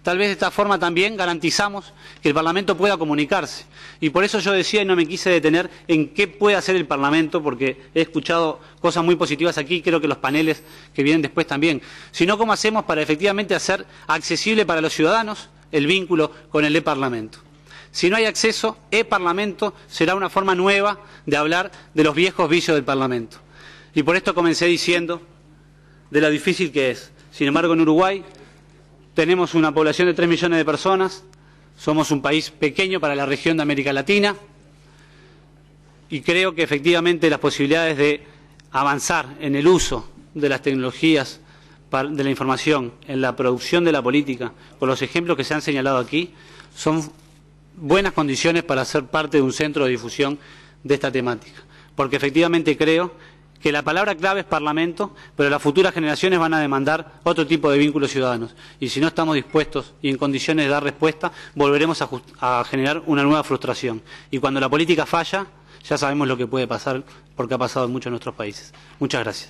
Speaker 9: Tal vez de esta forma también garantizamos que el Parlamento pueda comunicarse. Y por eso yo decía y no me quise detener en qué puede hacer el Parlamento, porque he escuchado cosas muy positivas aquí, creo que los paneles que vienen después también, sino cómo hacemos para efectivamente hacer accesible para los ciudadanos el vínculo con el e-Parlamento. Si no hay acceso, e-Parlamento será una forma nueva de hablar de los viejos vicios del Parlamento. Y por esto comencé diciendo de lo difícil que es. Sin embargo, en Uruguay tenemos una población de 3 millones de personas, somos un país pequeño para la región de América Latina y creo que efectivamente las posibilidades de avanzar en el uso de las tecnologías de la información, en la producción de la política, con los ejemplos que se han señalado aquí, son buenas condiciones para ser parte de un centro de difusión de esta temática. Porque efectivamente creo que la palabra clave es Parlamento, pero las futuras generaciones van a demandar otro tipo de vínculos ciudadanos. Y si no estamos dispuestos y en condiciones de dar respuesta, volveremos a generar una nueva frustración. Y cuando la política falla, ya sabemos lo que puede pasar, porque ha pasado en muchos de nuestros países. Muchas gracias.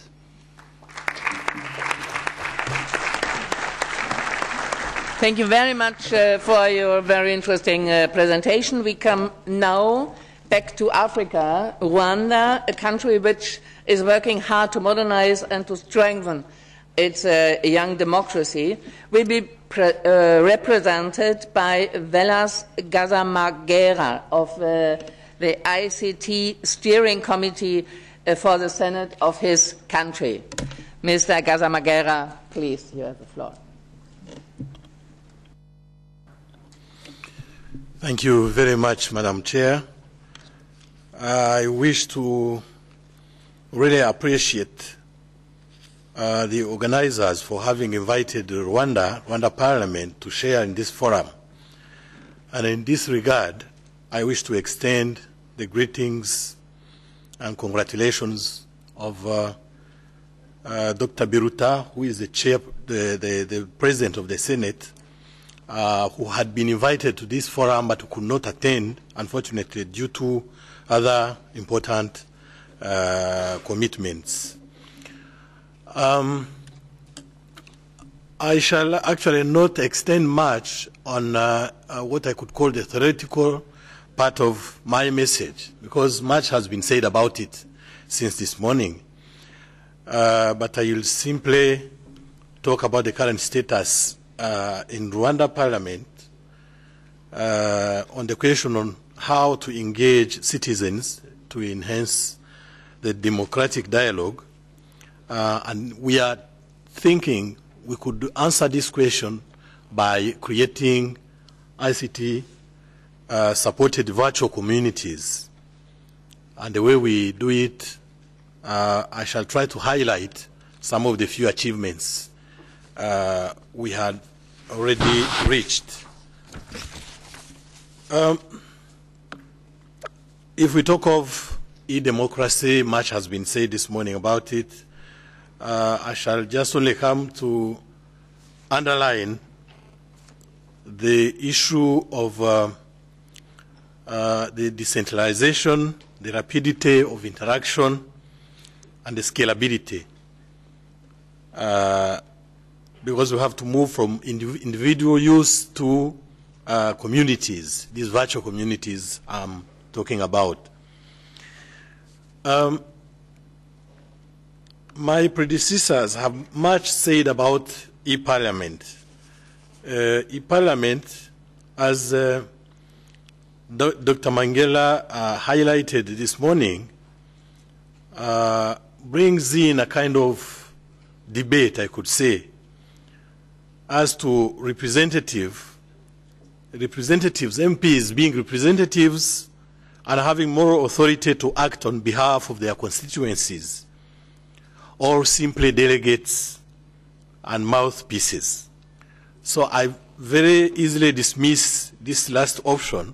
Speaker 1: Thank you very much for your very interesting presentation. We come now back to Africa, Rwanda, a country which is working hard to modernize and to strengthen its young democracy, will be represented by Velas Gazamagera of the ICT Steering Committee for the Senate of his country. Mr. Gazamagera, please, you have the floor.
Speaker 10: Thank you very much, Madam Chair. I wish to really appreciate the organizers for having invited the Rwanda Parliament to share in this forum. And in this regard, I wish to extend the greetings and congratulations of Dr. Biruta, who is the President of the Senate, who had been invited to this forum but who could not attend, unfortunately, due to other important commitments. I shall actually not extend much on what I could call the theoretical part of my message, because much has been said about it since this morning. But I will simply talk about the current status in Rwanda Parliament on the question on how to engage citizens to enhance the democratic dialogue. And we are thinking we could answer this question by creating ICT supported virtual communities. And the way we do it, I shall try to highlight some of the few achievements we had already reached. If we talk of e-democracy, much has been said this morning about it. I shall just only come to underline the issue of the decentralization, the rapidity of interaction, and the scalability. Because we have to move from individual use to communities, these virtual communities I'm talking about. My predecessors have much said about e-parliament. E-parliament, as Dr. Mongella highlighted this morning, brings in a kind of debate, I could say, as to representatives, MPs being representatives and having moral authority to act on behalf of their constituencies, or simply delegates and mouthpieces. So I very easily dismiss this last option,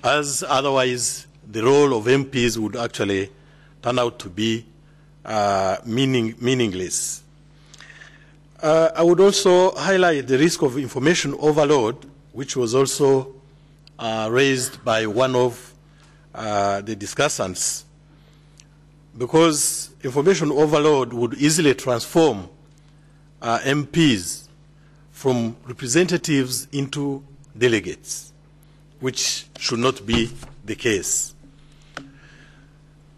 Speaker 10: as otherwise the role of MPs would actually turn out to be meaningless. I would also highlight the risk of information overload, which was also raised by one of the discussants, because information overload would easily transform MPs from representatives into delegates, which should not be the case.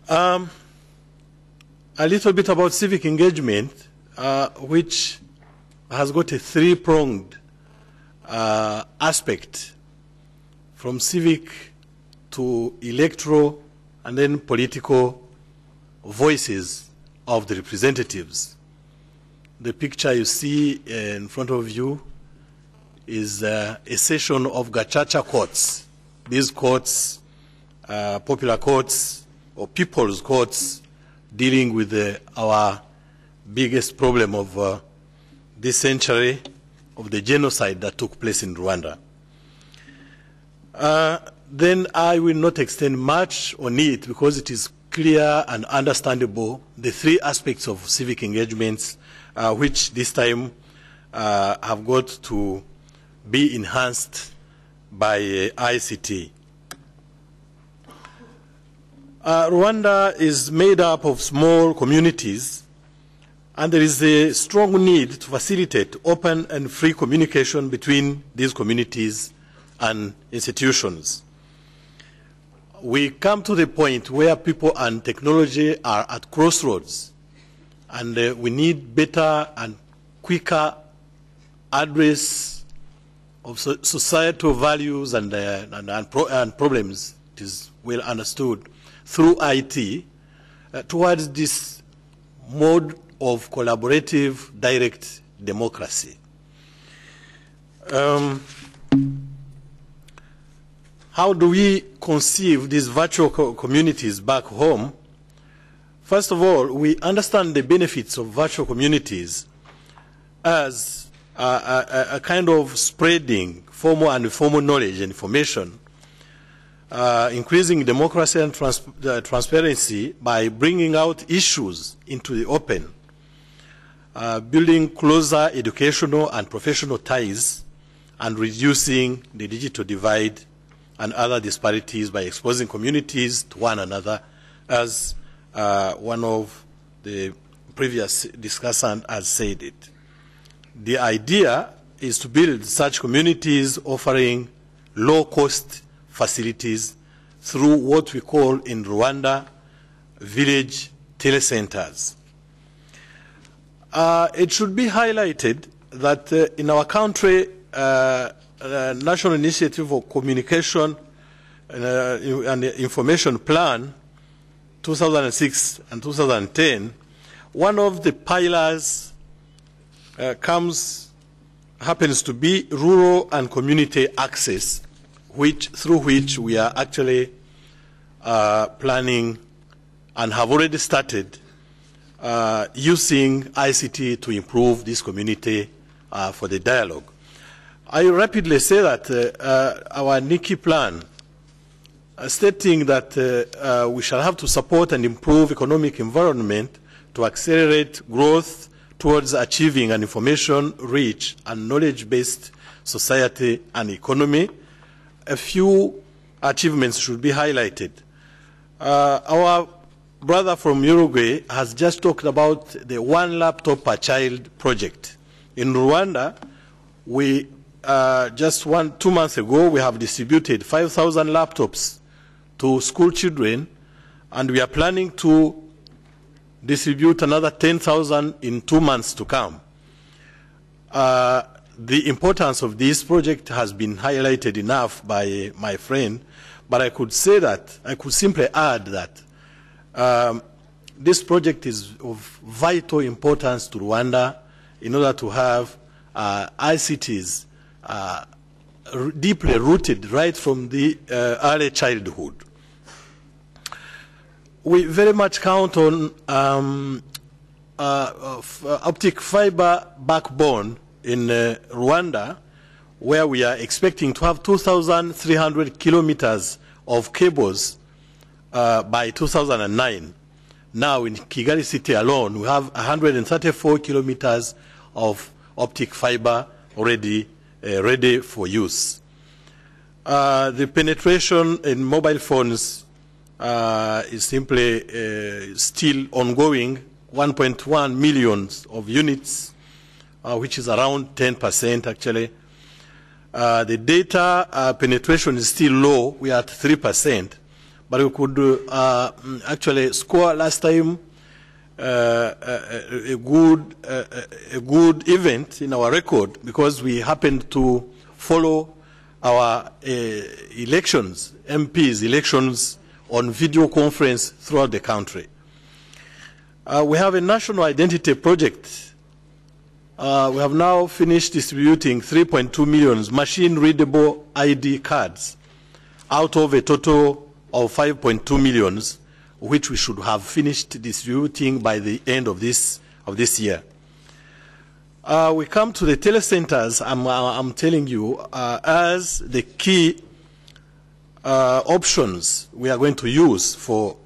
Speaker 10: A little bit about civic engagement, which has got a three-pronged aspect, from civic to electoral and then political voices of the representatives. The picture you see in front of you is a session of gacaca courts. These courts, popular courts or people's courts, dealing with our biggest problem of this century, of the genocide that took place in Rwanda. Then I will not extend much on it because it is clear and understandable, the three aspects of civic engagements, which this time have got to be enhanced by ICT. Rwanda is made up of small communities, and there is a strong need to facilitate open and free communication between these communities and institutions. We come to the point where people and technology are at crossroads, and we need better and quicker address of societal values and problems. It is well understood through IT towards this mode of collaborative direct democracy. How do we conceive these virtual communities back home? First of all, we understand the benefits of virtual communities as a kind of spreading formal and informal knowledge and information, increasing democracy and transparency by bringing out issues into the open, building closer educational and professional ties, and reducing the digital divide and other disparities by exposing communities to one another, as one of the previous discussants has said it. The idea is to build such communities offering low-cost facilities through what we call in Rwanda village telecenters. It should be highlighted that in our country, National Initiative for Communication and Information Plan 2006 and 2010, one of the pillars happens to be rural and community access, through which we are actually planning and have already started using ICT to improve this community for the dialogue. I rapidly say that our NICI plan, stating that we shall have to support and improve economic environment to accelerate growth towards achieving an information-rich and knowledge-based society and economy. A few achievements should be highlighted. Our brother from Uruguay has just talked about the one laptop per child project. In Rwanda, we just 2 months ago, we have distributed 5,000 laptops to school children, and we are planning to distribute another 10,000 in 2 months to come. The importance of this project has been highlighted enough by my friend, but I could say that, I could simply add that this project is of vital importance to Rwanda in order to have ICTs deeply rooted right from the early childhood. We very much count on optic fiber backbone in Rwanda, where we are expecting to have 2,300 kilometers of cables by 2009. Now in Kigali city alone, we have 134 kilometers of optic fiber already ready for use. The penetration in mobile phones is simply still ongoing, 1.1 million of units, which is around 10% actually. The data penetration is still low, we are at 3%, but we could actually score last time a good event in our record because we happened to follow our elections, MPs elections on video conference throughout the country. We have a national identity project we have now finished distributing 3.2 million machine-readable ID cards out of a total of 5.2 million, which we should have finished distributing by the end of this year. We come to the telecenters, I'm telling you, as the key options we are going to use for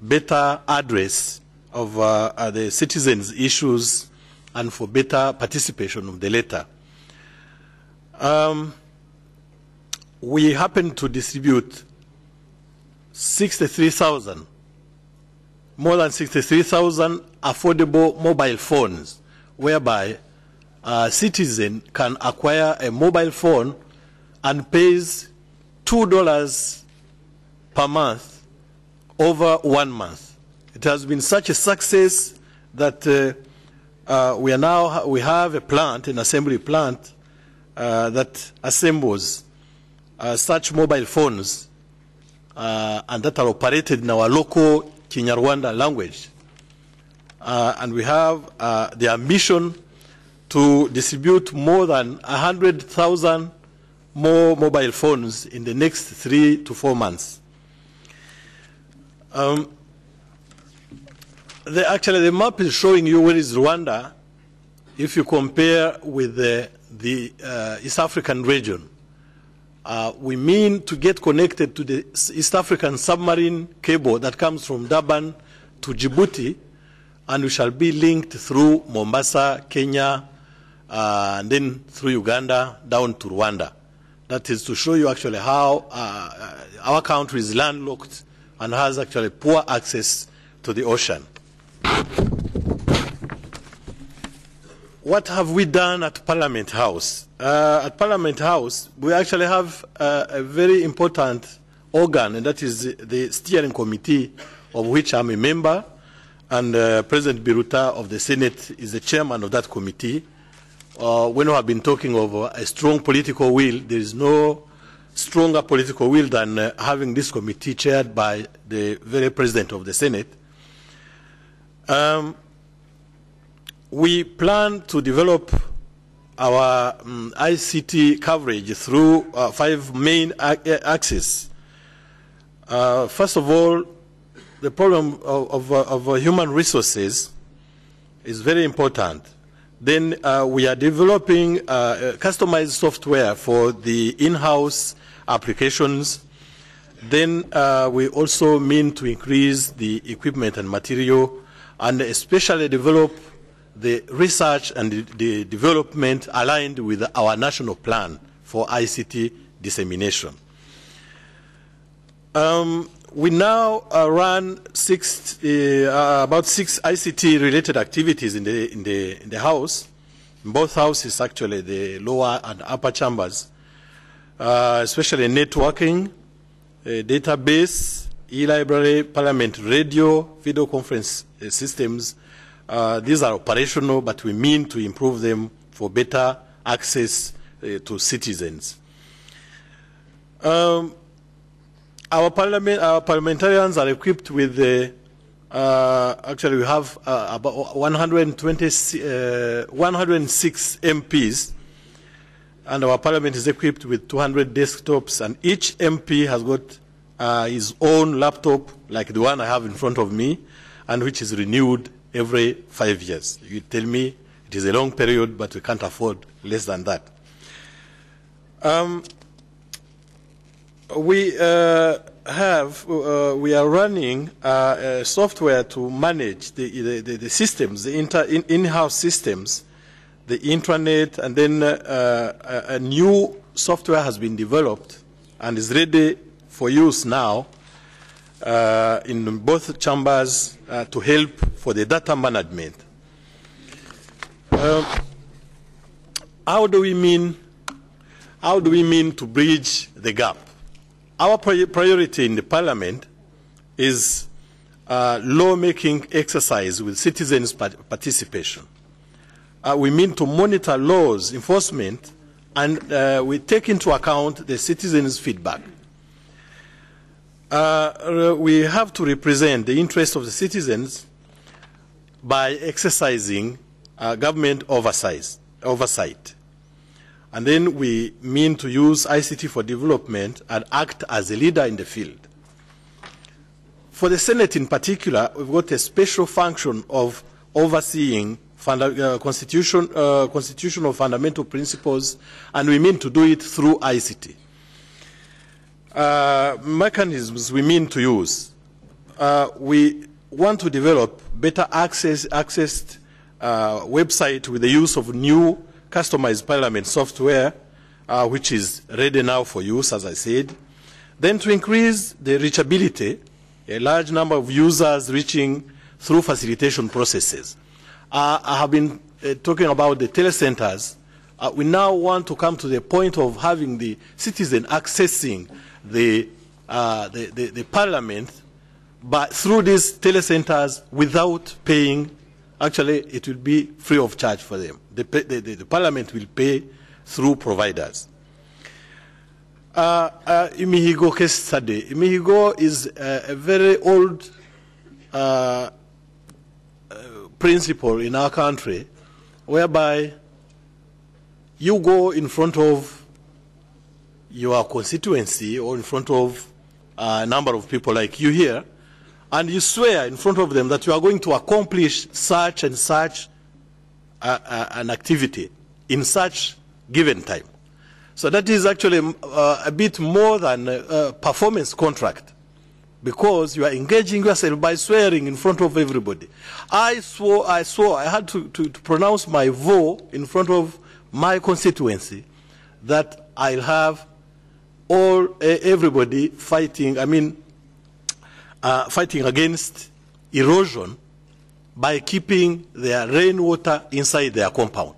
Speaker 10: better address of the citizens' issues and for better participation of the latter. We happen to distribute 63,000, more than 63,000 affordable mobile phones, whereby a citizen can acquire a mobile phone and pays $2 per month over 1 month. It has been such a success that we have a plant, an assembly plant, that assembles such mobile phones and that are operated in our local Kinyarwanda language. And we have the ambition to distribute more than 100,000 more mobile phones in the next 3 to 4 months. Actually, the map is showing you where is Rwanda if you compare with the East African region. We mean to get connected to the East African submarine cable that comes from Durban to Djibouti, and we shall be linked through Mombasa, Kenya, and then through Uganda down to Rwanda. That is to show you actually how our country is landlocked and has actually poor access to the ocean. What have we done at Parliament House? At Parliament House, we actually have a very important organ, and that is the steering committee, of which I'm a member, and President Biruta of the Senate is the chairman of that committee. When we have been talking of a strong political will, there is no stronger political will than having this committee chaired by the very president of the Senate. We plan to develop our ICT coverage through 5 main axes. First of all, the problem of human resources is very important. Then we are developing customized software for the in-house applications. Then we also mean to increase the equipment and material, and especially develop the research and the development aligned with our national plan for ICT dissemination. We now run about 6 ICT-related activities in the House, in both houses actually, the lower and upper chambers, especially networking, database, e-library, parliament radio, video conference systems. These are operational, but we mean to improve them for better access to citizens. Our parliamentarians are equipped with actually we have about 106 MPs, and our parliament is equipped with 200 desktops, and each MP has got his own laptop, like the one I have in front of me, and which is renewed every 5 years. You tell me it is a long period, but we can't afford less than that. We are running software to manage the systems, the in-house systems, the intranet, and then a new software has been developed and is ready for use now in both chambers to help for the data management. How do we mean to bridge the gap? Our priority in the Parliament is law-making exercise with citizens' participation. We mean to monitor laws enforcement, and we take into account the citizens' feedback. We have to represent the interests of the citizens by exercising government oversight. And then we mean to use ICT for development and act as a leader in the field. For the Senate in particular, we've got a special function of overseeing constitutional fundamental principles, and we mean to do it through ICT. Mechanisms we mean to use. We want to develop better accessed website with the use of new customized parliament software, which is ready now for use, as I said. Then to increase the reachability, a large number of users reaching through facilitation processes. I have been talking about the telecenters. We now want to come to the point of having the citizen accessing the parliament but through these telecenters without paying. Actually, it will be free of charge for them. The parliament will pay through providers. Imihigo case study. Imihigo is a very old principle in our country, whereby you go in front of your constituency or in front of a number of people like you here, and you swear in front of them that you are going to accomplish such and such an activity in such given time. So that is actually a bit more than a performance contract, because you are engaging yourself by swearing in front of everybody. I swore I had to pronounce my vow in front of my constituency that I'll have everybody fighting, fighting against erosion by keeping their rainwater inside their compound.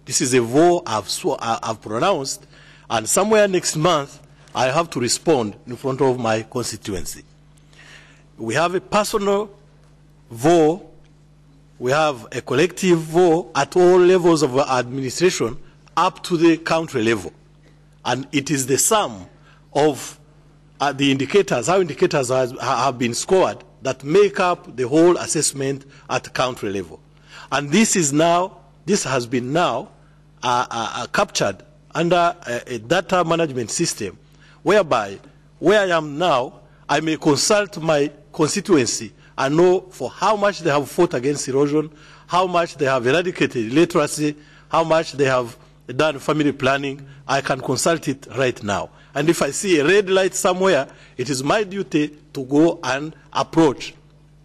Speaker 10: This is a vow I've pronounced, and somewhere next month I have to respond in front of my constituency. We have a personal vow, we have a collective vow at all levels of administration up to the country level. And it is the sum of the indicators, how indicators have been scored, that make up the whole assessment at country level. And this has been now captured under a data management system, whereby where I am now, I may consult my constituency and know for how much they have fought against erosion, how much they have eradicated illiteracy, how much they have done family planning. I can consult it right now. And if I see a red light somewhere, it is my duty to go and approach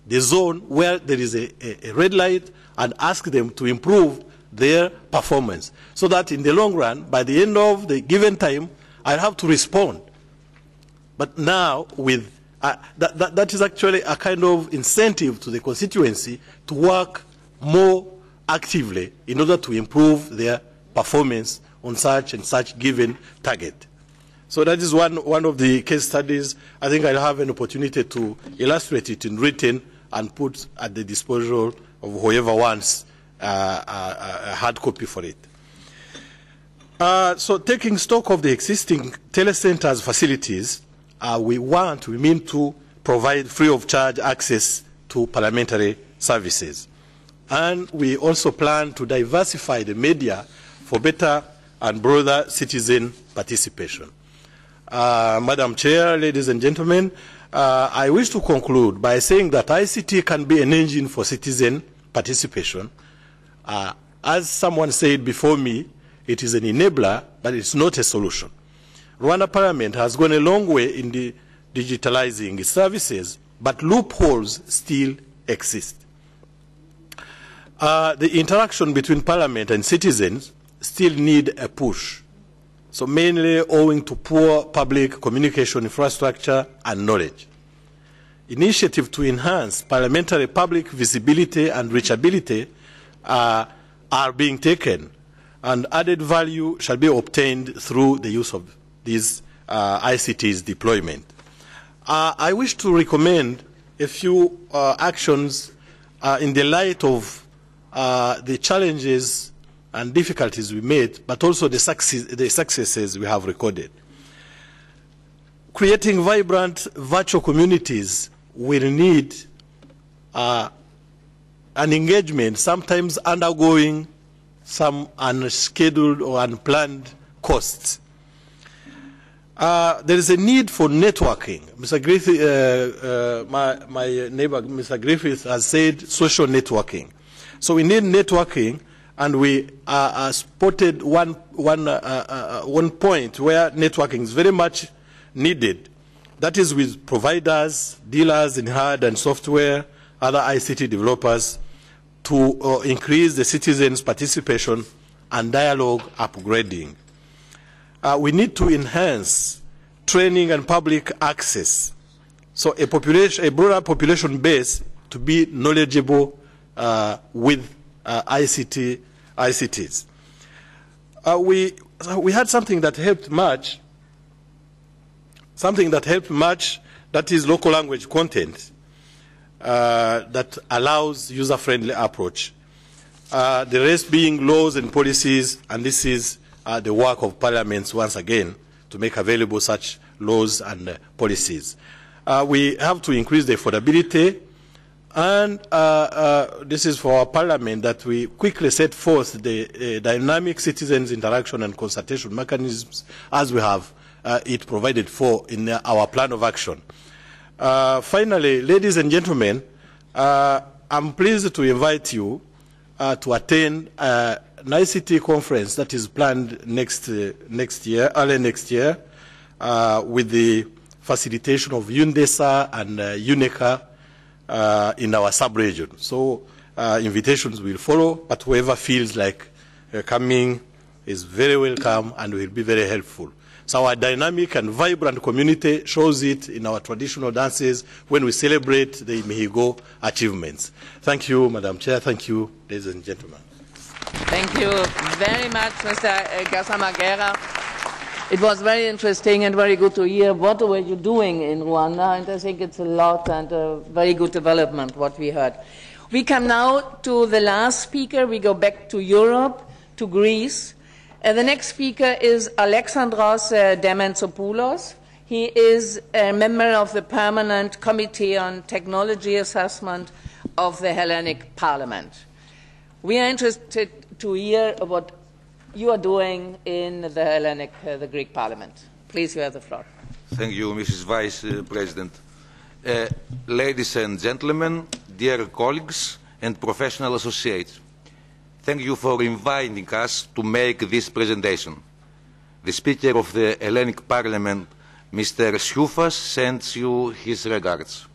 Speaker 10: the zone where there is a red light and ask them to improve their performance, so that in the long run, by the end of the given time, I have to respond. But now, with that is actually a kind of incentive to the constituency to work more actively in order to improve their performance on such and such given target. So that is one of the case studies. I think I'll have an opportunity to illustrate it in written and put at the disposal of whoever wants a hard copy for it. So taking stock of the existing telecenters facilities, we mean to provide free of charge access to parliamentary services. And we also plan to diversify the media for better and broader citizen participation. Madam Chair, ladies and gentlemen, I wish to conclude by saying that ICT can be an engine for citizen participation. As someone said before me, it is an enabler, but it's not a solution. Rwanda Parliament has gone a long way in digitalizing its services, but loopholes still exist. The interaction between Parliament and citizens still need a push, so mainly owing to poor public communication infrastructure and knowledge. Initiatives to enhance parliamentary public visibility and reachability are being taken, and added value shall be obtained through the use of these ICT's deployment. I wish to recommend a few actions in the light of the challenges and difficulties we made, but also the successes we have recorded. Creating vibrant virtual communities will need an engagement sometimes undergoing some unscheduled or unplanned costs. There is a need for networking. Mr. Griffith, my neighbor, Mr. Griffith, has said social networking. So we need networking, and we spotted one point where networking is very much needed. That is with providers, dealers in hard and software, other ICT developers, to increase the citizens' participation and dialogue upgrading. We need to enhance training and public access, so a broader population base to be knowledgeable with ICTs. We had something that helped much. That is local language content that allows user-friendly approach. The rest being laws and policies, and this is the work of parliaments once again to make available such laws and policies. We have to increase the affordability, and this is for our parliament that we quickly set forth the dynamic citizens interaction and consultation mechanisms as we have it provided for in our plan of action. Finally, ladies and gentlemen, I'm pleased to invite you to attend an ICT conference that is planned early next year, with the facilitation of UNDESA and UNECA in our sub-region. So invitations will follow, but whoever feels like coming is very welcome and will be very helpful. So our dynamic and vibrant community shows it in our traditional dances when we celebrate the Mihigo achievements. Thank you, Madam Chair. Thank you, ladies and gentlemen.
Speaker 1: Thank you very much, Mr. Gasamagera. It was very interesting and very good to hear what were you doing in Rwanda, and I think it's a lot and a very good development what we heard. We come now to the last speaker. We go back to Europe, to Greece. The next speaker is Alexandros Demensopoulos. He is a member of the Permanent Committee on Technology Assessment of the Hellenic Parliament. We are interested to hear what you are doing in the Greek Parliament. Please, you have the floor.
Speaker 11: Thank you, Mrs. Vice President. Ladies and gentlemen, dear colleagues and professional associates, thank you for inviting us to make this presentation. The Speaker of the Hellenic Parliament, Mr. Sioufas, sends you his regards.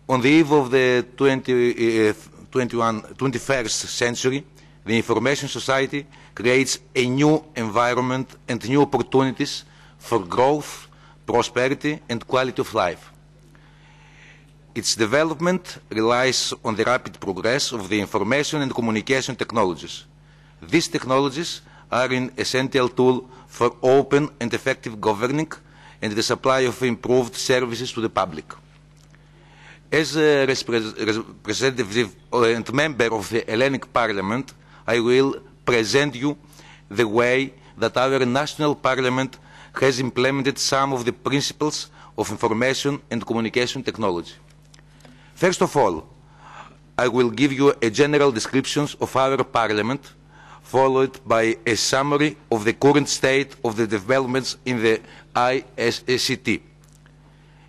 Speaker 11: On the eve of the 21st century, the information society creates a new environment and new opportunities for growth, prosperity and quality of life. Its development relies on the rapid progress of the information and communication technologies. These technologies are an essential tool for open and effective governing and the supply of improved services to the public. As a representative and member of the Hellenic Parliament, I will present you the way that our national parliament has implemented some of the principles of information and communication technology. First of all, I will give you a general description of our Parliament, followed by a summary of the current state of the developments in the ICT.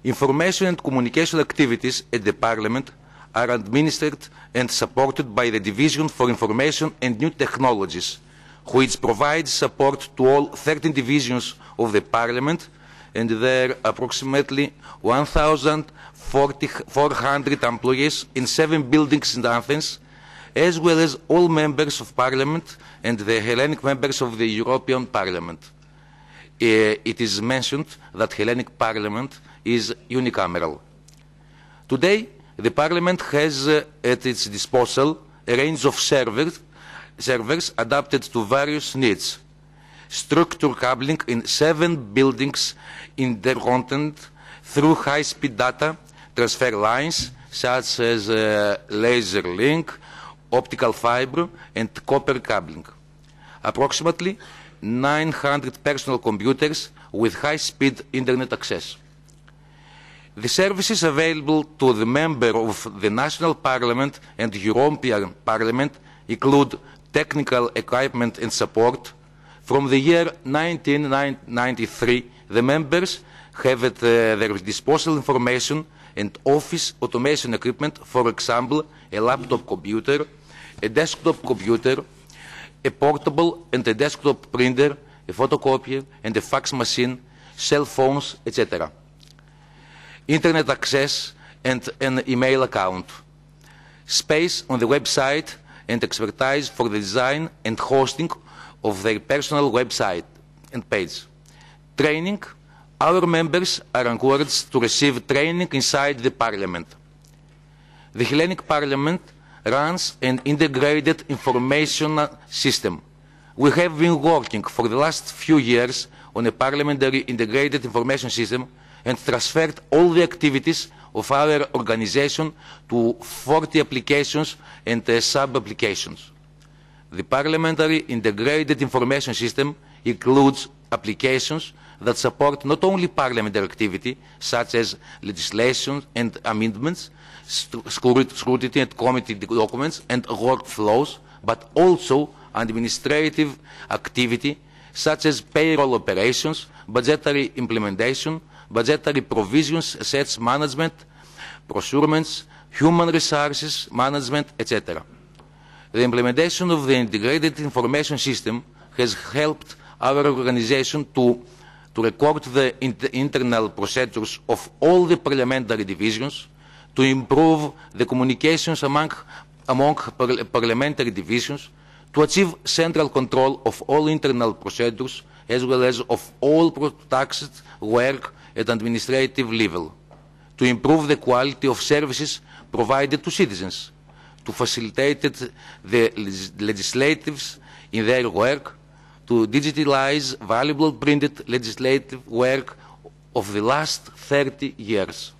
Speaker 11: Information and communication activities at the Parliament are administered and supported by the Division for Information and New Technologies, which provides support to all 13 divisions of the Parliament and their approximately 1,400 employees in 7 buildings in Athens, as well as all members of Parliament and the Hellenic members of the European Parliament. It is mentioned that Hellenic Parliament is unicameral. Today, the Parliament has at its disposal a range of servers adapted to various needs. Structure cabling in 7 buildings interconnected through high-speed data transfer lines such as laser link, optical fiber and copper cabling. Approximately 900 personal computers with high-speed internet access. The services available to the member of the National Parliament and the European Parliament include technical equipment and support. From the year 1993, the members have at their disposal information and office automation equipment, for example, a laptop computer, a desktop computer, a portable and a desktop printer, a photocopier and a fax machine, cell phones, etc. Internet access and an email account. Space on the website and expertise for the design and hosting of their personal website and page. Training. Our members are encouraged to receive training inside the Parliament. The Hellenic Parliament runs an integrated information system. We have been working for the last few years on a parliamentary integrated information system and transferred all the activities of our organization to 40 applications and sub-applications. The parliamentary integrated information system includes applications that support not only parliamentary activity, such as legislation and amendments, scrutiny and committee documents and workflows, but also administrative activity, such as payroll operations, budgetary implementation, budgetary provisions, assets management, procurements, human resources management, etc. The implementation of the integrated information system has helped our organization to record the internal procedures of all the parliamentary divisions, to improve the communications among parliamentary divisions, to achieve central control of all internal procedures, as well as of all taxed work at administrative level, to improve the quality of services provided to citizens, to facilitate the legislatives in their work, to digitalize valuable printed legislative work of the last 30 years.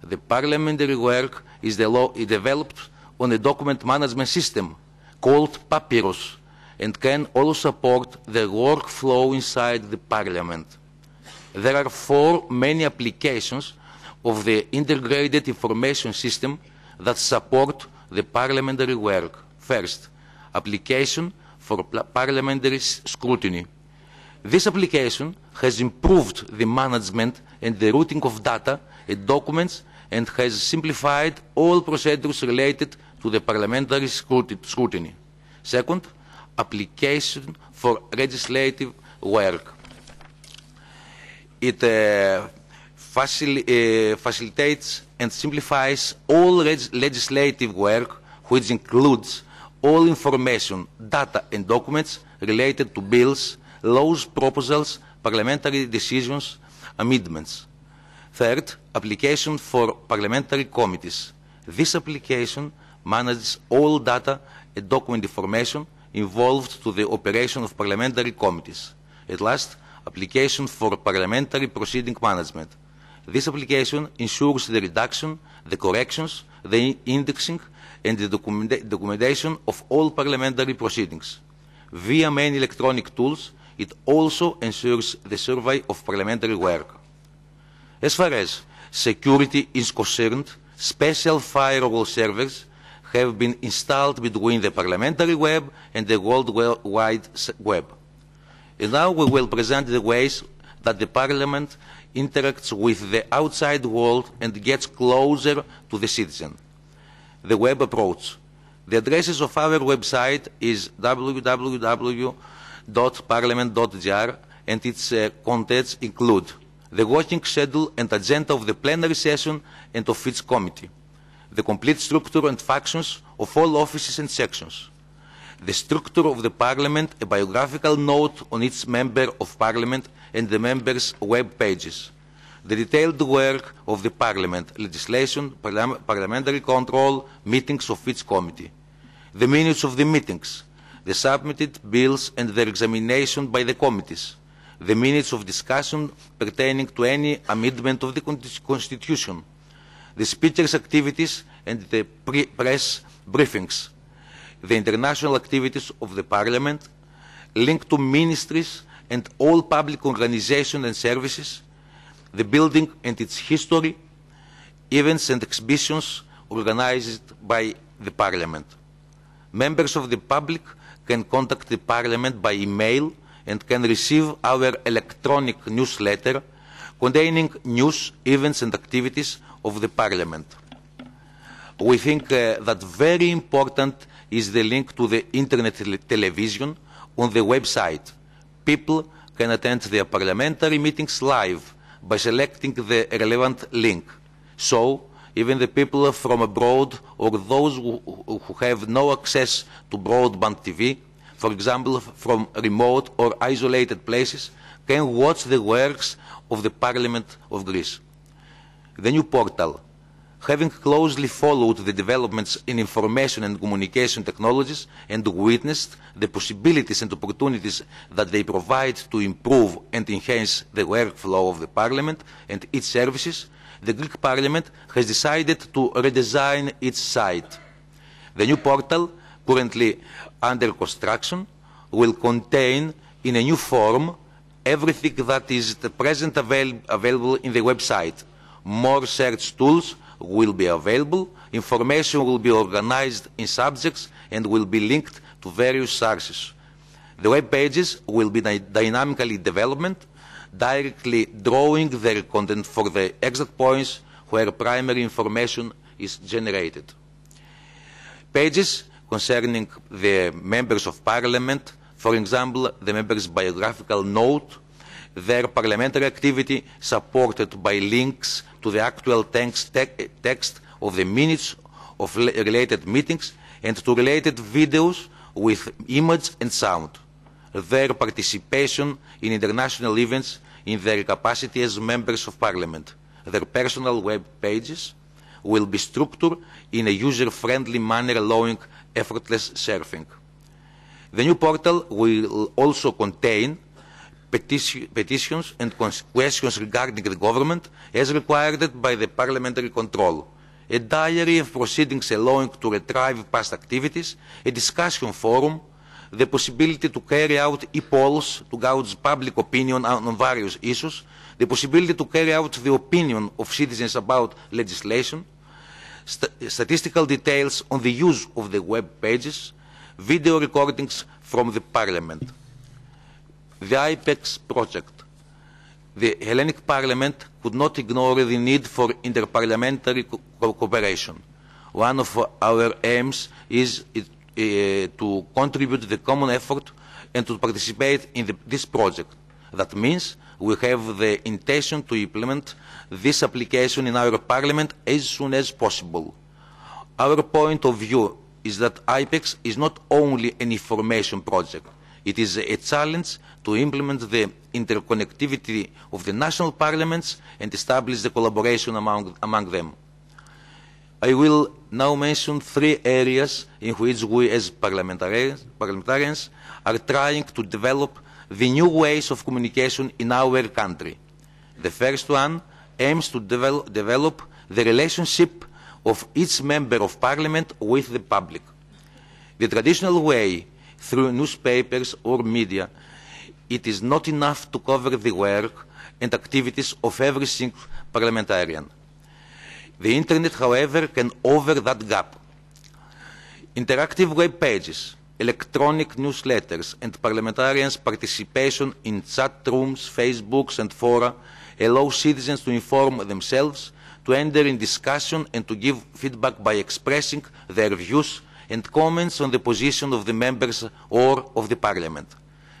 Speaker 11: The parliamentary work is developed on a document management system called Papyrus and can also support the workflow inside the Parliament. There are 4 main applications of the integrated information system that support the parliamentary work. First, application for parliamentary scrutiny. This application has improved the management and the routing of data and documents and has simplified all procedures related to the parliamentary scrutiny. Second, application for legislative work. It facilitates and simplifies all legislative work, which includes all information, data and documents related to bills, laws, proposals, parliamentary decisions, amendments. Third, application for parliamentary committees. This application manages all data and document information involved to the operation of parliamentary committees. At last, application for parliamentary proceeding management. This application ensures the redaction, the corrections, the indexing, and the documentation of all parliamentary proceedings. Via main electronic tools, it also ensures the survey of parliamentary work. As far as security is concerned, special firewall servers have been installed between the parliamentary web and the World Wide Web. And now we will present the ways that the Parliament interacts with the outside world and gets closer to the citizen. The web approach. The addresses of our website is www.parliament.gr and its contents include the working schedule and agenda of the plenary session and of its committee, the complete structure and functions of all offices and sections, the structure of the Parliament, a biographical note on each member of Parliament and the members' web pages, the detailed work of the Parliament, legislation, parliamentary control, meetings of each committee, the minutes of the meetings, the submitted bills and their examination by the committees, the minutes of discussion pertaining to any amendment of the Constitution, the Speaker's activities and the press briefings, the international activities of the Parliament, linked to ministries and all public organizations and services, the building and its history, events and exhibitions organized by the Parliament. Members of the public can contact the Parliament by email and can receive our electronic newsletter containing news, events and activities of the Parliament. We think that very important is the link to the Internet television on the website. People can attend their parliamentary meetings live by selecting the relevant link. So, even the people from abroad or those who have no access to broadband TV, for example from remote or isolated places, can watch the works of the Parliament of Greece. The new portal, having closely followed the developments in information and communication technologies and witnessed the possibilities and opportunities that they provide to improve and enhance the workflow of the Parliament and its services, the Greek Parliament has decided to redesign its site. The new portal, currently under construction, will contain in a new form everything that is at present available in the website. More search tools will be available, information will be organized in subjects and will be linked to various sources. The web pages will be dynamically developed, directly drawing their content for the exact points where primary information is generated. Pages concerning the members of Parliament, for example, the members' biographical note, their parliamentary activity supported by links to the actual text of the minutes of related meetings and to related videos with image and sound. Their participation in international events in their capacity as members of Parliament. Their personal web pages will be structured in a user-friendly manner allowing effortless surfing. The new portal will also contain petitions and questions regarding the government as required by the parliamentary control, a diary of proceedings allowing to retrieve past activities, a discussion forum, the possibility to carry out e-polls to gauge public opinion on various issues, the possibility to carry out the opinion of citizens about legislation, statistical details on the use of the web pages, video recordings from the Parliament. The IPEX project. The Hellenic Parliament could not ignore the need for inter-parliamentary cooperation. One of our aims is to contribute to the common effort and to participate in this project. That means we have the intention to implement this application in our Parliament as soon as possible. Our point of view is that IPEX is not only an information project. It is a challenge to implement the interconnectivity of the national parliaments and establish the collaboration among them. I will now mention 3 areas in which we as parliamentarians are trying to develop the new ways of communication in our country. The first one aims to develop the relationship of each member of parliament with the public. The traditional way, through newspapers or media, it is not enough to cover the work and activities of every single parliamentarian. The Internet, however, can over that gap. Interactive web pages, electronic newsletters and parliamentarians' participation in chat rooms, Facebooks and fora allow citizens to inform themselves, to enter in discussion and to give feedback by expressing their views and comments on the position of the members or of the Parliament.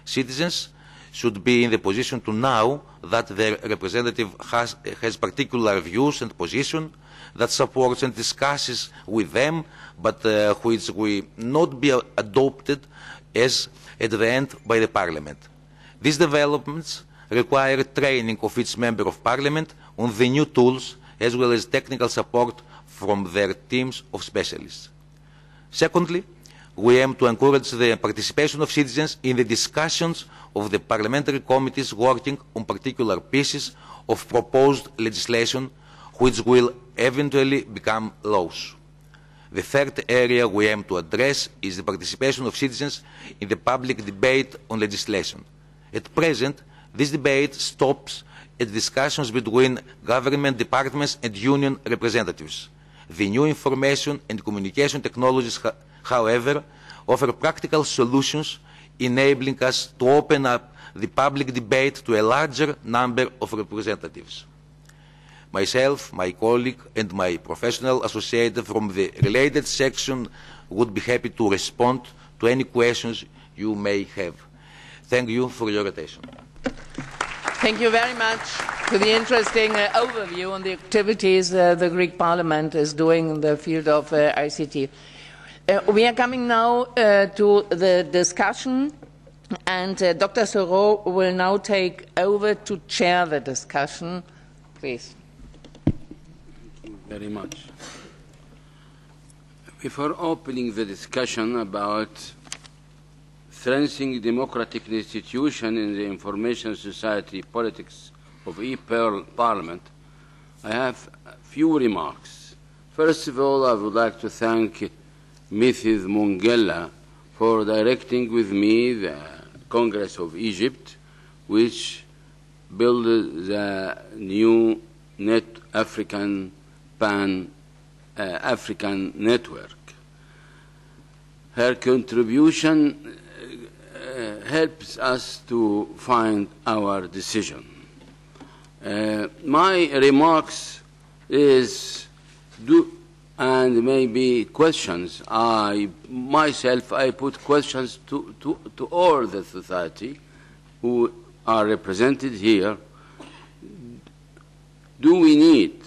Speaker 11: Citizens should be in the position to know that their representative has particular views and position that supports and discusses with them, but which will not be adopted as at the end by the Parliament. These developments require training of each member of Parliament on the new tools as well as technical support from their teams of specialists. Secondly, we aim to encourage the participation of citizens in the discussions of the parliamentary committees working on particular pieces of proposed legislation which will eventually become laws. The third area we aim to address is the participation of citizens in the public debate on legislation. At present, this debate stops and discussions between government departments and union representatives. The new information and communication technologies, however, offer practical solutions, enabling us to open up the public debate to a larger number of representatives. Myself, my colleague, and my professional associate from the related section would be happy to respond to any questions you may have. Thank you for your attention.
Speaker 1: Thank you very much for the interesting overview on the activities the Greek Parliament is doing in the field of ICT. We are coming now to the discussion, and Dr. Sorour will now take over to chair the discussion. Please.
Speaker 2: Thank you very much. Before opening the discussion about strengthening democratic institutions in the information society politics of e-Parliament, I have a few remarks. First of all, I would like to thank Mrs. Mongella for directing with me the Congress of Egypt, which built the new African Pan-African network. Her contribution helps us to find our decision. My remarks is and maybe questions. I put questions to all the society who are represented here. Do we need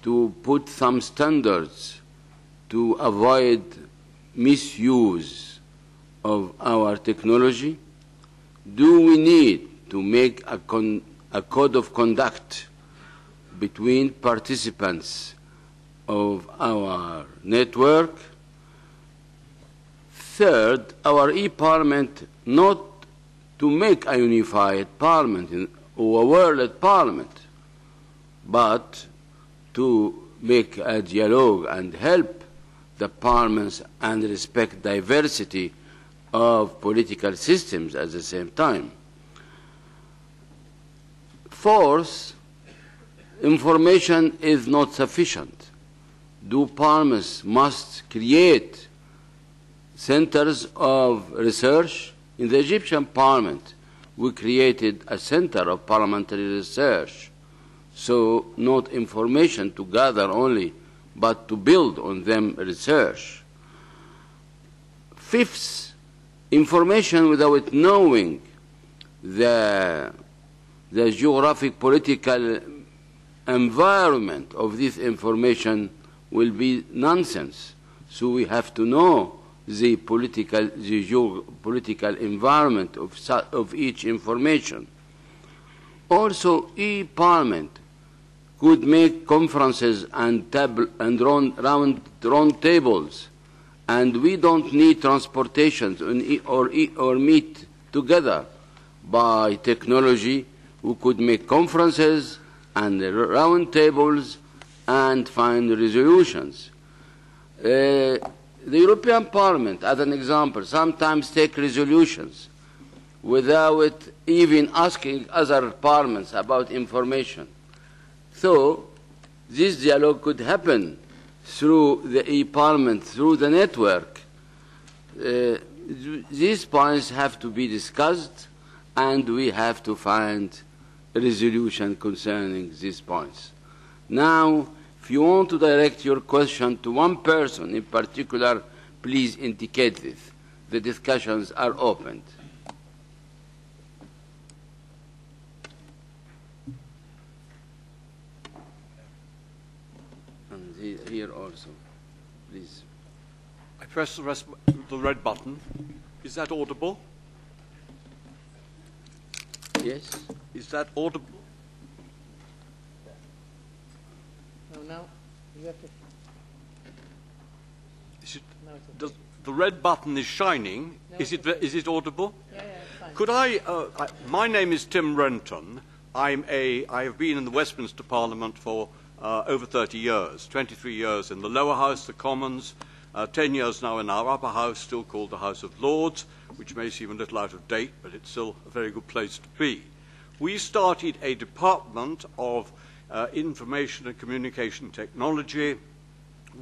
Speaker 2: to put some standards to avoid misuse of our technology? Do we need to make a code of conduct between participants of our network? Third, our e-Parliament not to make a unified parliament or a world parliament, but to make a dialogue and help the parliaments and respect diversity of political systems at the same time. Fourth, information is not sufficient. Parliaments must create centers of research? In the Egyptian Parliament, we created a center of parliamentary research. So not information to gather only, but to build on them research. Fifth, information without knowing the geographic political environment of this information will be nonsense. So we have to know the geopolitical environment of each information. Also, e-Parliament could make conferences and round tables, and we don't need transportations or meet together. By technology, we could make conferences and round tables and find resolutions. The European Parliament, as an example, sometimes take resolutions without even asking other parliaments about information. So this dialogue could happen through the e-Parliament, through the network. These points have to be discussed, and we have to find a resolution concerning these points. Now, if you want to direct your question to one person in particular, please indicate this. The discussions are opened. And here also, please.
Speaker 12: I press the red button. Is that audible?
Speaker 2: Yes.
Speaker 12: Is that audible?
Speaker 1: No, you have to.
Speaker 12: The red button is shining. No, is it audible?
Speaker 1: Yeah, it's fine.
Speaker 12: Could my name is Tim Renton. I have been in the Westminster Parliament for over 30 years, 23 years in the lower house, the Commons, 10 years now in our upper house, still called the House of Lords, which may seem a little out of date, but it's still a very good place to be. We started a Department of Information and Communication Technology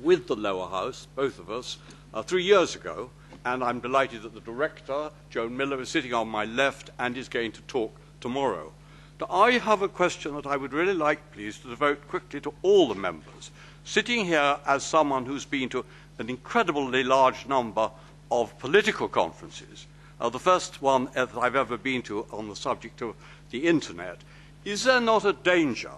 Speaker 12: with the lower house, both of us, 3 years ago, and I'm delighted that the director, Joan Miller, is sitting on my left and is going to talk tomorrow. Now, I have a question that I would really like, please, to devote quickly to all the members. Sitting here as someone who's been to an incredibly large number of political conferences, the first one that I've ever been to on the subject of the Internet, is there not a danger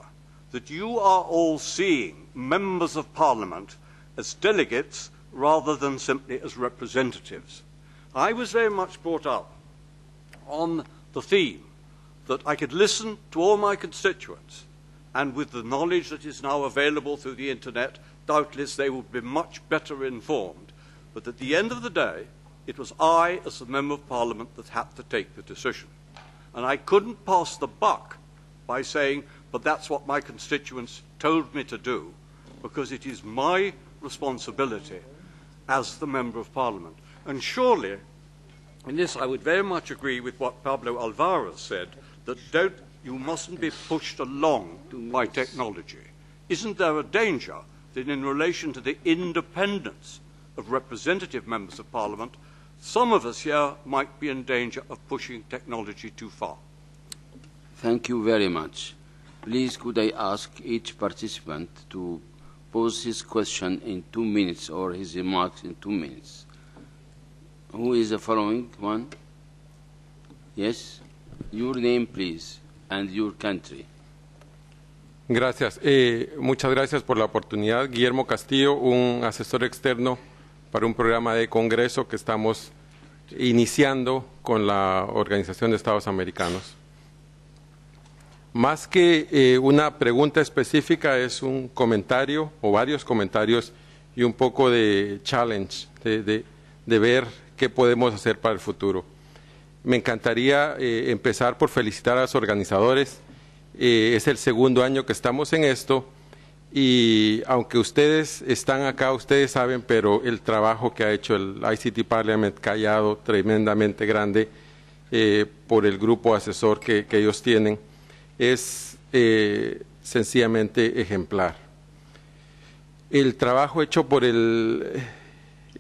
Speaker 12: that you are all seeing members of Parliament as delegates rather than simply as representatives? I was very much brought up on the theme that I could listen to all my constituents, and with the knowledge that is now available through the Internet, doubtless they would be much better informed. But at the end of the day, it was I, as a Member of Parliament, that had to take the decision. And I couldn't pass the buck by saying, but that's what my constituents told me to do, because it is my responsibility as the Member of Parliament. And surely, in this I would very much agree with what Pablo Alvarez said, that you mustn't be pushed along by technology. Isn't there a danger that in relation to the independence of representative members of Parliament, some of us here might be in danger of pushing technology too far?
Speaker 2: Thank you very much. Please, could I ask each participant to pose his question in 2 minutes or his remarks in 2 minutes? Who is the following one? Yes? Your name, please, and your country.
Speaker 13: Gracias. Muchas gracias por la oportunidad. Guillermo Castillo, un asesor externo para un programa de congreso que estamos iniciando con la Organización de Estados Americanos. Más que una pregunta específica, es un comentario o varios comentarios y un poco de challenge, de ver qué podemos hacer para el futuro. Me encantaría empezar por felicitar a los organizadores. Es el segundo año que estamos en esto y aunque ustedes están acá, ustedes saben, pero el trabajo que ha hecho el ICT Parliament callado tremendamente grande por el grupo asesor que ellos tienen es sencillamente ejemplar. El trabajo hecho por el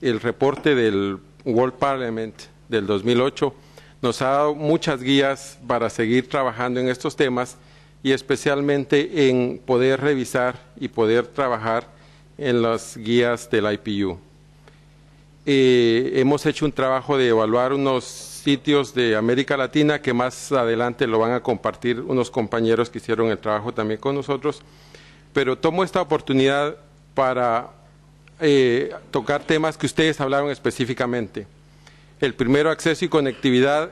Speaker 13: reporte del World Parliament del 2008 nos ha dado muchas guías para seguir trabajando en estos temas y especialmente en poder revisar y poder trabajar en las guías del IPU. Hemos hecho un trabajo de evaluar unos sitios de América Latina que más adelante lo van a compartir unos compañeros que hicieron el trabajo también con nosotros, pero tomo esta oportunidad para tocar temas que ustedes hablaron específicamente. El primero, acceso y conectividad,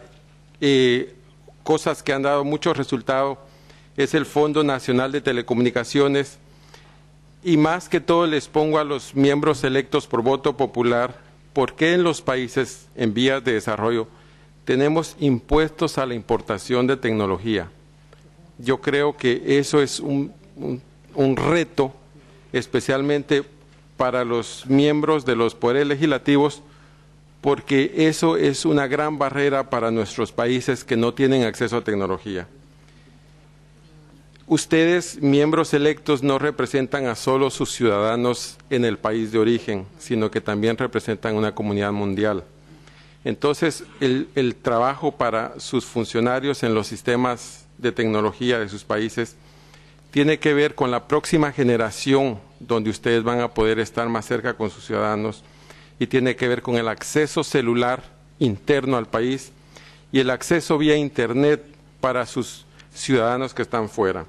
Speaker 13: cosas que han dado mucho resultado, es el Fondo Nacional de Telecomunicaciones y más que todo les pongo a los miembros electos por voto popular, ¿por qué en los países en vías de desarrollo tenemos impuestos a la importación de tecnología? Yo creo que eso es un reto, especialmente para los miembros de los poderes legislativos, porque eso es una gran barrera para nuestros países que no tienen acceso a tecnología. Ustedes, miembros electos, no representan a solo sus ciudadanos en el país de origen, sino que también representan una comunidad mundial. Entonces, el trabajo para sus funcionarios en los sistemas de tecnología de sus países tiene que ver con la próxima generación, donde ustedes van a poder estar más cerca con sus ciudadanos, y tiene que ver con el acceso celular interno al país y el acceso vía Internet para sus ciudadanos que están fuera.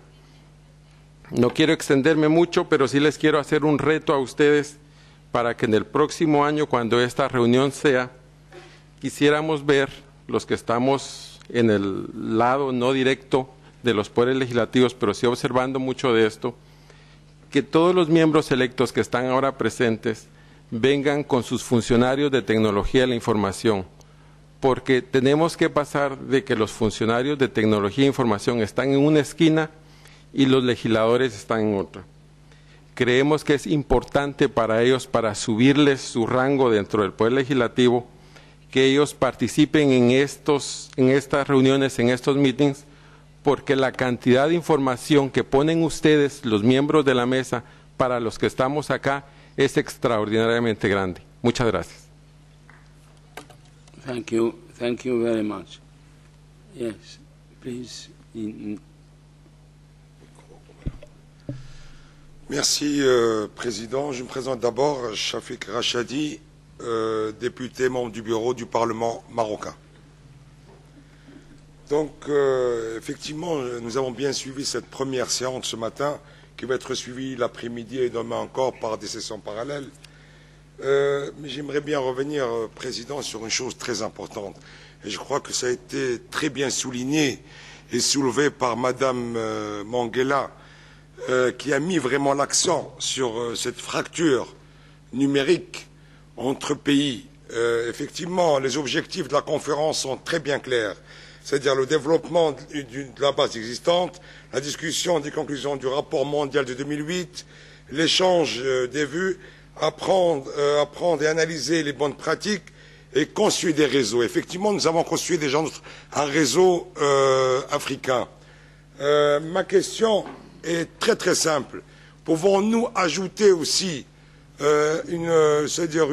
Speaker 13: No quiero extenderme mucho, pero sí les quiero hacer un reto a ustedes para que en el próximo año, cuando esta reunión sea, quisiéramos ver, los que estamos en el lado no directo de los poderes legislativos, pero sí observando mucho de esto, que todos los miembros electos que están ahora presentes vengan con sus funcionarios de tecnología de la información, porque tenemos que pasar de que los funcionarios de tecnología e información están en una esquina y los legisladores están en otra. Creemos que es importante para ellos, para subirles su rango dentro del Poder Legislativo, que ellos participen en estas reuniones, en estos meetings, porque la cantidad de información que ponen ustedes, los miembros de la mesa, para los que estamos acá, es extraordinariamente grande. Muchas gracias.
Speaker 2: Thank you very much. Yes, please.
Speaker 14: Merci, Président. Je me présente d'abord, Shafik Rachadi, député membre du bureau du Parlement marocain. Donc, effectivement, nous avons bien suivi cette première séance ce matin, qui va être suivie l'après-midi et demain encore par des sessions parallèles. Mais j'aimerais bien revenir, Président, sur une chose très importante. Et je crois que ça a été très bien souligné et soulevé par Madame Mongella, qui a mis vraiment l'accent sur cette fracture numérique entre pays. Effectivement, les objectifs de la conférence sont très bien clairs, c'est-à-dire le développement de la base existante, la discussion des conclusions du rapport mondial de 2008, l'échange des vues, apprendre et analyser les bonnes pratiques et construire des réseaux. Effectivement, nous avons construit déjà un réseau africain. Ma question est très très simple. Pouvons-nous ajouter aussi c'est-à-dire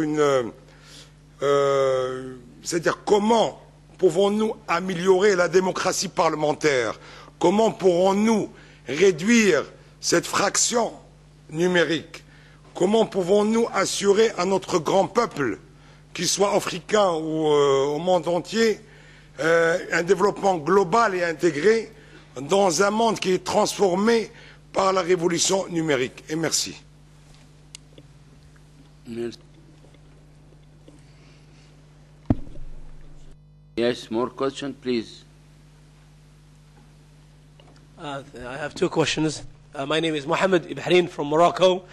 Speaker 14: comment pouvons-nous améliorer la démocratie parlementaire? Comment pourrons-nous réduire cette fraction numérique? Comment pouvons-nous assurer à notre grand peuple, qu'il soit africain ou au monde entier, un développement global et intégré dans un monde qui est transformé par la révolution numérique? Et merci.
Speaker 2: Yes, more questions, please.
Speaker 15: I have two questions. My name is Mohammed Ibrahim from Morocco.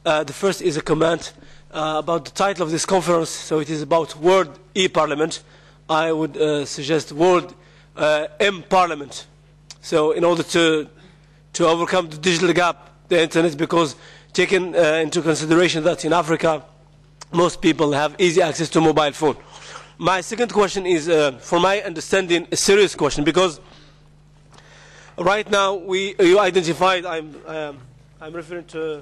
Speaker 15: The first is a comment about the title of this conference. So it is about World E-Parliament. I would suggest World M-Parliament. So in order to overcome the digital gap, the internet, because taking into consideration that in Africa, most people have easy access to mobile phone. My second question is, for my understanding, a serious question, because right now you identified, I'm referring to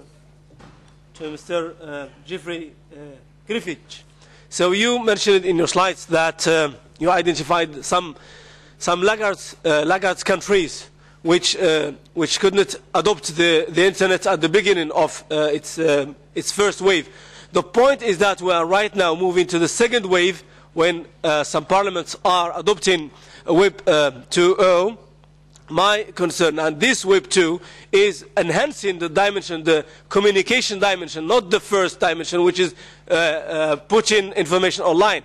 Speaker 15: Mr. Jeffrey Griffith. So you mentioned in your slides that you identified some laggard countries which could not adopt the internet at the beginning of its first wave. The point is that we are right now moving to the second wave, when some parliaments are adopting Web 2.0. My concern, and this Web 2, is enhancing the dimension, the communication dimension, not the first dimension, which is putting information online.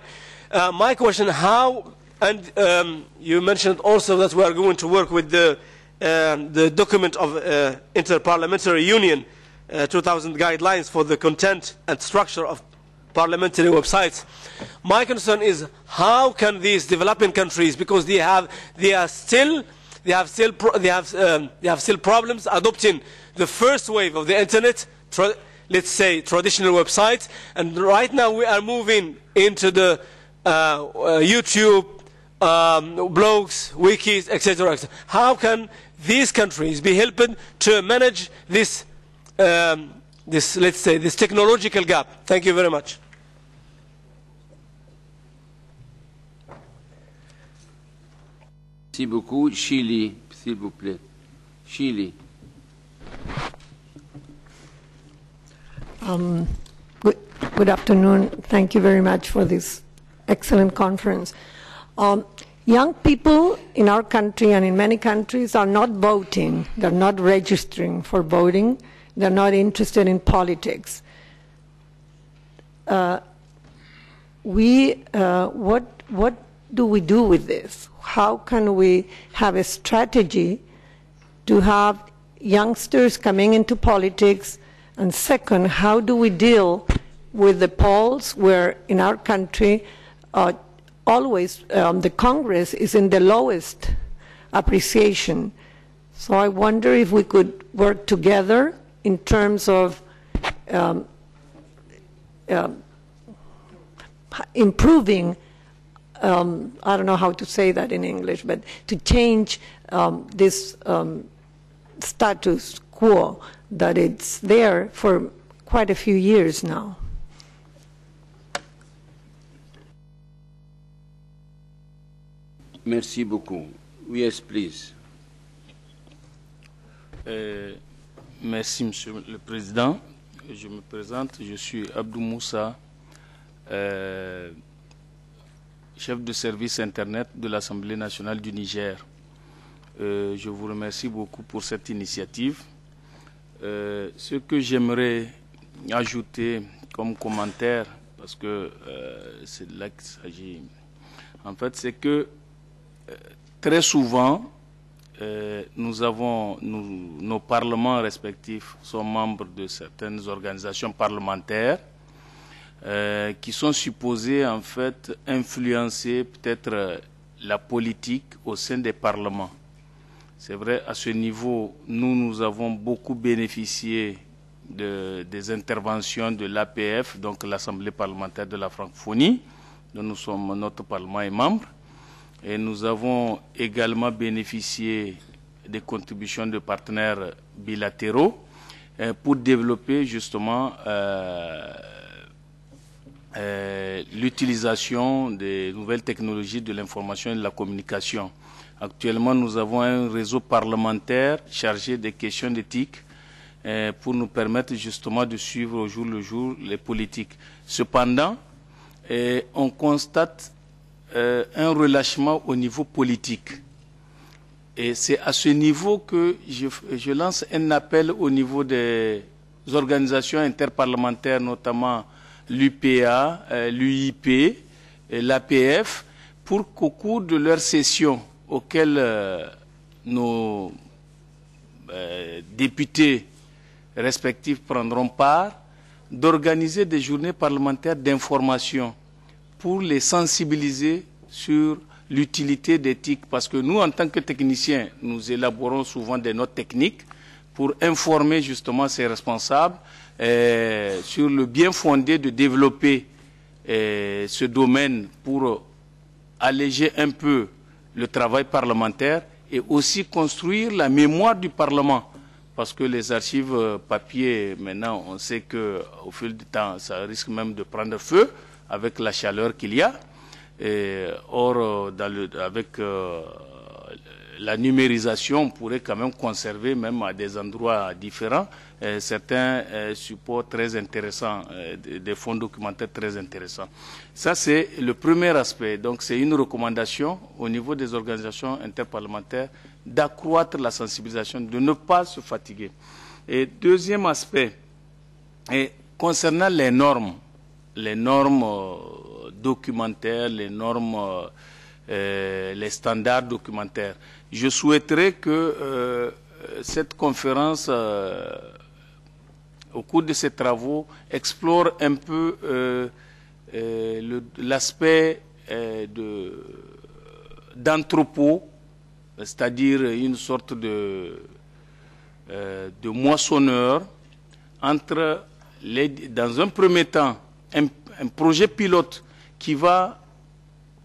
Speaker 15: My question, how, and you mentioned also that we are going to work with the document of Inter-Parliamentary Union 2000 guidelines for the content and structure of parliamentary websites. My concern is, how can these developing countries, because they have still problems adopting the first wave of the internet, let's say traditional websites, and right now we are moving into the YouTube, blogs, wikis, etc. How can these countries be helped to manage this, let's say, this technological gap? Thank you very much.
Speaker 2: Merci beaucoup. Chili, s'il vous plaît. Chili.
Speaker 16: Good afternoon. Thank you very much for this excellent conference. Young people in our country and in many countries are not voting. They're not registering for voting. They're not interested in politics. What do we do with this? How can we have a strategy to have youngsters coming into politics? And second, how do we deal with the polls where in our country always the Congress is in the lowest appreciation? So I wonder if we could work together in terms of improving I don't know how to say that in English, but to change this status quo that it's there for quite a few years now.
Speaker 2: Merci beaucoup. Yes, please.
Speaker 17: Merci, Monsieur le Président. Je me présente, je suis Abdou Moussa, chef de service Internet de l'Assemblée nationale du Niger. Je vous remercie beaucoup pour cette initiative. Ce que j'aimerais ajouter comme commentaire, parce que c'est de là qu'il s'agit, en fait, c'est que très souvent, nos parlements respectifs sont membres de certaines organisations parlementaires qui sont supposées en fait influencer peut-être la politique au sein des parlements. C'est vrai, à ce niveau, nous avons beaucoup bénéficié des interventions de l'APF, donc l'Assemblée parlementaire de la francophonie, dont notre Parlement est membre. Et nous avons également bénéficié des contributions de partenaires bilatéraux pour développer justement l'utilisation des nouvelles technologies de l'information et de la communication. Actuellement, nous avons un réseau parlementaire chargé des questions d'éthique pour nous permettre justement de suivre au jour le jour les politiques. Cependant, on constate un relâchement au niveau politique. Et c'est à ce niveau que je lance un appel au niveau des organisations interparlementaires, notamment l'UPA, l'UIP et l'APF, pour qu'au cours de leurs sessions auxquelles nos députés respectifs prendront part, d'organiser des journées parlementaires d'information pour les sensibiliser sur l'utilité d'éthique. Parce que nous, en tant que techniciens, nous élaborons souvent des notes techniques pour informer justement ces responsables sur le bien fondé de développer ce domaine pour alléger un peu le travail parlementaire et aussi construire la mémoire du Parlement. Parce que les archives papier, maintenant, on sait qu'au fil du temps, ça risque même de prendre feu avec la chaleur qu'il y a. Or, avec la numérisation, on pourrait quand même conserver, même à des endroits différents, certains supports très intéressants, des fonds documentaires très intéressants. Ça, c'est le premier aspect. Donc, c'est une recommandation au niveau des organisations interparlementaires d'accroître la sensibilisation, de ne pas se fatiguer. Et deuxième aspect, concernant les normes documentaires, les normes, les standards documentaires. Je souhaiterais que cette conférence, au cours de ses travaux, explore un peu l'aspect d'entrepôt, c'est-à-dire une sorte de moissonneur entre dans un premier temps, un projet pilote qui va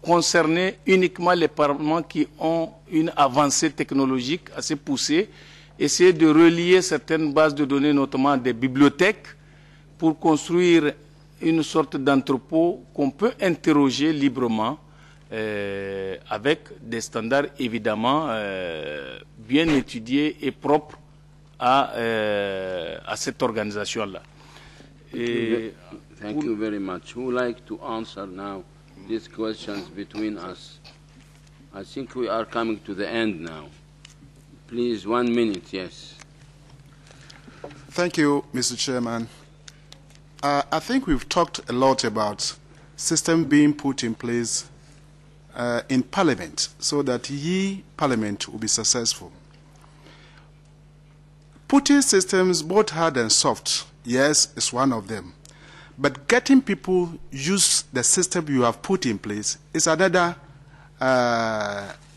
Speaker 17: concerner uniquement les parlements qui ont une avancée technologique assez poussée, essayer de relier certaines bases de données, notamment des bibliothèques, pour construire une sorte d'entrepôt qu'on peut interroger librement avec des standards évidemment bien étudiés et propres à cette organisation-là.
Speaker 2: Thank you very much. Who would like to answer now these questions between us? I think we are coming to the end now. Please, 1 minute, yes.
Speaker 18: Thank you, Mr. Chairman. I think we've talked a lot about system being put in place in Parliament so that Parliament will be successful. Putting systems both hard and soft, yes, is one of them. But getting people use the system you have put in place is another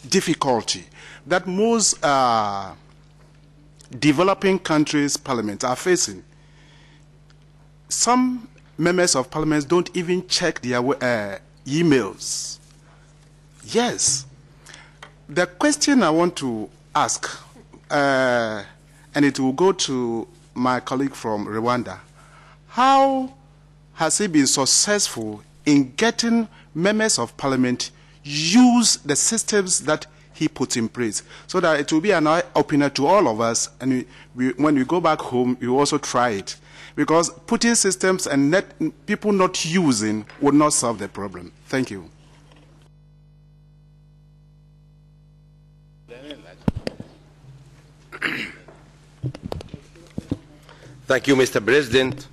Speaker 18: difficulty that most developing countries' parliaments are facing. Some members of parliament don't even check their emails Yes. The question I want to ask, and it will go to my colleague from Rwanda, how has he been successful in getting members of parliament use the systems that he put in place, so that it will be an eye-opener to all of us, and when we go back home, we also try it. Because putting systems and people not using would not solve the problem. Thank you.
Speaker 11: Thank you, Mr. President.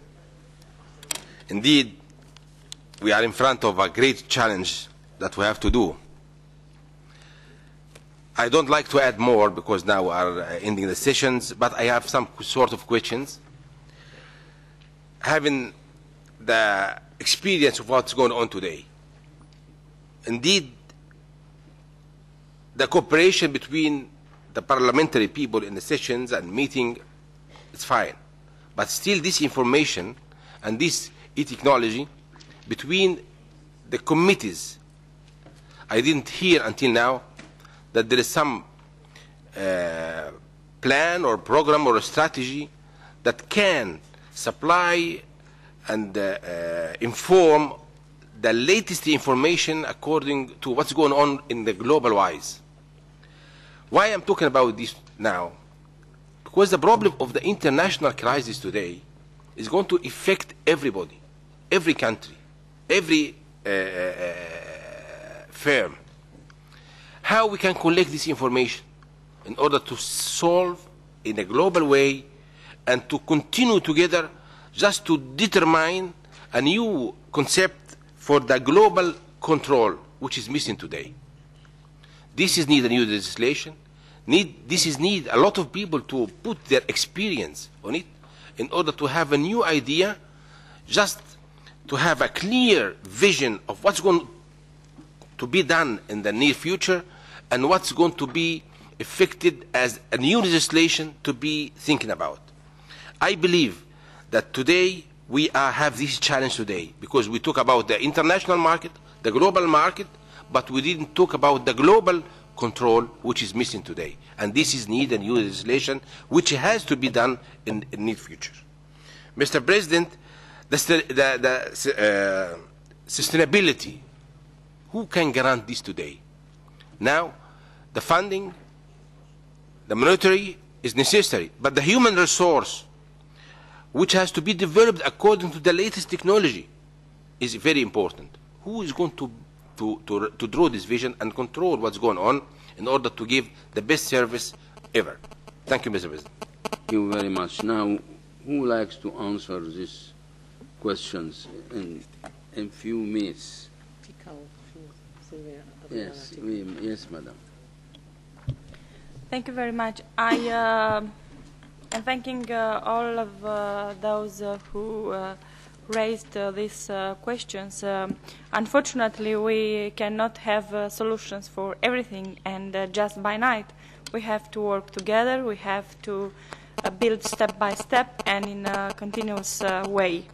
Speaker 11: Indeed, we are in front of a great challenge that we have to do. I don't like to add more because now we are ending the sessions, but I have some sort of questions. Having the experience of what's going on today, indeed, the cooperation between the parliamentary people in the sessions and meeting is fine. But still this information and this e-technology between the committees, I didn't hear until now that there is some plan or program or a strategy that can supply and inform the latest information according to what's going on in the global wise. Why I'm talking about this now? Because the problem of the international crisis today is going to affect everybody, every country, every firm. How we can collect this information in order to solve in a global way and to continue together just to determine a new concept for the global control, which is missing today. This is need a new legislation. This is need a lot of people to put their experience on it in order to have a new idea, just to have a clear vision of what's going to be done in the near future and what's going to be effected as a new legislation to be thinking about. I believe that today we have this challenge today because we talk about the international market, the global market, but we didn't talk about the global control which is missing today. And this is need a new legislation which has to be done in the near future. Mr. President, the sustainability, who can grant this today? Now, the funding, the monetary is necessary, but the human resource, which has to be developed according to the latest technology, is very important. Who is going to draw this vision and control what's going on in order to give the best service ever? Thank you, Mr. President.
Speaker 2: Thank you very much. Now, who likes to answer these questions in few minutes? Yes, yes, madam.
Speaker 8: Thank you very much. I am thanking all of those who raised these questions. Unfortunately, we cannot have solutions for everything, and just by night. We have to work together. We have to build step by step and in a continuous way.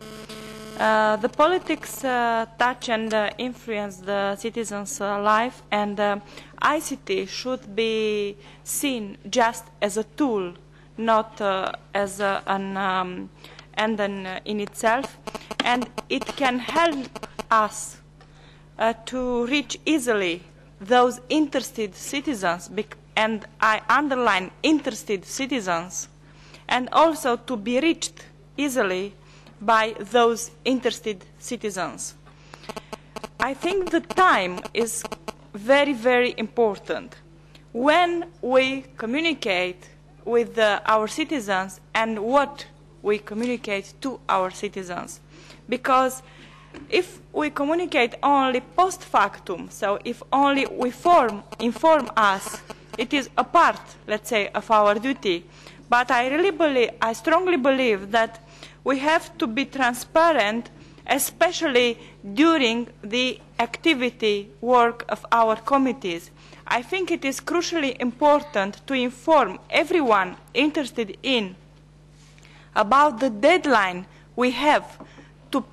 Speaker 8: The politics touch and influence the citizens' life, and ICT should be seen just as a tool, not as an end in itself, and it can help us to reach easily those interested citizens, and I underline interested citizens, and also to be reached easily by those interested citizens. I think the time is very, very important when we communicate with our citizens and what we communicate to our citizens. Because if we communicate only post factum, so if only we inform us, it is a part, let's say, of our duty. But I strongly believe that we have to be transparent, especially during the activity work of our committees. I think it is crucially important to inform everyone interested in about the deadline we have to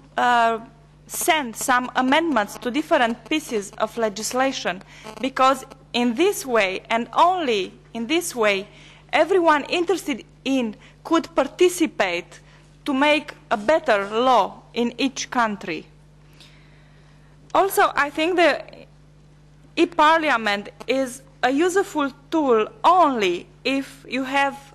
Speaker 8: send some amendments to different pieces of legislation, because in this way, and only in this way, everyone interested in could participate to make a better law in each country. Also, I think the e-Parliament is a useful tool only if you have,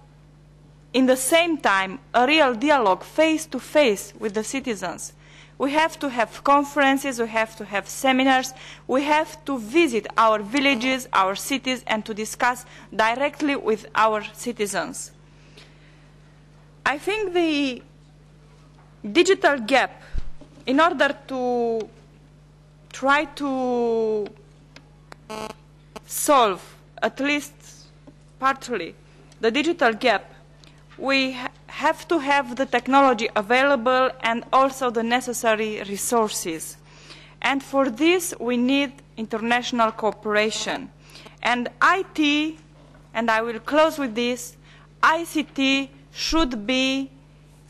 Speaker 8: in the same time, a real dialogue face-to-face with the citizens. We have to have conferences, we have to have seminars, we have to visit our villages, our cities, and to discuss directly with our citizens. I think the digital gap, in order to try to solve, at least partly, the digital gap, we have to have the technology available and also the necessary resources. And for this, we need international cooperation. And IT, and I will close with this, ICT should be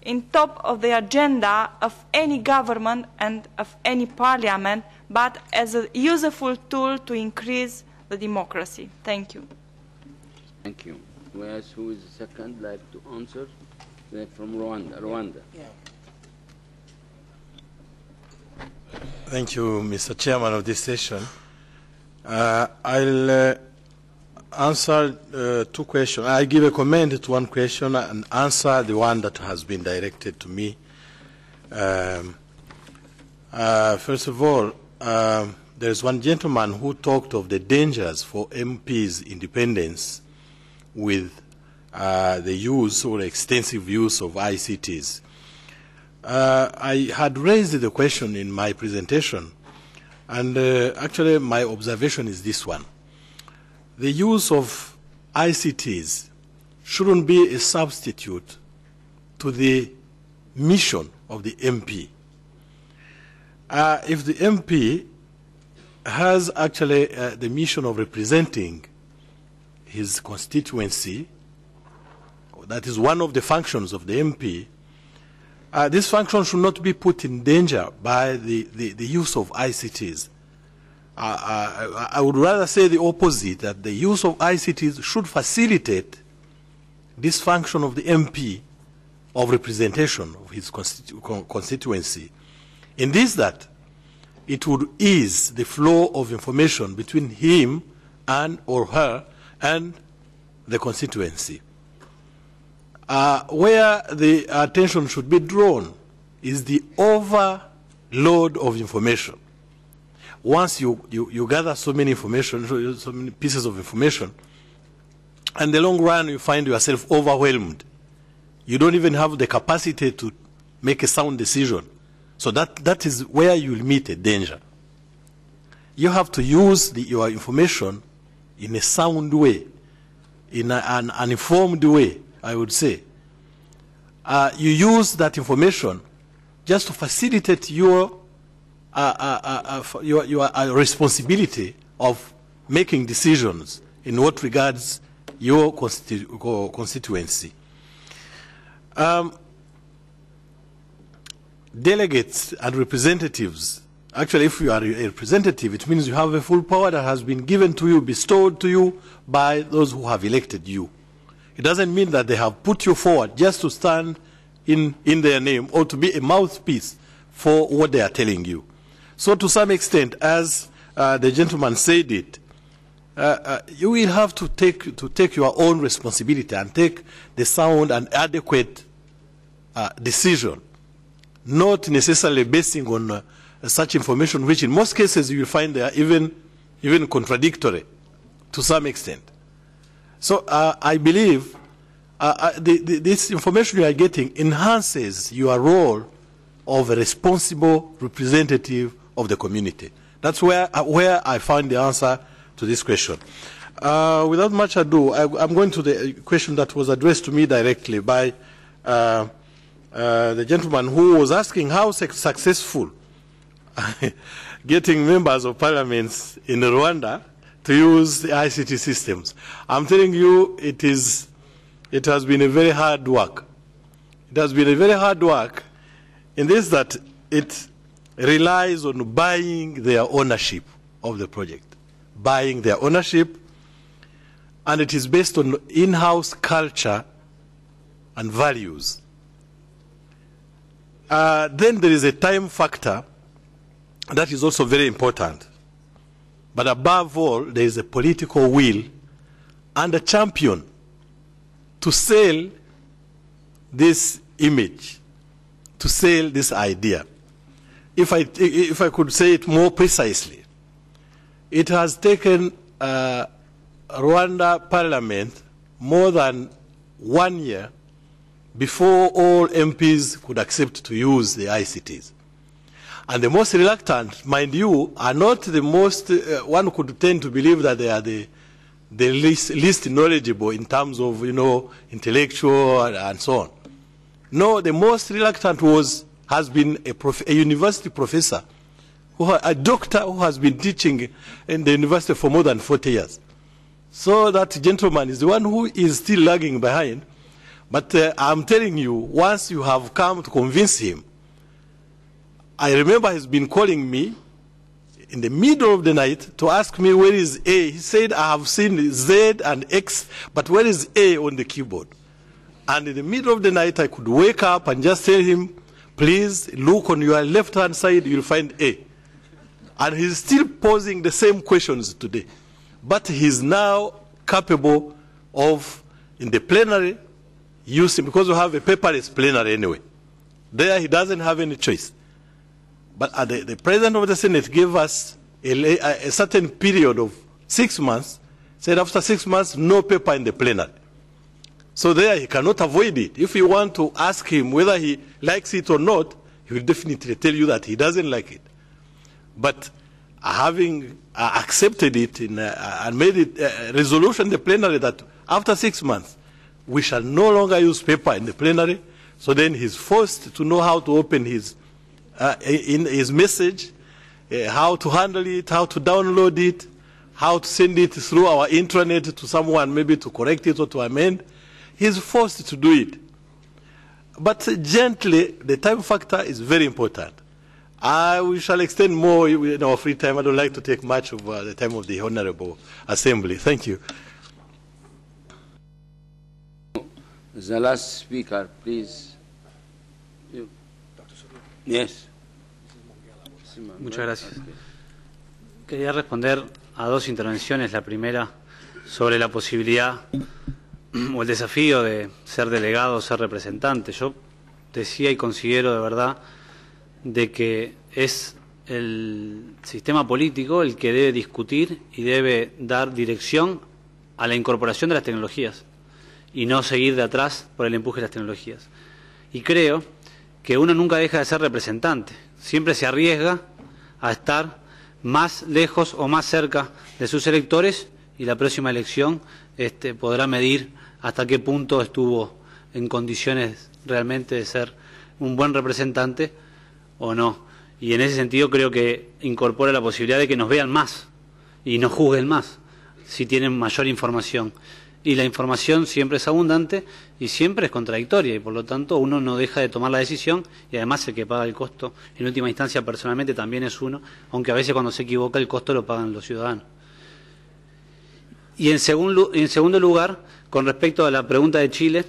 Speaker 8: in top of the agenda of any government and of any parliament, but as a useful tool to increase the democracy. Thank you.
Speaker 2: Thank you. Who is the second like to answer? They're from Rwanda.
Speaker 19: Yeah.
Speaker 10: Thank you, Mr. Chairman of this session. I'll answer two questions. I'll give a comment to one question and answer the one that has been directed to me. First of all, there's one gentleman who talked of the dangers for MPs' independence with the use or extensive use of ICTs. I had raised the question in my presentation, and actually my observation is this one. The use of ICTs shouldn't be a substitute to the mission of the MP. If the MP has actually the mission of representing his constituency, that is one of the functions of the MP, this function should not be put in danger by the use of ICTs. I would rather say the opposite, that the use of ICTs should facilitate this function of the MP of representation of his constituency. In this, that it would ease the flow of information between him and or her and the constituency. Where the attention should be drawn is the overload of information. Once you gather so many information, so many pieces of information, in the long run you find yourself overwhelmed. You don't even have the capacity to make a sound decision. So that is where you will meet a danger. You have to use your information in a sound way, in an informed way, I would say. You use that information just to facilitate your responsibility of making decisions in what regards your constituency. Delegates and representatives, actually if you are a representative, it means you have a full power that has been given to you, bestowed to you by those who have elected you. It doesn't mean that they have put you forward just to stand in their name or to be a mouthpiece for what they are telling you. So to some extent, as the gentleman said it, you will have to take your own responsibility and take the sound and adequate decision, not necessarily basing on such information, which in most cases you will find they are even contradictory to some extent. So I believe this information you are getting enhances your role of a responsible representative of the community. That's where I find the answer to this question. Without much ado, I'm going to the question that was addressed to me directly by the gentleman who was asking how successful getting members of parliaments in Rwanda to use the ICT systems. I'm telling you, it has been a very hard work. It has been a very hard work in this that relies on buying their ownership of the project, buying their ownership, and it is based on in-house culture and values. Then there is a time factor that is also very important. But above all, there is a political will and a champion to sell this image, to sell this idea. If I could say it more precisely, it has taken Rwanda Parliament more than 1 year before all MPs could accept to use the ICTs. And the most reluctant, mind you, are not the most, one could tend to believe that they are the least knowledgeable in terms of, intellectual and so on. No, the most reluctant has been a university professor, a doctor who has been teaching in the university for more than 40 years. So that gentleman is the one who is still lagging behind. But I'm telling you, once you have come to convince him, I remember he's been calling me in the middle of the night to ask me where is A. He said, I have seen Z and X, but where is A on the keyboard? And in the middle of the night, I could wake up and just tell him, please look on your left-hand side, you'll find A. And he's still posing the same questions today. But he's now capable of, in the plenary, using, because we have a paperless plenary anyway. There he doesn't have any choice. But the President of the Senate gave us a certain period of 6 months, said after 6 months, no paper in the plenary. So there he cannot avoid it. If you want to ask him whether he likes it or not, he will definitely tell you that he doesn't like it. But having accepted it and made it a resolution in the plenary that after 6 months, we shall no longer use paper in the plenary, so then he's forced to know how to open his message, how to handle it, how to download it, how to send it through our intranet to someone, maybe to correct it or to amend. He's forced to do it. But gently, the time factor is very important. We shall extend more in our free time. I don't like to take much of the time of the Honorable Assembly. Thank you.
Speaker 2: The last speaker, please. Yes.
Speaker 9: Muchas gracias. Quería responder a dos intervenciones. La primera, sobre la posibilidad o el desafío de ser delegado o ser representante. Yo decía y considero de verdad de que es el sistema político el que debe discutir y debe dar dirección a la incorporación de las tecnologías y no seguir de atrás por el empuje de las tecnologías. Y creo que uno nunca deja de ser representante, siempre se arriesga a estar más lejos o más cerca de sus electores y la próxima elección podrá medir hasta qué punto estuvo en condiciones realmente de ser un buen representante o no. Y en ese sentido creo que incorpora la posibilidad de que nos vean más y nos juzguen más si tienen mayor información. Y la información siempre es abundante y siempre es contradictoria y por lo tanto uno no deja de tomar la decisión y además el que paga el costo en última instancia personalmente también es uno, aunque a veces cuando se equivoca el costo lo pagan los ciudadanos. Y en segundo lugar, con respecto a la pregunta de Chile,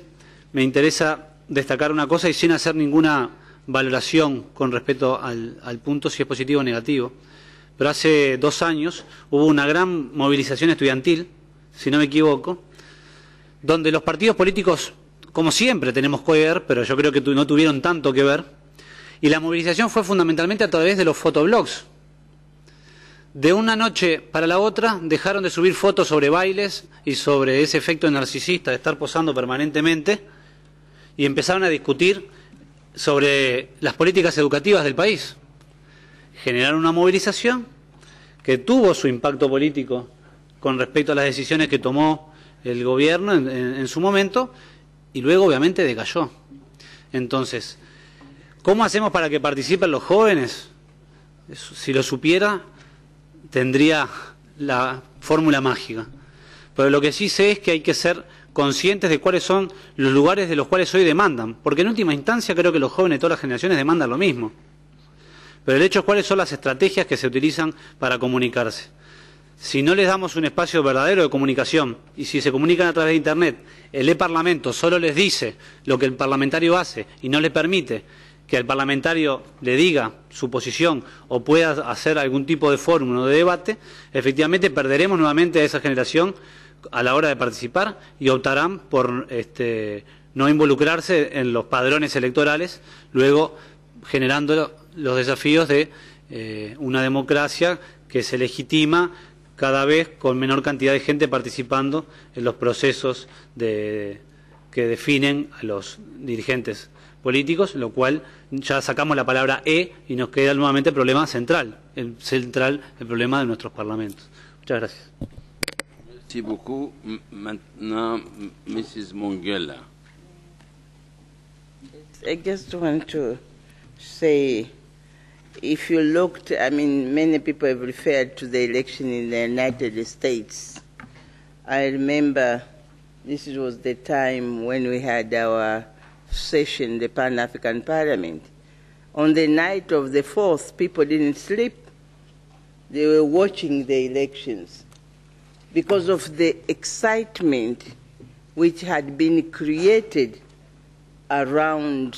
Speaker 9: me interesa destacar una cosa y sin hacer ninguna valoración con respecto al punto si es positivo o negativo. Pero hace 2 años hubo una gran movilización estudiantil, si no me equivoco, donde los partidos políticos, como siempre tenemos que ver, pero yo creo que no tuvieron tanto que ver, y la movilización fue fundamentalmente a través de los fotoblogs. De una noche para la otra dejaron de subir fotos sobre bailes y sobre ese efecto narcisista de estar posando permanentemente y empezaron a discutir sobre las políticas educativas del país. Generaron una movilización que tuvo su impacto político con respecto a las decisiones que tomó el gobierno en su momento y luego obviamente decayó. Entonces, ¿cómo hacemos para que participen los jóvenes? Si lo supiera, tendría la fórmula mágica. Pero lo que sí sé es que hay que ser conscientes de cuáles son los lugares de los cuales hoy demandan, porque en última instancia creo que los jóvenes de todas las generaciones demandan lo mismo. Pero el hecho es cuáles son las estrategias que se utilizan para comunicarse. Si no les damos un espacio verdadero de comunicación y si se comunican a través de Internet, el e-Parlamento solo les dice lo que el parlamentario hace y no le permite que el parlamentario le diga su posición o pueda hacer algún tipo de fórum o de debate, efectivamente perderemos nuevamente a esa generación a la hora de participar y optarán por no involucrarse en los padrones electorales, luego generando los desafíos de una democracia que se legitima cada vez con menor cantidad de gente participando en los procesos que definen a los dirigentes políticos, lo cual ya sacamos la palabra E y nos queda nuevamente el problema central, el problema de nuestros parlamentos. Muchas gracias.
Speaker 2: Merci beaucoup. Maintenant, Mrs. Mongella.
Speaker 7: I just want to say, if you looked, I mean, many people have referred to the election in the United States. I remember this was the time when we had our session, the Pan-African Parliament. On the night of the 4th, people didn't sleep. They were watching the elections because of the excitement which had been created around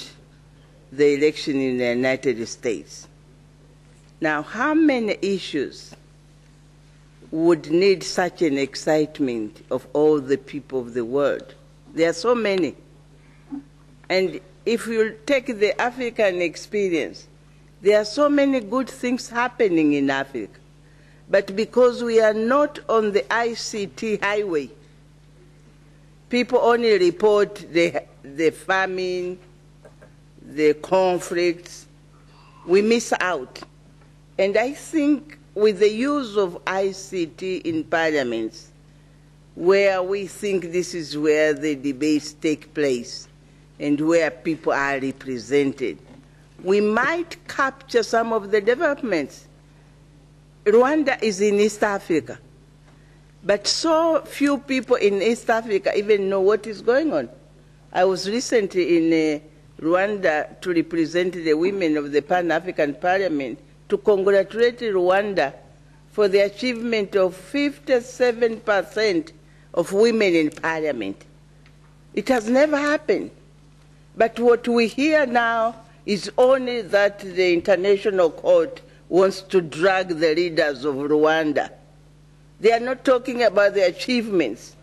Speaker 7: the election in the United States. Now, how many issues would need such an excitement of all the people of the world? There are so many. And if you take the African experience, there are so many good things happening in Africa. But because we are not on the ICT highway, people only report the famine, the conflicts. We miss out. And I think with the use of ICT in parliaments, where we think this is where the debates take place and where people are represented, we might capture some of the developments. Rwanda is in East Africa, but so few people in East Africa even know what is going on. I was recently in Rwanda to represent the women of the Pan-African Parliament to congratulate Rwanda for the achievement of 57% of women in parliament. It has never happened. But what we hear now is only that the International Court wants to drag the leaders of Rwanda. They are not talking about the achievements.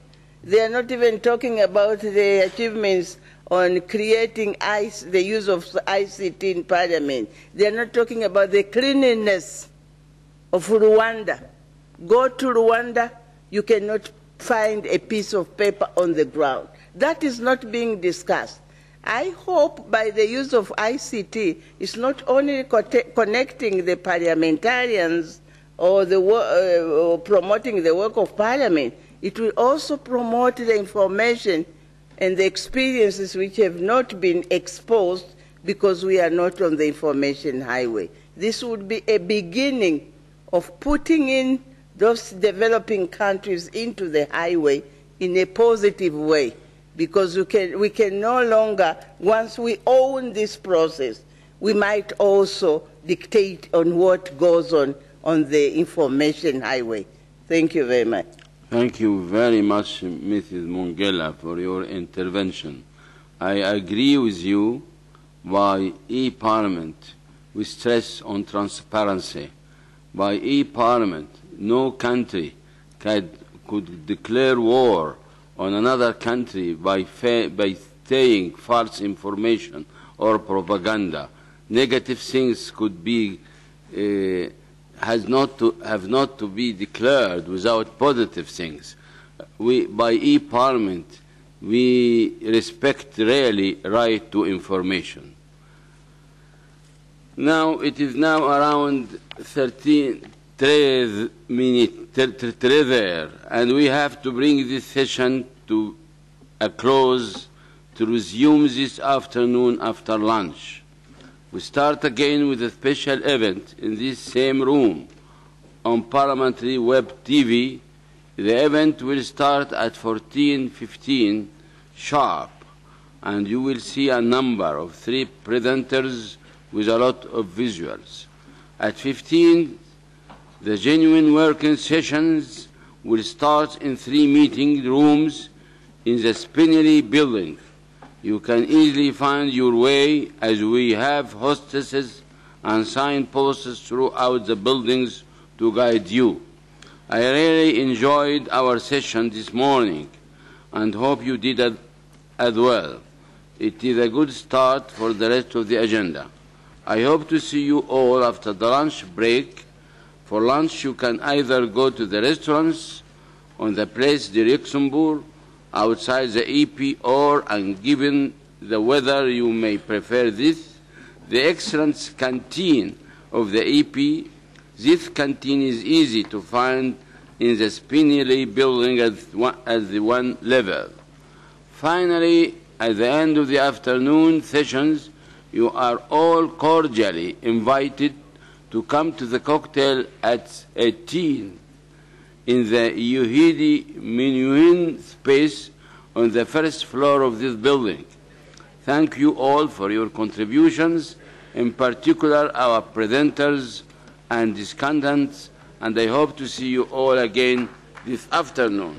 Speaker 7: They are not even talking about the achievements on creating the use of ICT in parliament. They are not talking about the cleanliness of Rwanda. Go to Rwanda, you cannot find a piece of paper on the ground. That is not being discussed. I hope by the use of ICT, it's not only connecting the parliamentarians or promoting the work of parliament, it will also promote the information and the experiences which have not been exposed because we are not on the information highway. This would be a beginning of putting in those developing countries into the highway in a positive way, because we can no longer, once we own this process, we might also dictate on what goes on the information highway. Thank you very much.
Speaker 2: Thank you very much, Mrs. Mongella, for your intervention. I agree with you by e-Parliament, we stress on transparency. By e-Parliament, no country could declare war on another country by saying false information or propaganda. Negative things could be have not to be declared without positive things. By e-Parliament, we respect really right to information. Now it is now around 13 minutes, and we have to bring this session to a close to resume this afternoon after lunch. We start again with a special event in this same room on Parliamentary Web TV. The event will start at 14:15 sharp, and you will see a number of 3 presenters with a lot of visuals. At 15, the genuine working sessions will start in 3 meeting rooms in the Pleanary building. You can easily find your way as we have hostesses and signposts throughout the buildings to guide you. I really enjoyed our session this morning and hope you did as well. It is a good start for the rest of the agenda. I hope to see you all after the lunch break. For lunch, you can either go to the restaurants on the Place de Luxembourg outside the EP, or, and given the weather, you may prefer this, the excellent canteen of the EP. This canteen is easy to find in the Pleanary building at the one level. Finally, at the end of the afternoon sessions, you are all cordially invited to come to the cocktail at 18 in the Yehudi Minuhin space on the first floor of this building. Thank you all for your contributions, in particular our presenters and discussants, and I hope to see you all again this afternoon.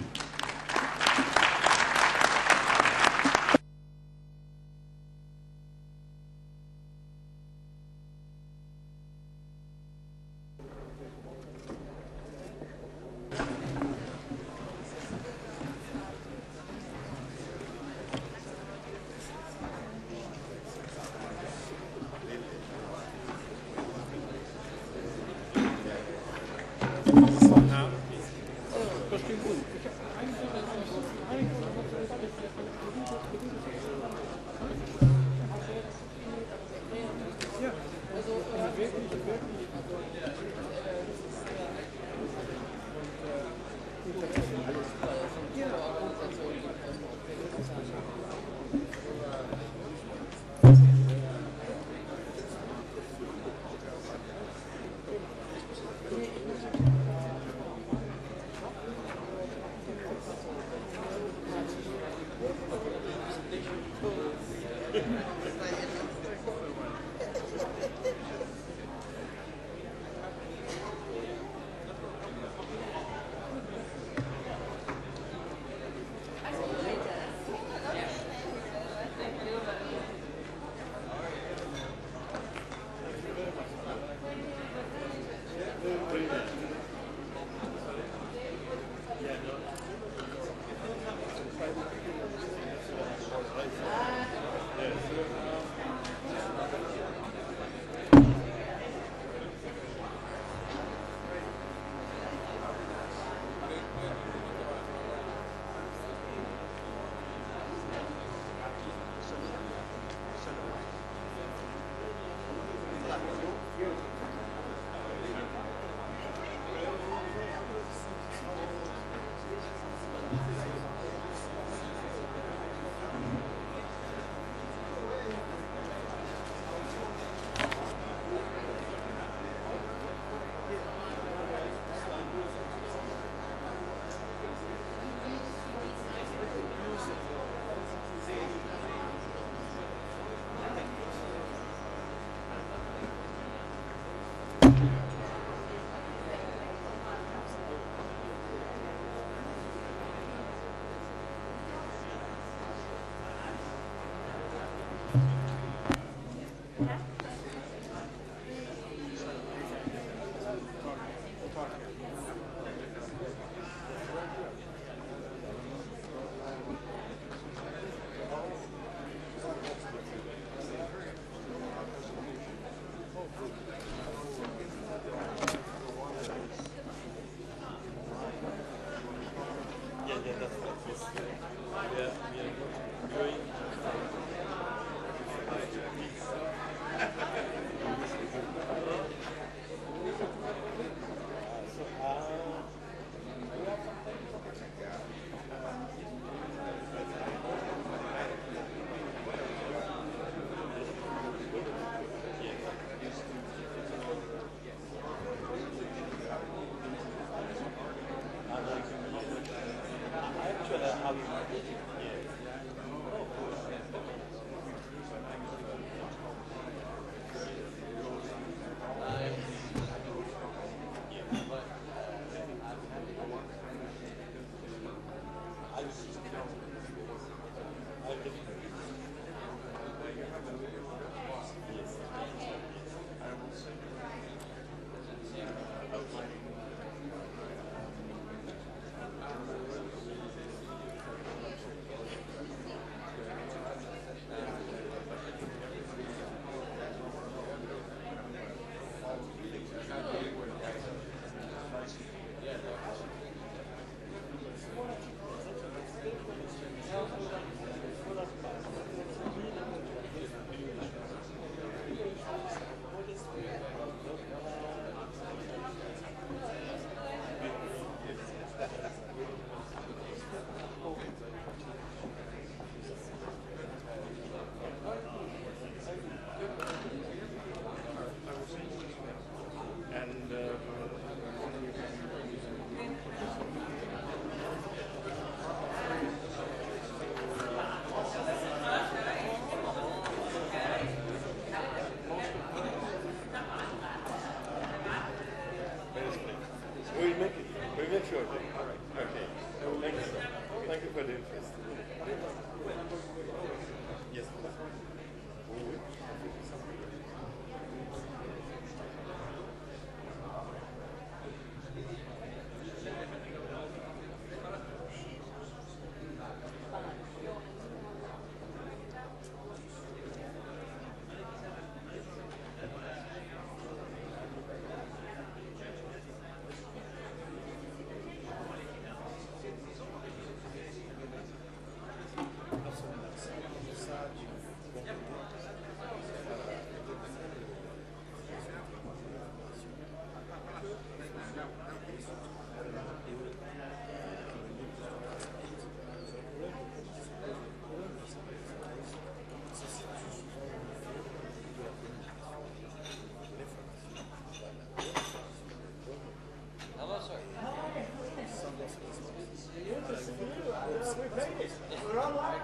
Speaker 19: made it. We're online.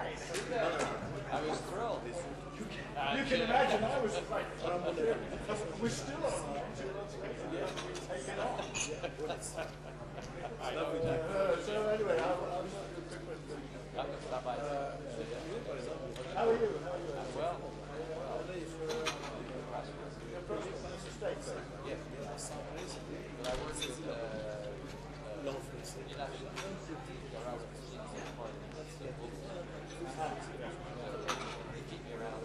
Speaker 6: I was thrilled.
Speaker 19: You can imagine I was like, we're still online. Take it off. So anyway, I'll how are you? Well. You're from the States, then? Yeah. But I work with keep me around.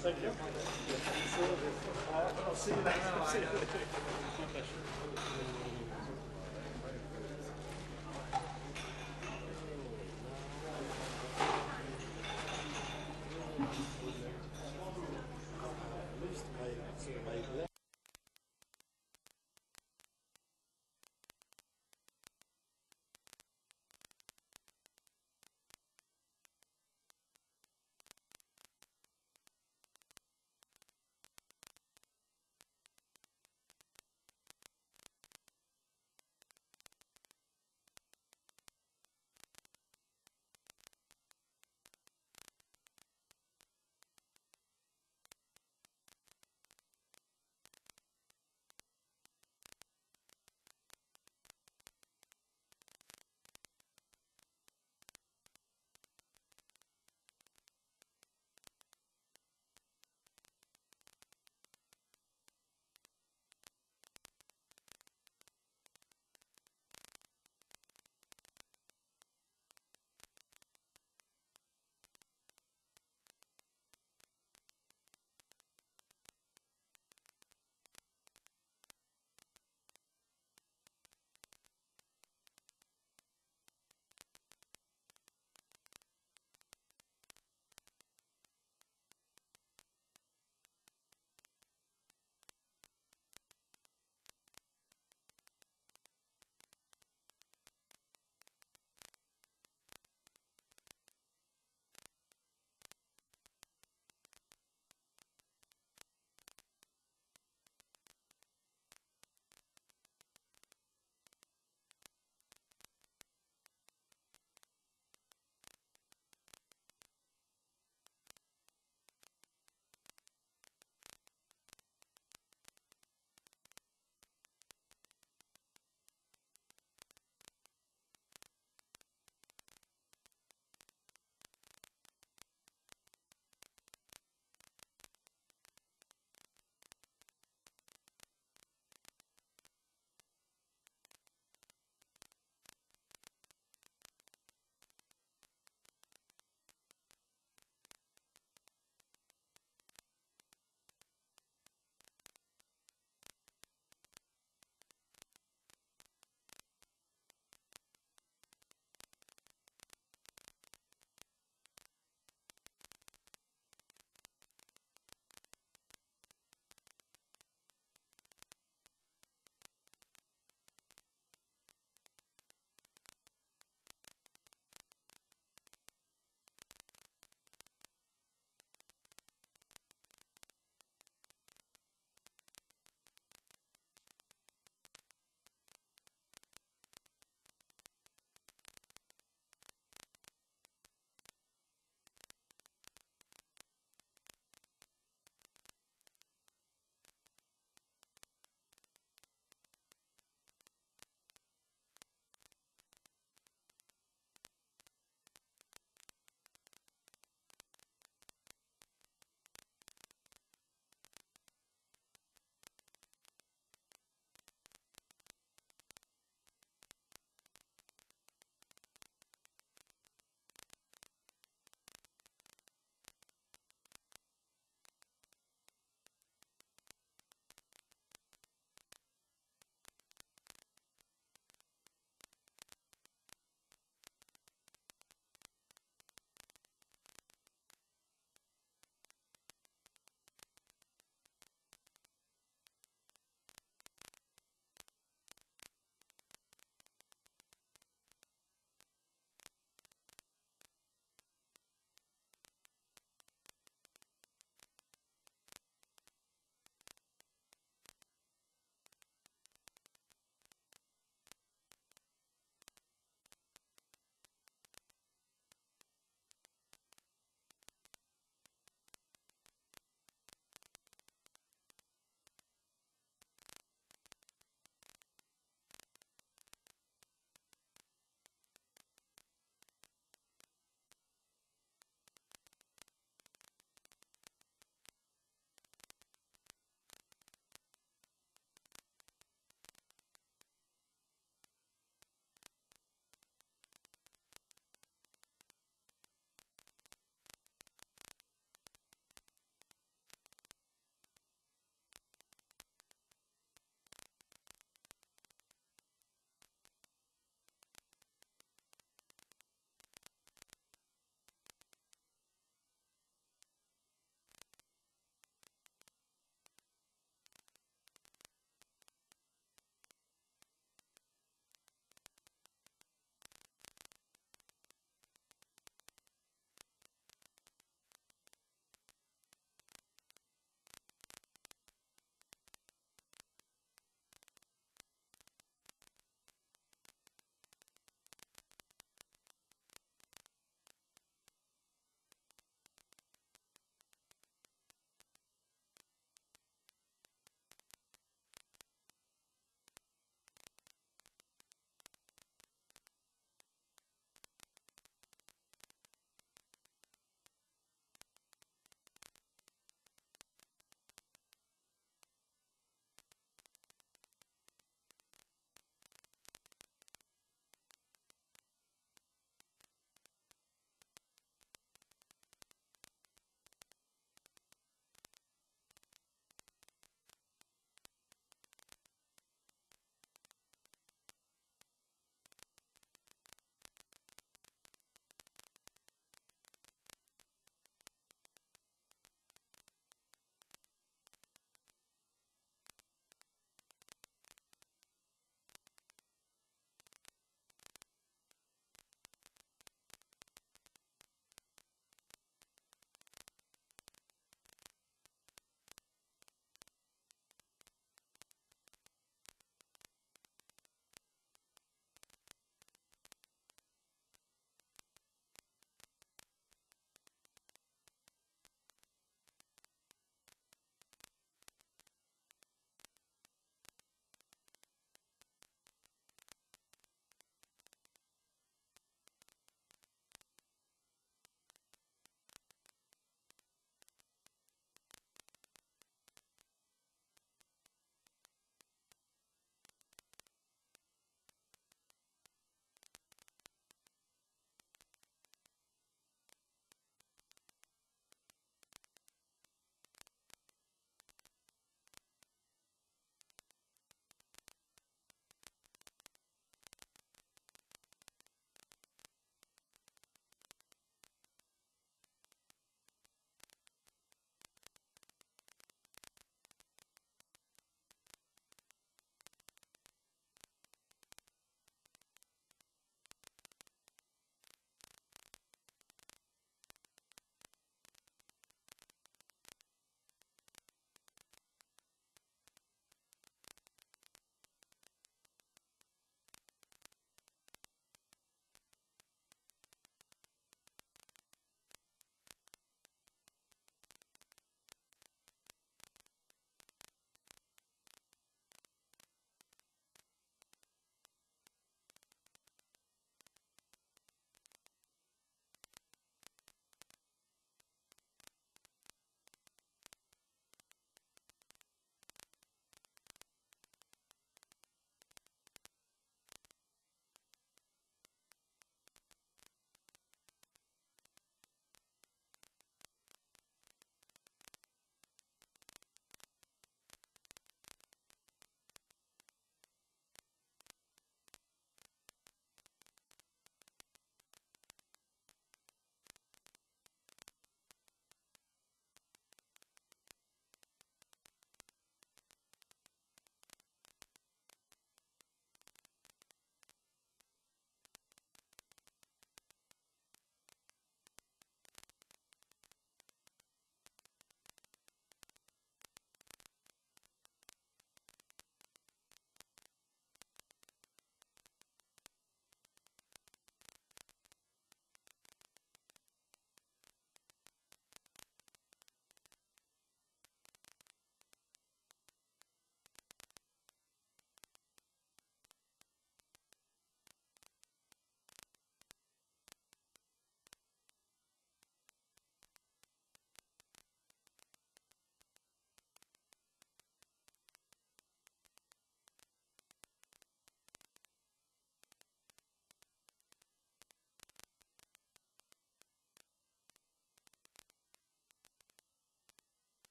Speaker 19: Thank you. I'll see you next time.